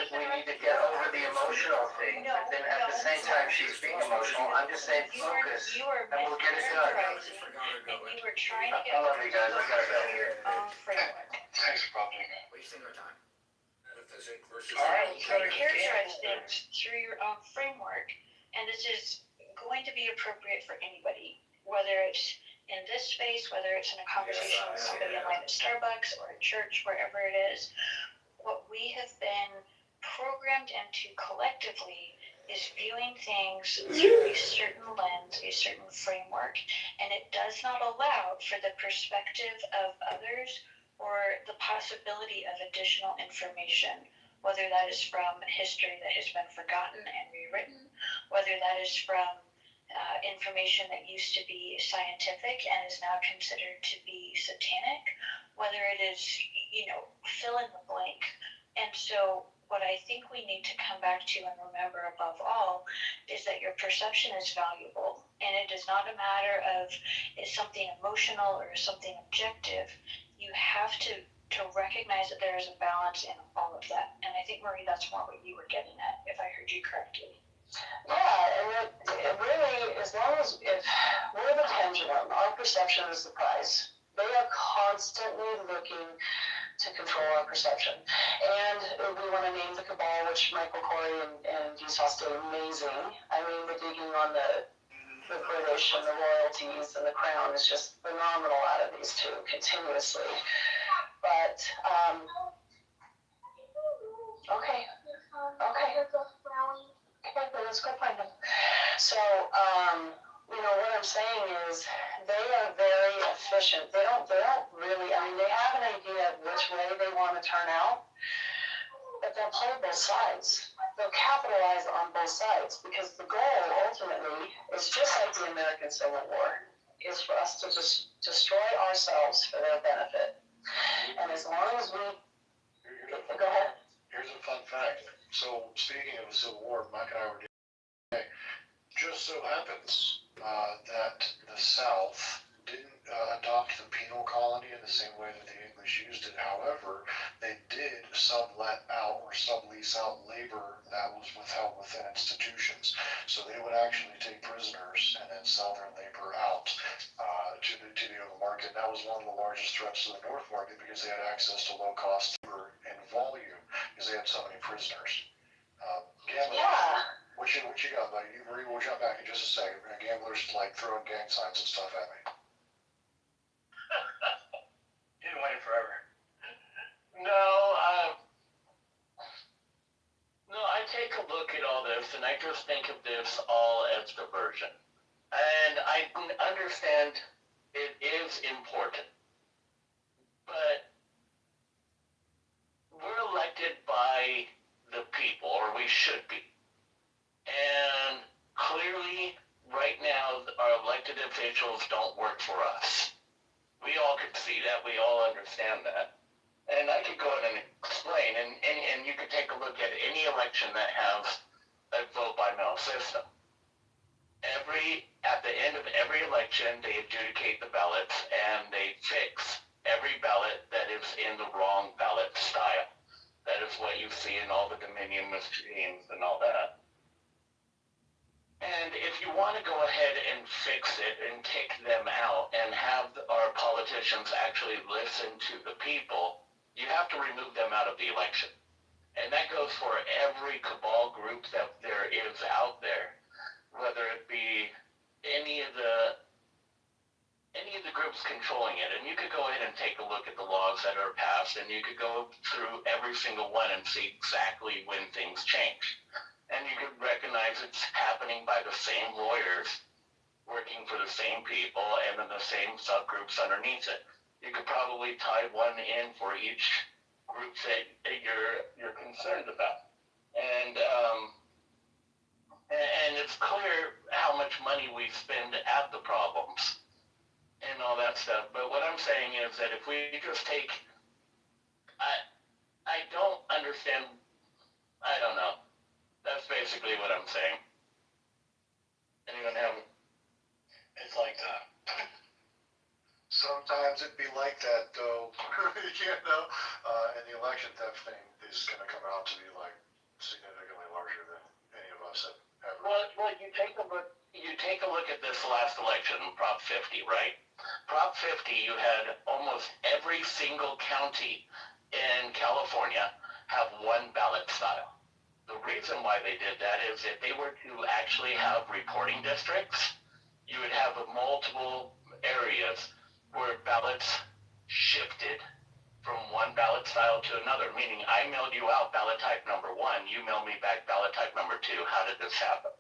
to get over the emotional thing. But then at the same time she's being emotional. I'm just saying focus, and we'll get it done. And you were trying to get I love you guys. I gotta go. your own framework. Thanks for popping in. Wasting our time. Alright, so characterize things through your own framework, and this is going to be appropriate for anybody, whether it's in this space, whether it's in a conversation with somebody in line at Starbucks or at church, wherever it is. What we have been programmed into collectively is viewing things through a certain lens, a certain framework, and it does not allow for the perspective of others or the possibility of additional information, whether that is from history that has been forgotten and rewritten, whether that is from information that used to be scientific and is now considered to be satanic, whether it is, fill in the blank. And so what I think we need to come back to and remember above all is that your perception is valuable, and it is not a matter of is something emotional or is something objective. You have to recognize that there is a balance in all of that. And I think, Marie, that's more what you were getting at, if I heard you correctly. Yeah, and it really, as long as if we're the pendulum, our perception is the prize. They are constantly looking to control our perception. And we want to name the cabal, which Michael Corey and Vsauce did amazing. I mean, the digging on the British and the royalties and the crown is just phenomenal out of these two continuously. But, okay, well, let's go find them. So, what I'm saying is they are very efficient. They don't really, they have an idea of which way they want to turn out, but they'll play both sides. They'll capitalize on both sides because the goal ultimately is just like the American Civil War, is for us to just destroy ourselves for their benefit. And as long as we, go ahead. Here's a fun fact. So speaking of the Civil War, Mike and I were today. Just so happens that the South didn't adopt the penal colony in the same way that the English used it. However, they did sublet out or sublease out labor that was withheld within institutions. So they would actually take prisoners and then sell their labor out to the open market. That was one of the largest threats to the North market because they had access to low-cost labor and volume because they had so many prisoners. What you got, buddy? Marie, we'll jump back in just a second. Gamblers like throwing gang signs and stuff at me. You've been waiting forever. No, I take a look at all this and I just think of this all as diversion. And I understand it is important, but we're elected by the people, or we should be. And clearly, right now, our elected officials don't work for us. We all could see that. We all understand that. And I could go in and explain, and you could take a look at any election that has a vote by mail system. At the end of every election, they adjudicate the ballots, and they fix every ballot that is in the wrong ballot style. That is what you see in all the Dominion machines and all that. And if you want to go ahead and fix it and take them out and have our politicians actually listen to the people, you have to remove them out of the election. And that goes for every cabal group that there is out there, whether it be any of the groups controlling it. And you could go ahead and take a look at the laws that are passed, and you could go through every single one and see exactly when things change. And you could recognize it's happening by the same lawyers working for the same people and then the same subgroups underneath it. You could probably tie one in for each group that you're concerned about. And it's clear how much money we spend at the problems and all that stuff. But what I'm saying is that if we just take, I don't understand, I don't know. That's basically what I'm saying. Anyone have? It's like that. Sometimes it'd be like that, though. And the election theft thing is going to come out to be like significantly larger than any of us have ever. Well, you take a look at this last election, Prop 50, right? Prop 50, you had almost every single county in California have one ballot style. The reason why they did that is if they were to actually have reporting districts, you would have multiple areas where ballots shifted from one ballot ballot style to another, meaning I mailed you out ballot type number 1, you mail me back ballot type number 2. How did this happen?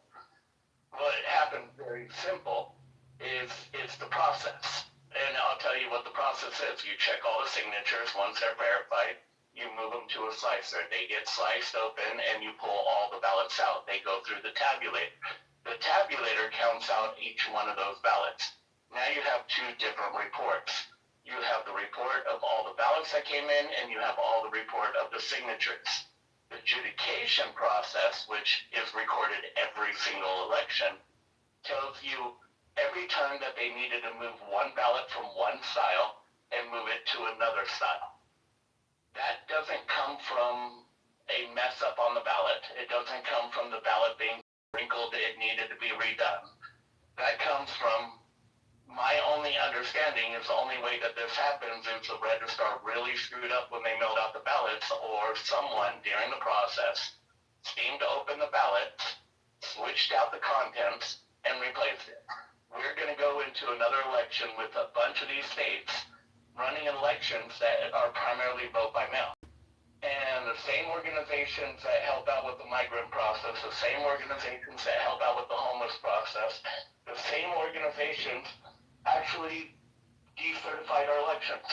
Well, it happened very simple. It's the process. And I'll tell you what the process is. You check all the signatures. Once they're verified, you move them to a slicer. They get sliced open and you pull all the ballots out. They go through the tabulator. The tabulator counts out each one of those ballots. Now you have 2 different reports. You have the report of all the ballots that came in, and you have all the report of the signatures. The adjudication process, which is recorded every single election, tells you every time that they needed to move one ballot from one style and move it to another style. That doesn't come from a mess up on the ballot. It doesn't come from the ballot being wrinkled, it needed to be redone. That comes from my only understanding is the only way that this happens is the registrar really screwed up when they mailed out the ballots, or someone during the process steamed open the ballot, switched out the contents, and replaced it. We're going to go into another election with a bunch of these states running elections that are primarily vote by mail. And the same organizations that help out with the migrant process, the same organizations that help out with the homeless process, the same organizations actually decertified our elections.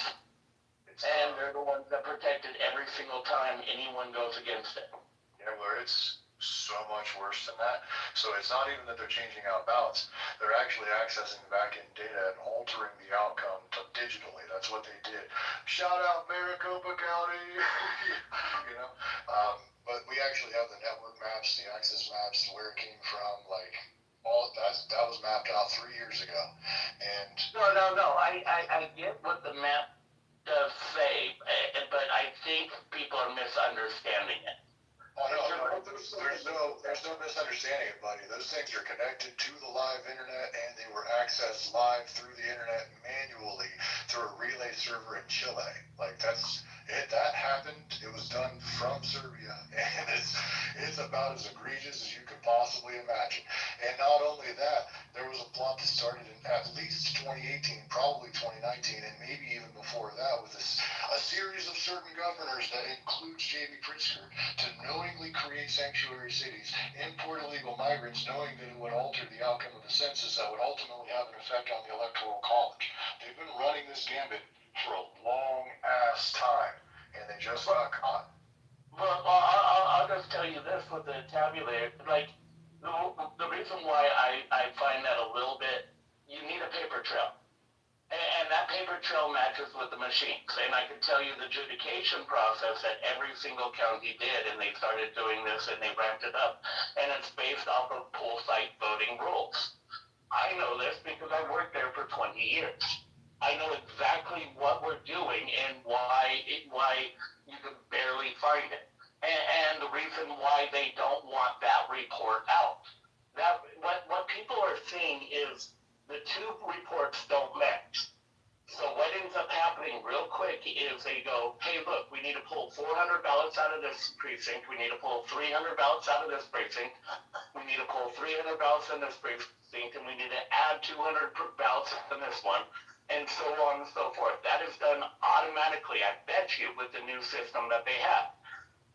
And they're the ones that protected every single time anyone goes against it. Yeah, where it's so much worse than that. So it's not even that they're changing out ballots. They're actually accessing the back-end data and altering the outcome digitally. That's what they did. Shout out Maricopa County. You know? But we actually have the network maps, the access maps, where it came from, like, all that was mapped out 3 years ago. And No. I get what the map does say, but I think people are misunderstanding it. Oh no, there's no misunderstanding it, buddy. Those things are connected to the live internet, and they were accessed live through the internet manually through a relay server in Chile. Like that happened. It was done from Serbia, and it's about as egregious as you could possibly imagine. And not only that, there was a plot that started in at least 2018, probably 2019, and maybe even before that, with a series of certain governors that includes J.B. Pritzker to knowingly create sanctuary cities, import illegal migrants, knowing that it would alter the outcome of the census that would ultimately have an effect on the Electoral College. They've been running this gambit for a long-ass time, and they just got caught. Well, I'll just tell you this with the tabulator. Like, the reason why I find that a little bit, you need a paper trail. And that paper trail matches with the machines. And I can tell you the adjudication process that every single county did, and they started doing this and they ramped it up. And it's based off of poll site voting rules. I know this because I worked there for 20 years. I know exactly what we're doing and why you can barely find it. And the reason why they don't want that report out. What people are seeing is the 2 reports don't match. So what ends up happening real quick is they go, hey, look, we need to pull 400 ballots out of this precinct. We need to pull 300 ballots out of this precinct. We need to pull 300 ballots in this precinct, and we need to add 200 ballots in this one, and so on and so forth. That is done automatically, I bet you, with the new system that they have.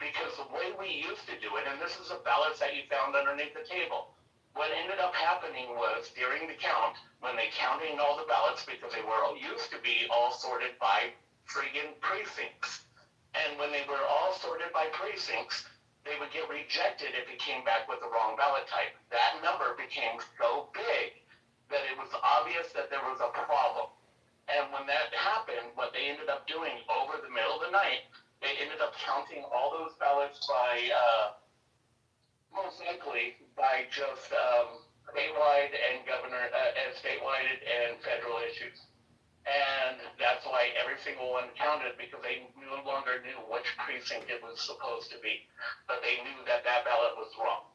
Because the way we used to do it, and this is the ballots that you found underneath the table, what ended up happening was during the count, when they counted all the ballots, because they were used to be all sorted by friggin' precincts. And when they were all sorted by precincts, they would get rejected if it came back with the wrong ballot type. That number became so big that it was obvious that there was a problem. And when that happened, what they ended up doing over the middle of the night, they ended up counting all those ballots by, most likely, by just statewide and statewide and federal issues. And that's why every single one counted, because they no longer knew which precinct it was supposed to be. But they knew that that ballot was wrong.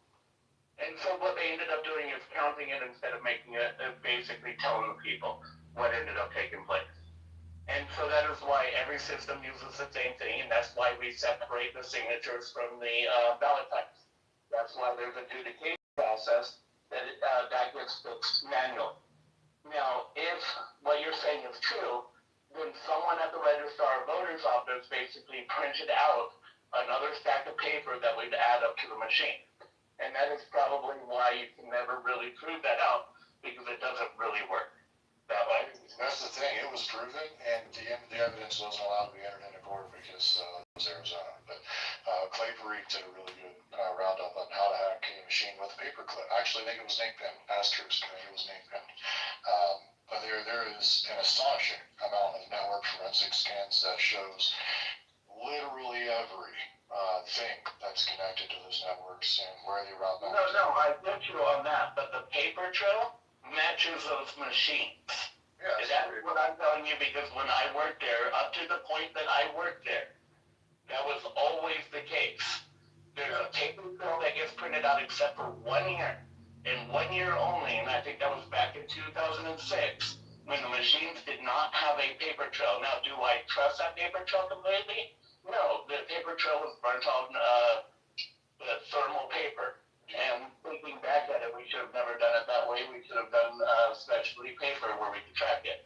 And so what they ended up doing is counting it instead of making it, basically telling the people what ended up taking place. And so that is why every system uses the same thing, and that's why we separate the signatures from the ballot types. That's why there's a adjudication process that gets fixed manually. Now, if what you're saying is true, then someone at the registrar of voters office basically printed out another stack of paper that would add up to the machine. And that is probably why you can never really prove that out, because it doesn't really work that way. That's the thing. It was proven, and the evidence wasn't allowed to be entered into court because it was Arizona. But Clay Parikh did a really good roundup on how to hack a machine with a paperclip. Actually, I think it was name pen. Asterisk. I think it was name pen. But there is an astonishing amount of network forensic scans that shows literally every thing that's connected to those networks and where they route back. No, I get you on that, but the paper trail matches those machines. Yes. That's what I'm telling you, because when I worked there, up to the point that I worked there, that was always the case. There's a paper trail that gets printed out except for 1 year, and 1 year only, and I think that was back in 2006, when the machines did not have a paper trail. Now, do I trust that paper trail completely? No, the paper trail was burnt on the thermal paper. And thinking back at it, we should have never done it that way. We should have done specialty paper where we could track it.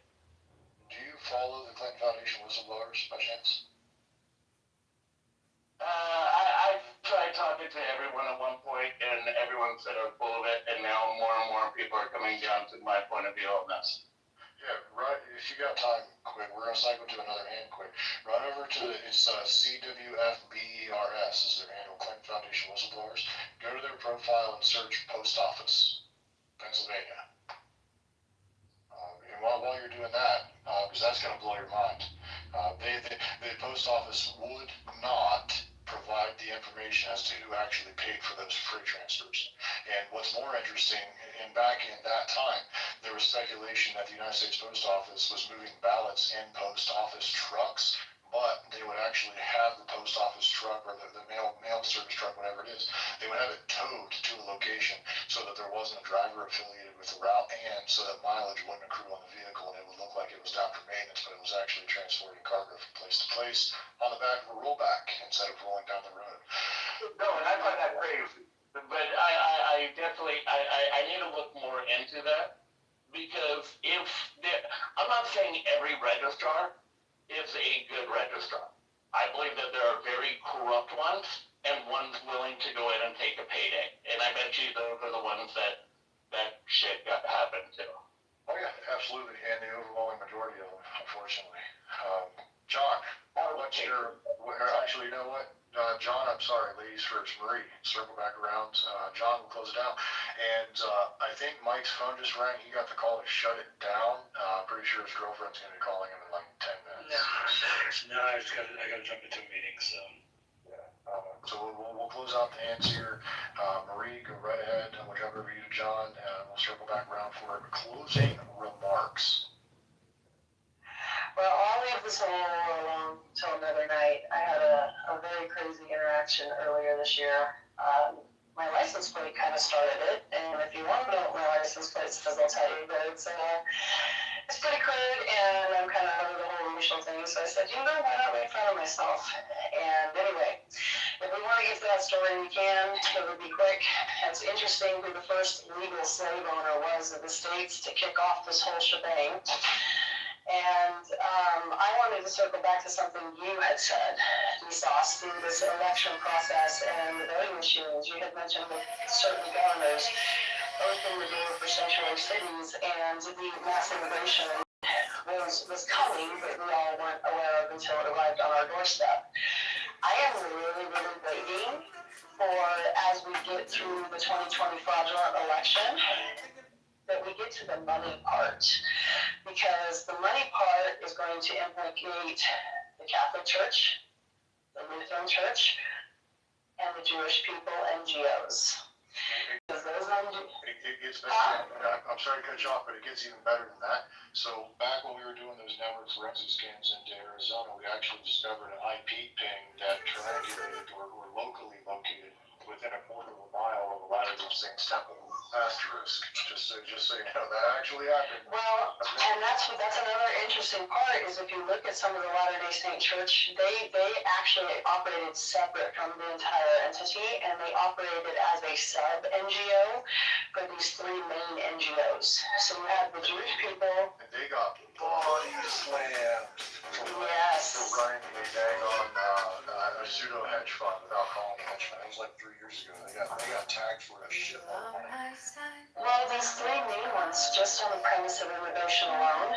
Do you follow the Clinton Foundation whistleblowers by chance? I tried talking to everyone at one point, and everyone said I was full of it, and now more and more people are coming down to my point of view on this. Yeah, right. If you got time, quick, we're gonna cycle to another hand quick. Run over to it's CWFBERS is their handle, Clinton Foundation Whistleblowers. Go to their profile and search Post Office, Pennsylvania. And while you're doing that, because that's gonna blow your mind, the Post Office would not provide the information as to who actually paid for those freight transfers. And what's more interesting, and back in that time, there was speculation that the United States Post Office was moving ballots in post office trucks, but they would actually have the post office truck or the mail service truck, whatever it is, they would have it towed to a location so that there wasn't a driver affiliated with the route, and so that mileage wouldn't accrue on the vehicle, and it would look like it was down for maintenance, but it was actually transporting cargo from place to place on the back of a rollback instead of rolling down the road. No, and I find that crazy. But I definitely, I need to look more into that, because I'm not saying every registrar is a good registrar. I believe that there are very corrupt ones and ones willing to go in and take a payday. And I bet you those are the ones that shit got happened to. Oh yeah, absolutely, and the overwhelming majority of them, unfortunately. John, what's your? Actually, you know what? John, I'm sorry, ladies first. Marie, circle back around. John will close it down. And I think Mike's phone just rang. He got the call to shut it down. I'm pretty sure his girlfriend's going to be calling him in like 10 minutes. No, I got to jump into a meeting, so. So we'll close out the hands here. Marie, go right ahead. We'll jump over you to John, and we'll circle back around for closing remarks. Well, I'll leave this all alone till another night. I had a very crazy interaction earlier this year. My license plate kind of started it, and if you want to know what my license plate says, I'll tell you, but it's pretty crude, and I'm kind of over the whole racial thing, so I said, why not make fun of myself? And anyway, if we want to get to that story, we can. It would be quick. It's interesting who the first legal slave owner was of the States to kick off this whole shebang. And I wanted to circle back to something you had said, Sauce, through this election process and the voting machines. You had mentioned with certain governors opened the door for sanctuary cities, and the mass immigration was coming, but we all weren't aware of until it arrived on our doorstep. I am really, really waiting for, as we get through the 2020 fraudulent election, that we get to the money part, because the money part is going to implicate the Catholic Church, the Lutheran Church, and the Jewish people, NGOs. Because those It gets better. I'm sorry to cut you off, but it gets even better than that. So back when we were doing those network forensic scans into Arizona, we actually discovered an IP ping that triangulated or locally located within a quarter of a mile of a lot of these things asterisk, just so you know, that actually happened. Well, and that's another interesting part is if you look at some of the Latter-day Saint Church, they actually operated separate from the entire entity, and they operated as a sub-NGO for these three main NGOs. So you have the Jewish people. And they got body slammed for running a daggone a pseudo hedge fund without calling it a hedge fund. It was like 3 years ago. They got tagged for a shit. Well, these three main ones, just on the premise of immigration alone,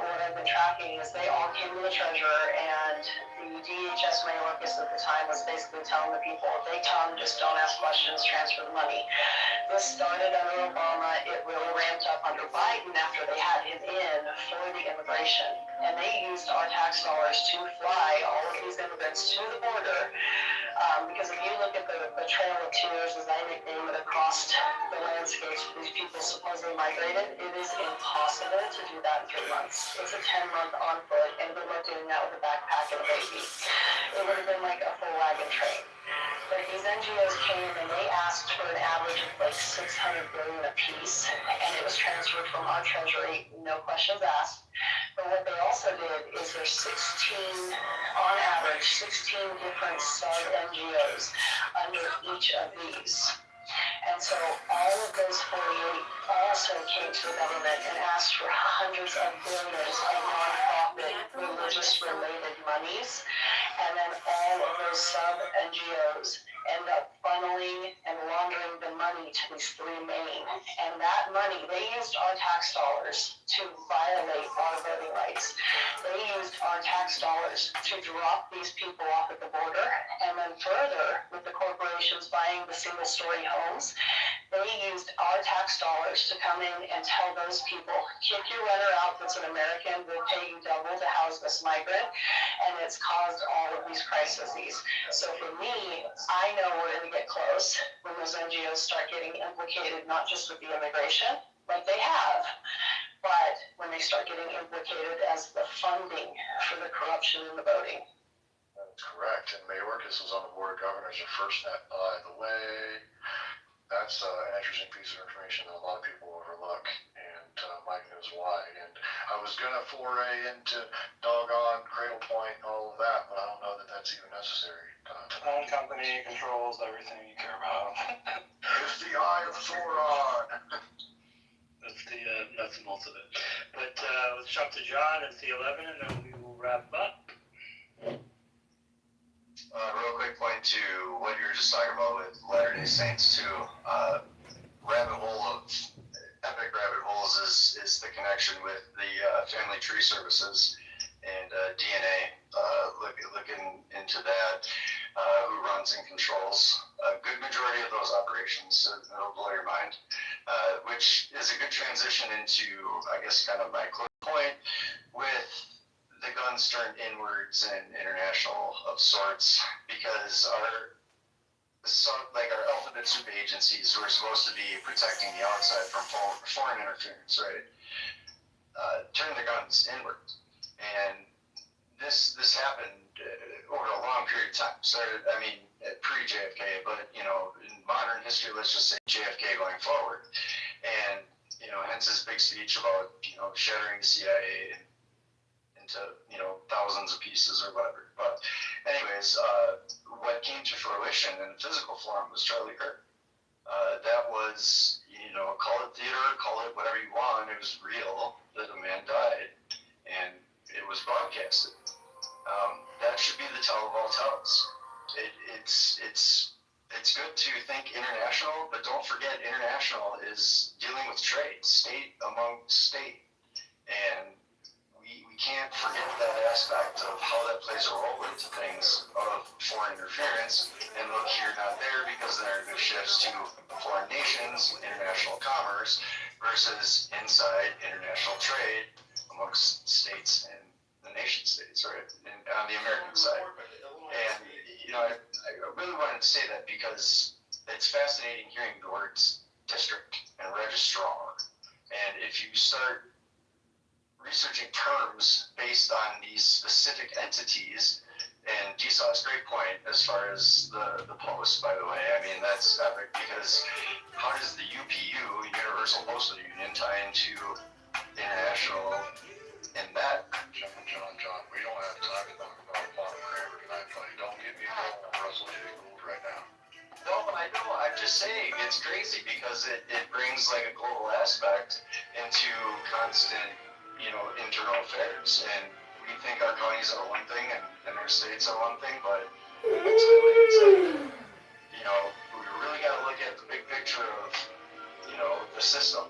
what I've been tracking is they all came to the treasurer, and the DHS Mayorkas at the time was basically telling the people, if they come, just don't ask questions, transfer the money. This started under Obama. It really ramped up under Biden after they had him in for the immigration. And they used our tax dollars to fly all of these immigrants to the border. Because if you look at the Trail of Tears, as I nickname it, across the landscapes these people supposedly migrated, it is impossible to do that in 3 months. It's a 10-month on foot, and good luck doing that with a backpack and a baby. It would have been like a full wagon train. But these NGOs came and they asked for an average of like $600 billion a piece, and it was transferred from our treasury, no questions asked. But what they also did is there's 16, on average, 16 different sub-NGOs under each of these. And so all of those 48 also came to the government and asked for hundreds of billions of nonprofit, religious-related monies. And then all of those sub-NGOs end up funneling and laundering the money to these three main. And that money, they used our tax dollars to violate our voting rights. They used our tax dollars to drop these people off at the border. And then further, with the corporations buying the single-story homes, they used our tax dollars to come in and tell those people, kick your renter out that's an American, we'll pay you double to house this migrant. And it's caused all of these crises. So for me, I know we're going to get close when those NGOs start getting implicated, not just with the immigration, like they have, but when they start getting implicated as the funding for the corruption in the voting. That's correct. And Mayorkas was on the board of governors at FirstNet, by the way. That's an interesting piece of information that a lot of people overlook, and Mike knows why. And I was going to foray into doggone Cradle Point and all of that, but I don't know that that's even necessary. Own company controls everything you care about. It's the Eye of Sauron. That's the nuts and bolts of it. But let's jump to John at the 11, and then we will wrap up. Real quick point to what you were just talking about with Latter-day Saints too. Epic rabbit holes is the connection with the family tree services and DNA. Looking into that, who runs and controls a good majority of those operations. It'll blow your mind. Which is a good transition into, I guess, kind of my point with the guns turned inwards and international of sorts, because our alphabet soup agencies who are supposed to be protecting the outside from foreign interference, right, turn the guns inward. And this happened over a long period of time. Started, pre-JFK, but, in modern history, let's just say JFK going forward. And, hence his big speech about, shattering the CIA into, thousands of pieces or whatever. But anyways, what came to fruition in physical form was Charlie Kirk. That was, call it theater, call it whatever you want. It was real that a man died, and it was broadcasted. That should be the tell of all tells. It's good to think international, but don't forget international is dealing with trade, state among state, and we can't forget that aspect of how that plays a role into things of foreign interference. And look here, not there, because the narrative shifts to foreign nations, international commerce, versus inside international trade amongst states and the nation states, right? And on the American side. And, I really wanted to say that because it's fascinating hearing the words district and registrar. And if you start researching terms based on these specific entities, And GSAW's great point as far as the post, by the way. I mean, that's epic because how does the UPU, Universal Postal Union, tie into international and that? John, we don't have time to talk about Bob Kramer tonight, buddy. Don't get me going on Russell J. Gould right now. No, I know. I'm just saying it's crazy because it brings like a global aspect into constant, internal affairs. And we think our counties are one thing and our states are one thing, but ultimately it's like, we really got to look at the big picture of, the system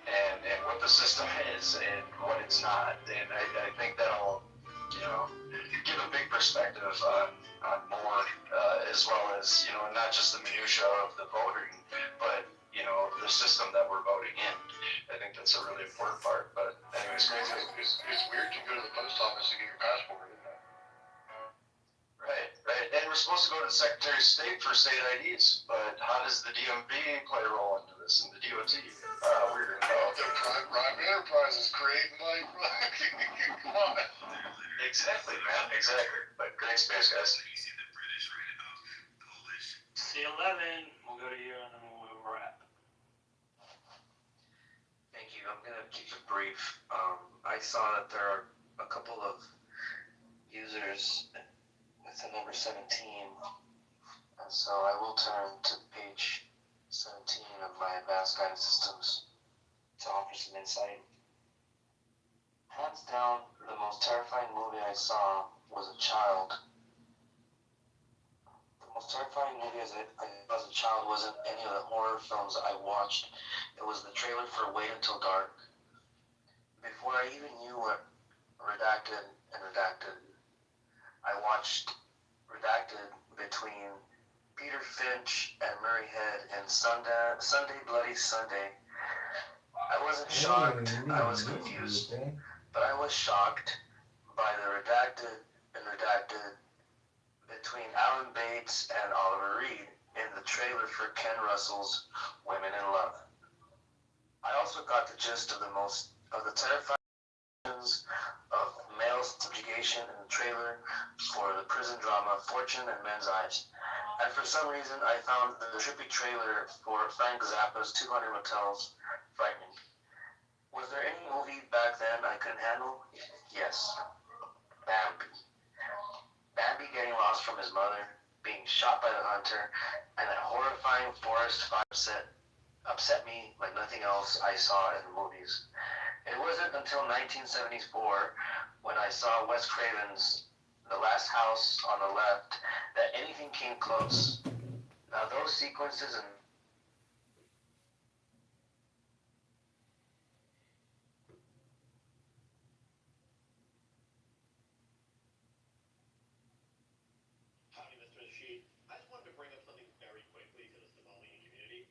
and what the system is and what it's not. And I think that'll, give a big perspective on more, as well as, not just the minutia of the voting, but, the system that we're voting in. I think that's a really important part. But anyways, it's weird you go to the post office to get your passport, isn't it? Right. And we're supposed to go to the Secretary of State for state IDs, but how does the DMV play a role into this and the DOT? Weird. The private enterprise is creating come on. Exactly, man. Exactly. But great space, guys. C11, we'll go to you and then we'll wrap. Thank you. I'm gonna keep it brief. I saw that there are a couple of users with the number 17, and so I will turn to page 17 of my advanced guidance systems to offer some insight. Hands down, the most terrifying movie I saw was a child. The most terrifying movie as a child wasn't any of the horror films I watched. It was the trailer for Wait Until Dark. Before I even knew what Redacted, I watched Redacted between Peter Finch and Murray Head in Sunday Bloody Sunday. I wasn't shocked, I was confused, but I was shocked by the Redacted between Alan Bates and Oliver Reed in the trailer for Ken Russell's Women in Love. I also got the gist of the terrifying of male subjugation in the trailer for the prison drama Fortune and Men's Eyes. And for some reason, I found the trippy trailer for Frank Zappa's 200 Motels frightening. Was there any movie back then I couldn't handle? Yes. Bambi getting lost from his mother, being shot by the hunter, and that horrifying forest fire upset me like nothing else I saw in the movies. It wasn't until 1974 when I saw Wes Craven's The Last House on the Left that anything came close. Now those sequences and Howdy, Mr. Rashid. I just wanted to bring up something very quickly to the Somalian community.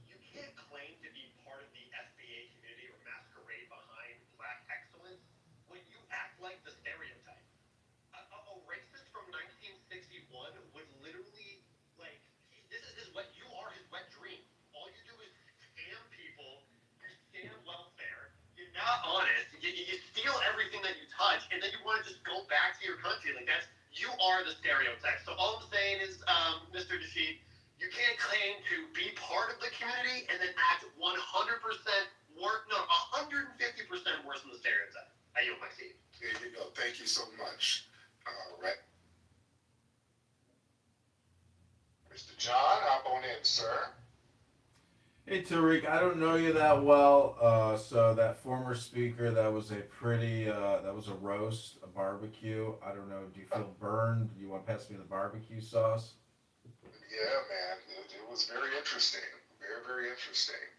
You can't claim to be part of the FBA community or masquerade behind black excellence when you act like the stereotype. A racist from 1961 would literally, this is his wet, you are his wet dream. All you do is scam people, you scam welfare, you're not honest, you steal everything that you touch, and then you want to just go back to your country. You are the stereotype. So all I'm saying is, Mr. Rashid, you can't claim to be part of the community and then act 100% worse, no, 150% worse than the stereotype. I yield my seat. There you go. Thank you so much. All right. Mr. John, hop on in, sir. Hey Tariq, I don't know you that well, so that former speaker, that was a roast, a barbecue. I don't know, do you feel burned? Do you want to pass me the barbecue sauce? Yeah, man, it was very interesting. Very, very interesting.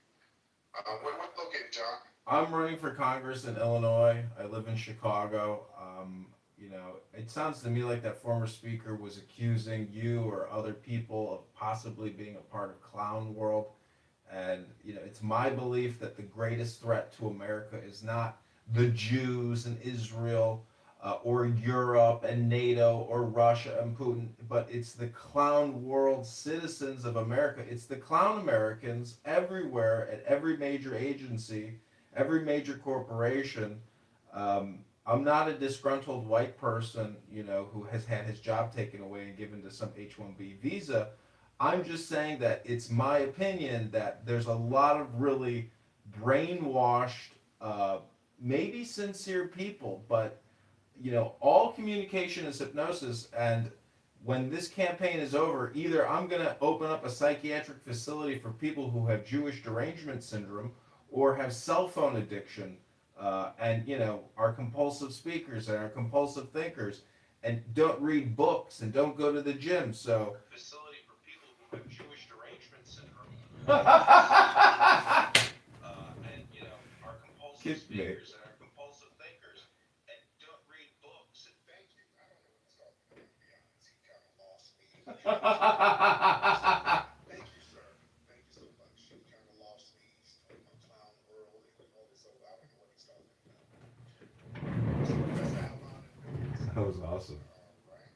What located, John? I'm running for Congress in Illinois. I live in Chicago. It sounds to me like that former speaker was accusing you or other people of possibly being a part of clown world. And, it's my belief that the greatest threat to America is not the Jews and Israel or Europe and NATO or Russia and Putin, but it's the clown world citizens of America. It's the clown Americans everywhere at every major agency, every major corporation. I'm not a disgruntled white person, who has had his job taken away and given to some H-1B visa. I'm just saying that it's my opinion that there's a lot of really brainwashed, maybe sincere people, but all communication is hypnosis. And when this campaign is over, either I'm going to open up a psychiatric facility for people who have Jewish derangement syndrome or have cell phone addiction, and are compulsive speakers and are compulsive thinkers and don't read books and don't go to the gym. So facility for people who have Jewish derangement syndrome, and are compulsive speakers and are compulsive thinkers and don't read books. And Thank you. I don't know what he's talking about, to be honest. He kind of lost me. Thank you, sir. Thank you so much. He kind of lost me. He's in my clown world and all this other. I don't know what he's talking about. Mr. Professor Alon in the building. That was awesome. All right.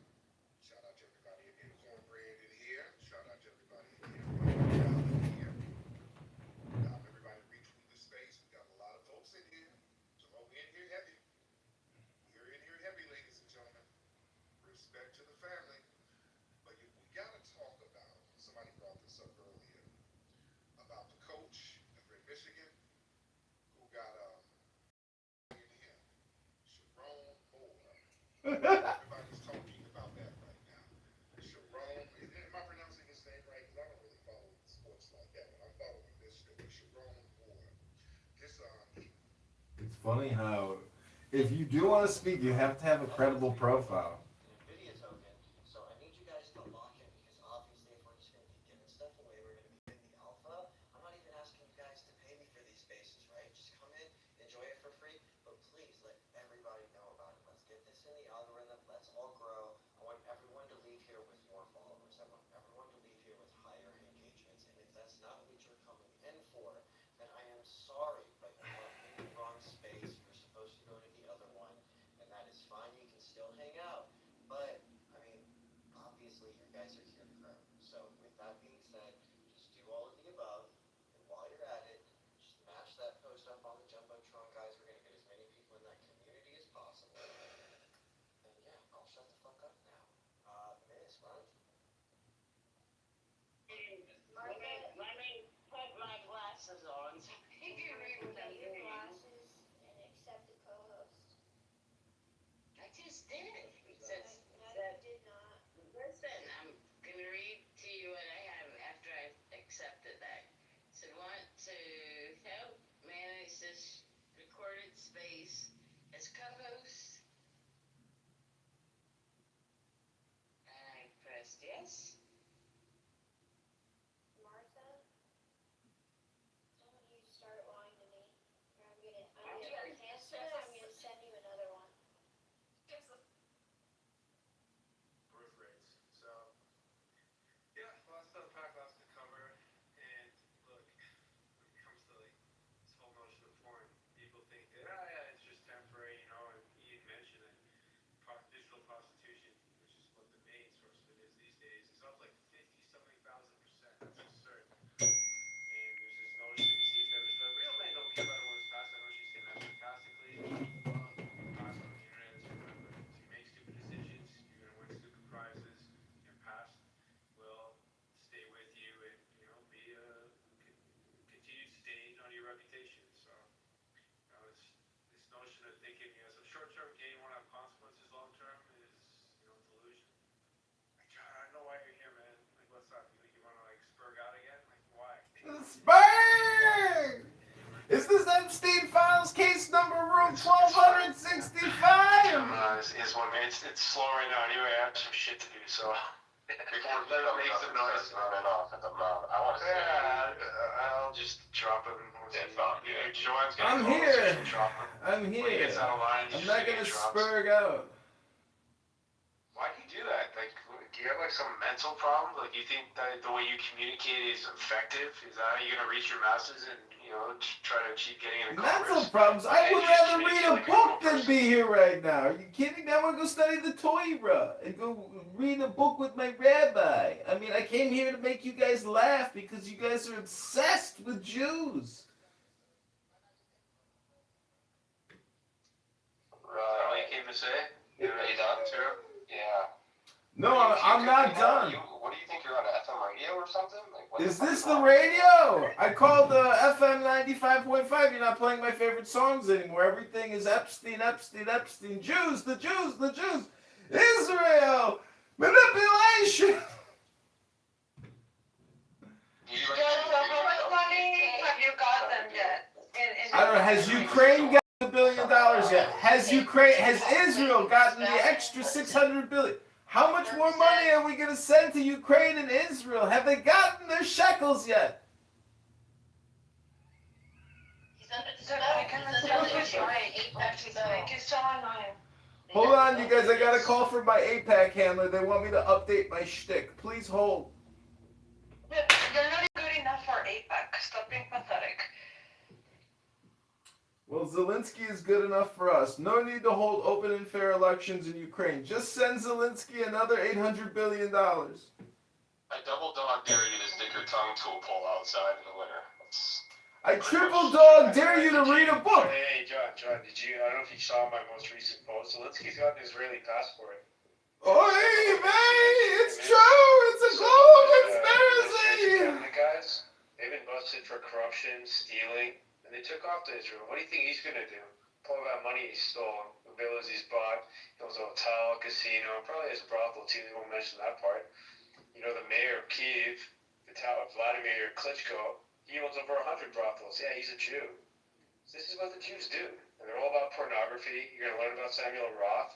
Shout out to everybody in here. Cornbread in here. Shout out to everybody in here. In here. Everybody retweet the space. We got a lot of folks in here. So we in here heavy. We're in here heavy, ladies and gentlemen. Respect to the family. But we got to talk about, somebody brought this up earlier, about the coach over in Michigan who got in here, Sharon Moore. Everybody's talking about that right now. Sharon, am I pronouncing his name right? Because I don't really follow sports like that, but I'm following this story. Sharon Moore. This, It's funny how, if you do want to speak, you have to have a credible profile. NVIDIA token. So I need you guys to lock in because obviously if we're just going to be giving stuff away, we're going to be in the alpha. I'm not even asking you guys to pay me for these spaces, right? Just come in, enjoy it for free, but please let everybody know about it. Let's get this in the algorithm. Let's all grow. I want everyone to leave here with more followers. I want everyone to leave here with higher engagements. And if that's not what you're coming in for, then I am sorry, but you are in the wrong space. You're supposed to go to the other one, and that is fine. You can still hang out. But, I mean, obviously you guys are here to grow. So with that being said, just do all of the above. And while you're at it, just match that post up on the Jumbotron, guys. We're going to get as many people in that community as possible. And yeah, I'll shut the fuck up now. Miss, right? Let me put my glasses on so you can read what I'm reading. Glasses and accept the co-host. I just did. No, you did not. Listen, I'm going to read to you what I have after I accepted that. So want to help manage this recorded space as co-host. And I pressed yes. Martha, I want you to start lying to me. Or I'm gonna cancel it. I'm gonna send you another one. Birth rates. So, yeah, lots to unpack, lots to cover. And look, when it comes to like this whole notion of porn, people think that, yeah, it's just temporary, and Ian mentioned it. Digital prostitution, which is what the main source of it is these days, is up like 50-something thousand %. That's absurd. And there's this notion, you see a feminist, but real men don't care about a woman's past. I know she's saying that sarcastically. Well, past on the internet is remember. So you make stupid decisions, you're going to win stupid prizes. Your past will stay with you and, be a continued stain on your reputation. So, it's this notion of thinking as a short-term gain won't have consequences long-term is, delusion. Like, God, I know why you're here, man. Like, what's up? You want to, spurg out again? Like, why? Spurg! Is this Epstein Files case number room 1265? Is one. It's slow right now. Anyway, I have some shit to do, so before let it make some noise. Running off at the mouth. I want to see. I'll just drop him. Joanne's I'm gonna here. Drop him. I'm When he here. gets out of line, I'm not gonna spurg out. Why do you do that? Like, do you have some mental problem? Like, you think that the way you communicate is effective? Is that how you're gonna reach your masses and try to achieve getting in the Congress? Mental problems. I would rather read a book than be here right now. Are you kidding? I want to go study the Torah and go read a book with my rabbi. I mean, I came here to make you guys laugh because you guys are obsessed with Jews. Right. anything to say? Are you done, too? Yeah. No, I'm not done. What do you think, you're on FM radio or something? Like, what Is the fuck this the radio? I called FM 95.5. You're not playing my favorite songs anymore. Everything is Epstein, Epstein, Epstein. Jews, the Jews, the Jews. Israel. Manipulation. How much money have you got them yet? I don't know. Has Ukraine got $1 billion yet? Has Israel gotten the extra $600 billion? How much more money are we going to send to Ukraine and Israel? Have they gotten their shekels yet? Hold on, you guys. I got a call from my APAC handler. They want me to update my shtick. Please hold. You're not good enough for APEC. Stop being pathetic. Well, Zelensky is good enough for us. No need to hold open and fair elections in Ukraine. Just send Zelensky another $800 billion. I double dog dare you to stick your tongue to a pole outside in the winter. I triple dog dare you to read a book. Hey, John, I don't know if you saw my most recent post. Zelensky's got an Israeli passport. Oh, hey, man, it's true. It's a global conspiracy. The guys, they've been busted for corruption, stealing, and they took off to Israel. What do you think he's going to do? Pull that money he stole, the villas he's bought, he owns a hotel, casino, probably has a brothel too. They won't mention that part. You know, the mayor of Kiev, Vladimir Klitschko, he owns over 100 brothels. Yeah, he's a Jew. So this is what the Jews do. And they're all about pornography. You're going to learn about Samuel Roth.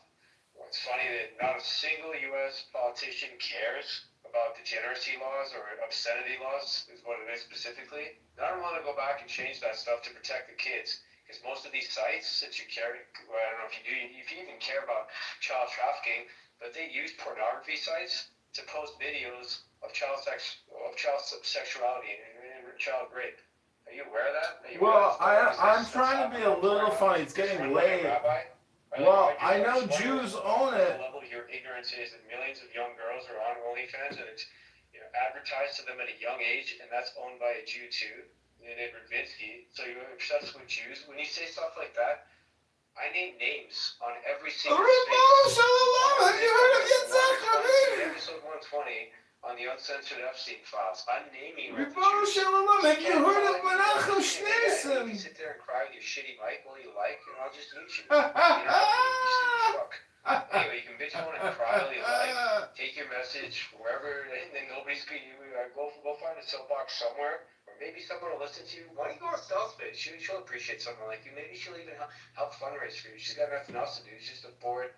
Well, it's funny that not a single U.S. politician cares about degeneracy laws or obscenity laws, is what it is specifically. I don't want to go back and change that stuff to protect the kids. Because most of these sites, since you care, well, I don't know if you even care about child trafficking, but they use pornography sites to post videos of child sexuality and child rape. Are you aware of that? Well, I'm trying to be a little funny. It's getting late. Well, I know Jews own it. The level of your ignorance is that millions of young girls are on OnlyFans, and it's advertised to them at a young age, and that's owned by a Jew too, named Radvinsky. So you're obsessed with Jews. When you say stuff like that, I name names on every single space. Have you heard of Yitzhak Rabin? Episode 120 on the uncensored Epstein files. I'm naming Ribono Shel Olam, have you heard of Menachem Schneerson? You sit there and cry with your shitty mic all you like, and I'll just mute you. Anyway, you can bitch on and cry all you like. Take your message wherever, and then nobody's going to go find a soapbox somewhere. Or maybe someone will listen to you. Why don't you go on Stealth Space? She'll appreciate someone like you. Maybe she'll even help fundraise for you. She's got nothing else to do. She's just a bored,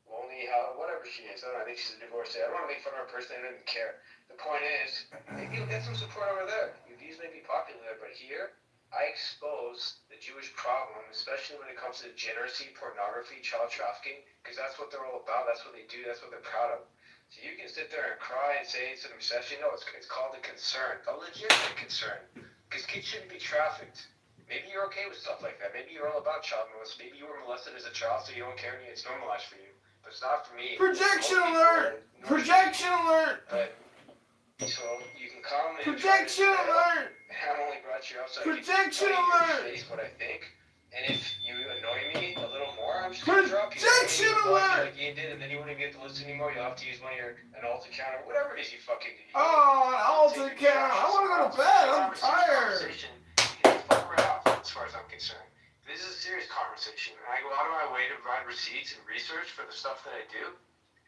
lonely, whatever she is. I don't know. I think she's a divorcee. I don't want to make fun of her person. I don't even care. The point is, maybe you'll get some support over there. Your views may be popular there, but here, I expose the Jewish problem, especially when it comes to degeneracy, pornography, child trafficking, because that's what they're all about. That's what they do. That's what they're proud of. So you can sit there and cry and say it's an obsession. No, it's called a concern, a legitimate concern, because kids shouldn't be trafficked. Maybe you're okay with stuff like that. Maybe you're all about child molestation. Maybe you were molested as a child, so you don't care and it's normalized for you. But it's not for me. Projection alert! Projection alert! But, so you can come and projection alert! I only brought you up so projection I alert! can face what I think. And if you annoy me a little more, I'm just going to drop you. Projection alert! Like you did, and then you wouldn't get to listen anymore. You'll have to use an alt account or whatever it is you fucking do. Oh, an alt account. I want to go to bed. I'm tired. You can fuck right off, as far as I'm concerned. This is a serious conversation. And I go out of my way to provide receipts and research for the stuff that I do.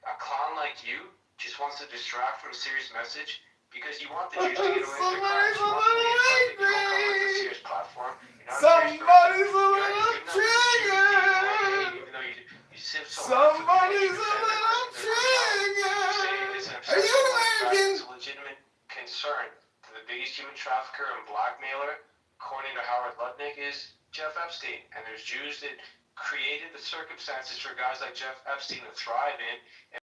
A clown like you just wants to distract from a serious message because you want the Jews to get away with their crimes. You want them to come with a serious platform. Somebody's a little triggered. Even though you sip so somebody's a little triggered. Are you American? It's a legitimate concern. The biggest human trafficker and blackmailer, according to Howard Lutnick, is Jeff Epstein. And there's Jews that created the circumstances for guys like Jeff Epstein to thrive in. And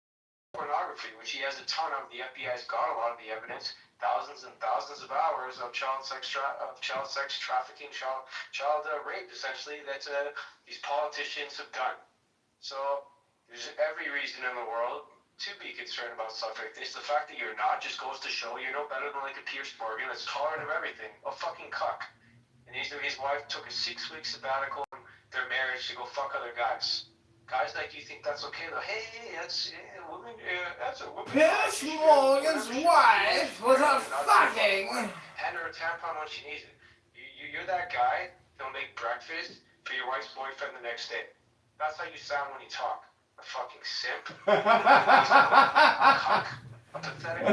pornography, which he has a ton of. The FBI's got a lot of the evidence. Thousands and thousands of hours of child sex trafficking, child rape, essentially, that these politicians have done. So there's every reason in the world to be concerned about stuff like this. The fact that you're not just goes to show you're no better than like a Pierce Morgan that's tolerant of everything. A fucking cuck. And his wife took a 6-week sabbatical from their marriage to go fuck other guys. Guys like you think that's okay though. Hey, that's women. That's a woman. Piers Morgan's wife was a fucking. Hand her a tampon when she needs it. You're that guy that'll make breakfast for your wife's boyfriend the next day. That's how you sound when you talk. A fucking simp. A pathetic.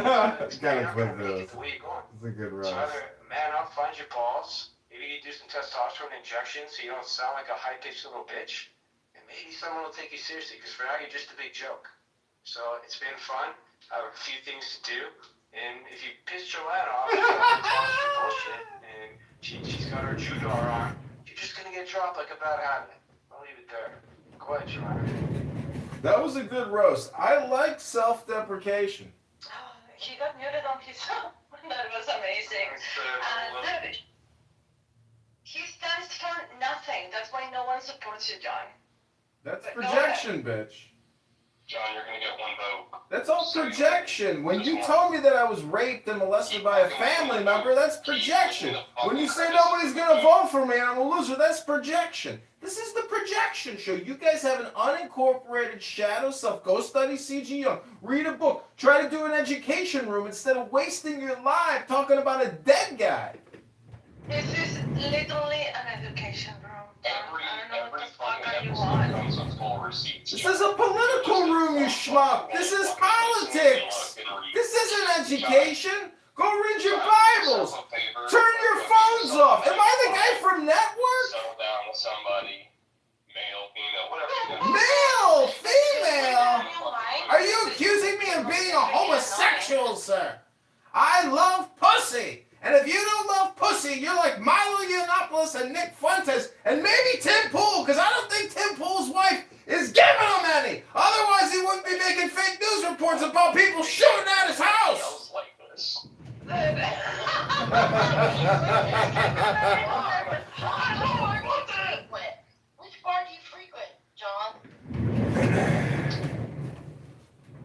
Gotta clip this. It's a good So roast. either man up, find your balls. Maybe you do some testosterone injections so you don't sound like a high-pitched little bitch. And maybe someone will take you seriously, because for now you're just a big joke. So it's been fun. I have a few things to do. And if you piss Joanne off, she's gonna talk some bullshit, and she's got her Judar on, you're just gonna get dropped like a bad habit. I'll leave it there. Go ahead, Joanne. That was a good roast. I like self-deprecation. He got muted on his own. That was amazing. And he stands for nothing. That's why no one supports you, John. That's projection, bitch. John, you're gonna get one vote. That's all projection. When you told me that I was raped and molested by a family member, that's projection. When you say nobody's gonna vote for me and I'm a loser, that's projection. This is the projection show. You guys have an unincorporated shadow self. Go study C.G. Young. Read a book. Try to do an education room instead of wasting your life talking about a dead guy. This is literally an education room. Every fucking episode comes with full receipts. This is a political room, you schmuck. This is politics. This isn't education. Go read your Bibles. Turn your phones off. Am I the guy from Network? Settle down with somebody. Male, female, whatever. Male, female. Are you accusing me of being a homosexual, sir? I love pussy. And if you don't love pussy, you're like Milo Yiannopoulos and Nick Fuentes and maybe Tim Pool, because I don't think Tim Pool's wife is giving him any. Otherwise, he wouldn't be making fake news reports about people shooting at his house. Like this. Which bar do you frequent, John?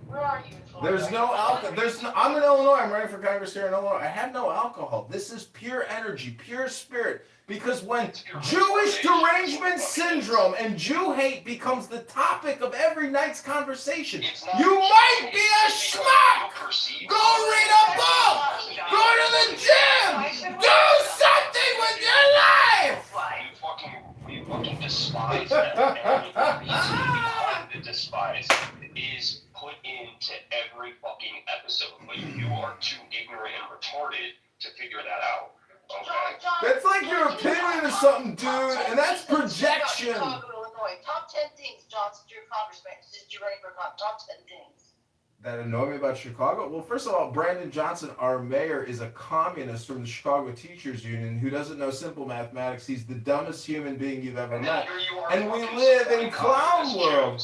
Where are you? There's no alcohol. I'm in Illinois. I'm running for Congress here in Illinois. I have no alcohol. This is pure energy, pure spirit. Because when Jewish derangement syndrome and Jew hate becomes the topic of every night's conversation, you might be a schmuck. Go read a book. Go to the gym. Do something with your life. You fucking despise that. And the reason behind the despise is put into every fucking episode, but you are too ignorant and retarded to figure that out. Okay? That's like your opinion or something, dude, and that's projection. Chicago, Illinois. Top 10 things, John, since you're a congressman, since you're running for top 10 things. That annoy me about Chicago? Well, first of all, Brandon Johnson, our mayor, is a communist from the Chicago Teachers Union who doesn't know simple mathematics. He's the dumbest human being you've ever met. And we live in clown world.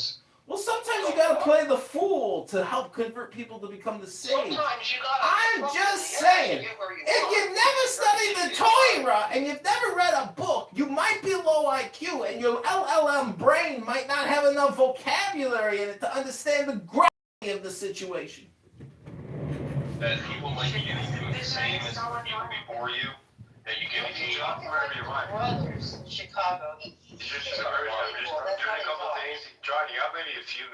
Well, sometimes you gotta play the fool to help convert people to become the sage. I'm just saying, if you've never studied the Torah and you've never read a book, you might be low IQ and your LLM brain might not have enough vocabulary in it to understand the gravity of the situation. That people like you do the same as the people before you, that you give a hate on wherever you want. Brothers in Chicago. Just a couple things. Johnny, how many of you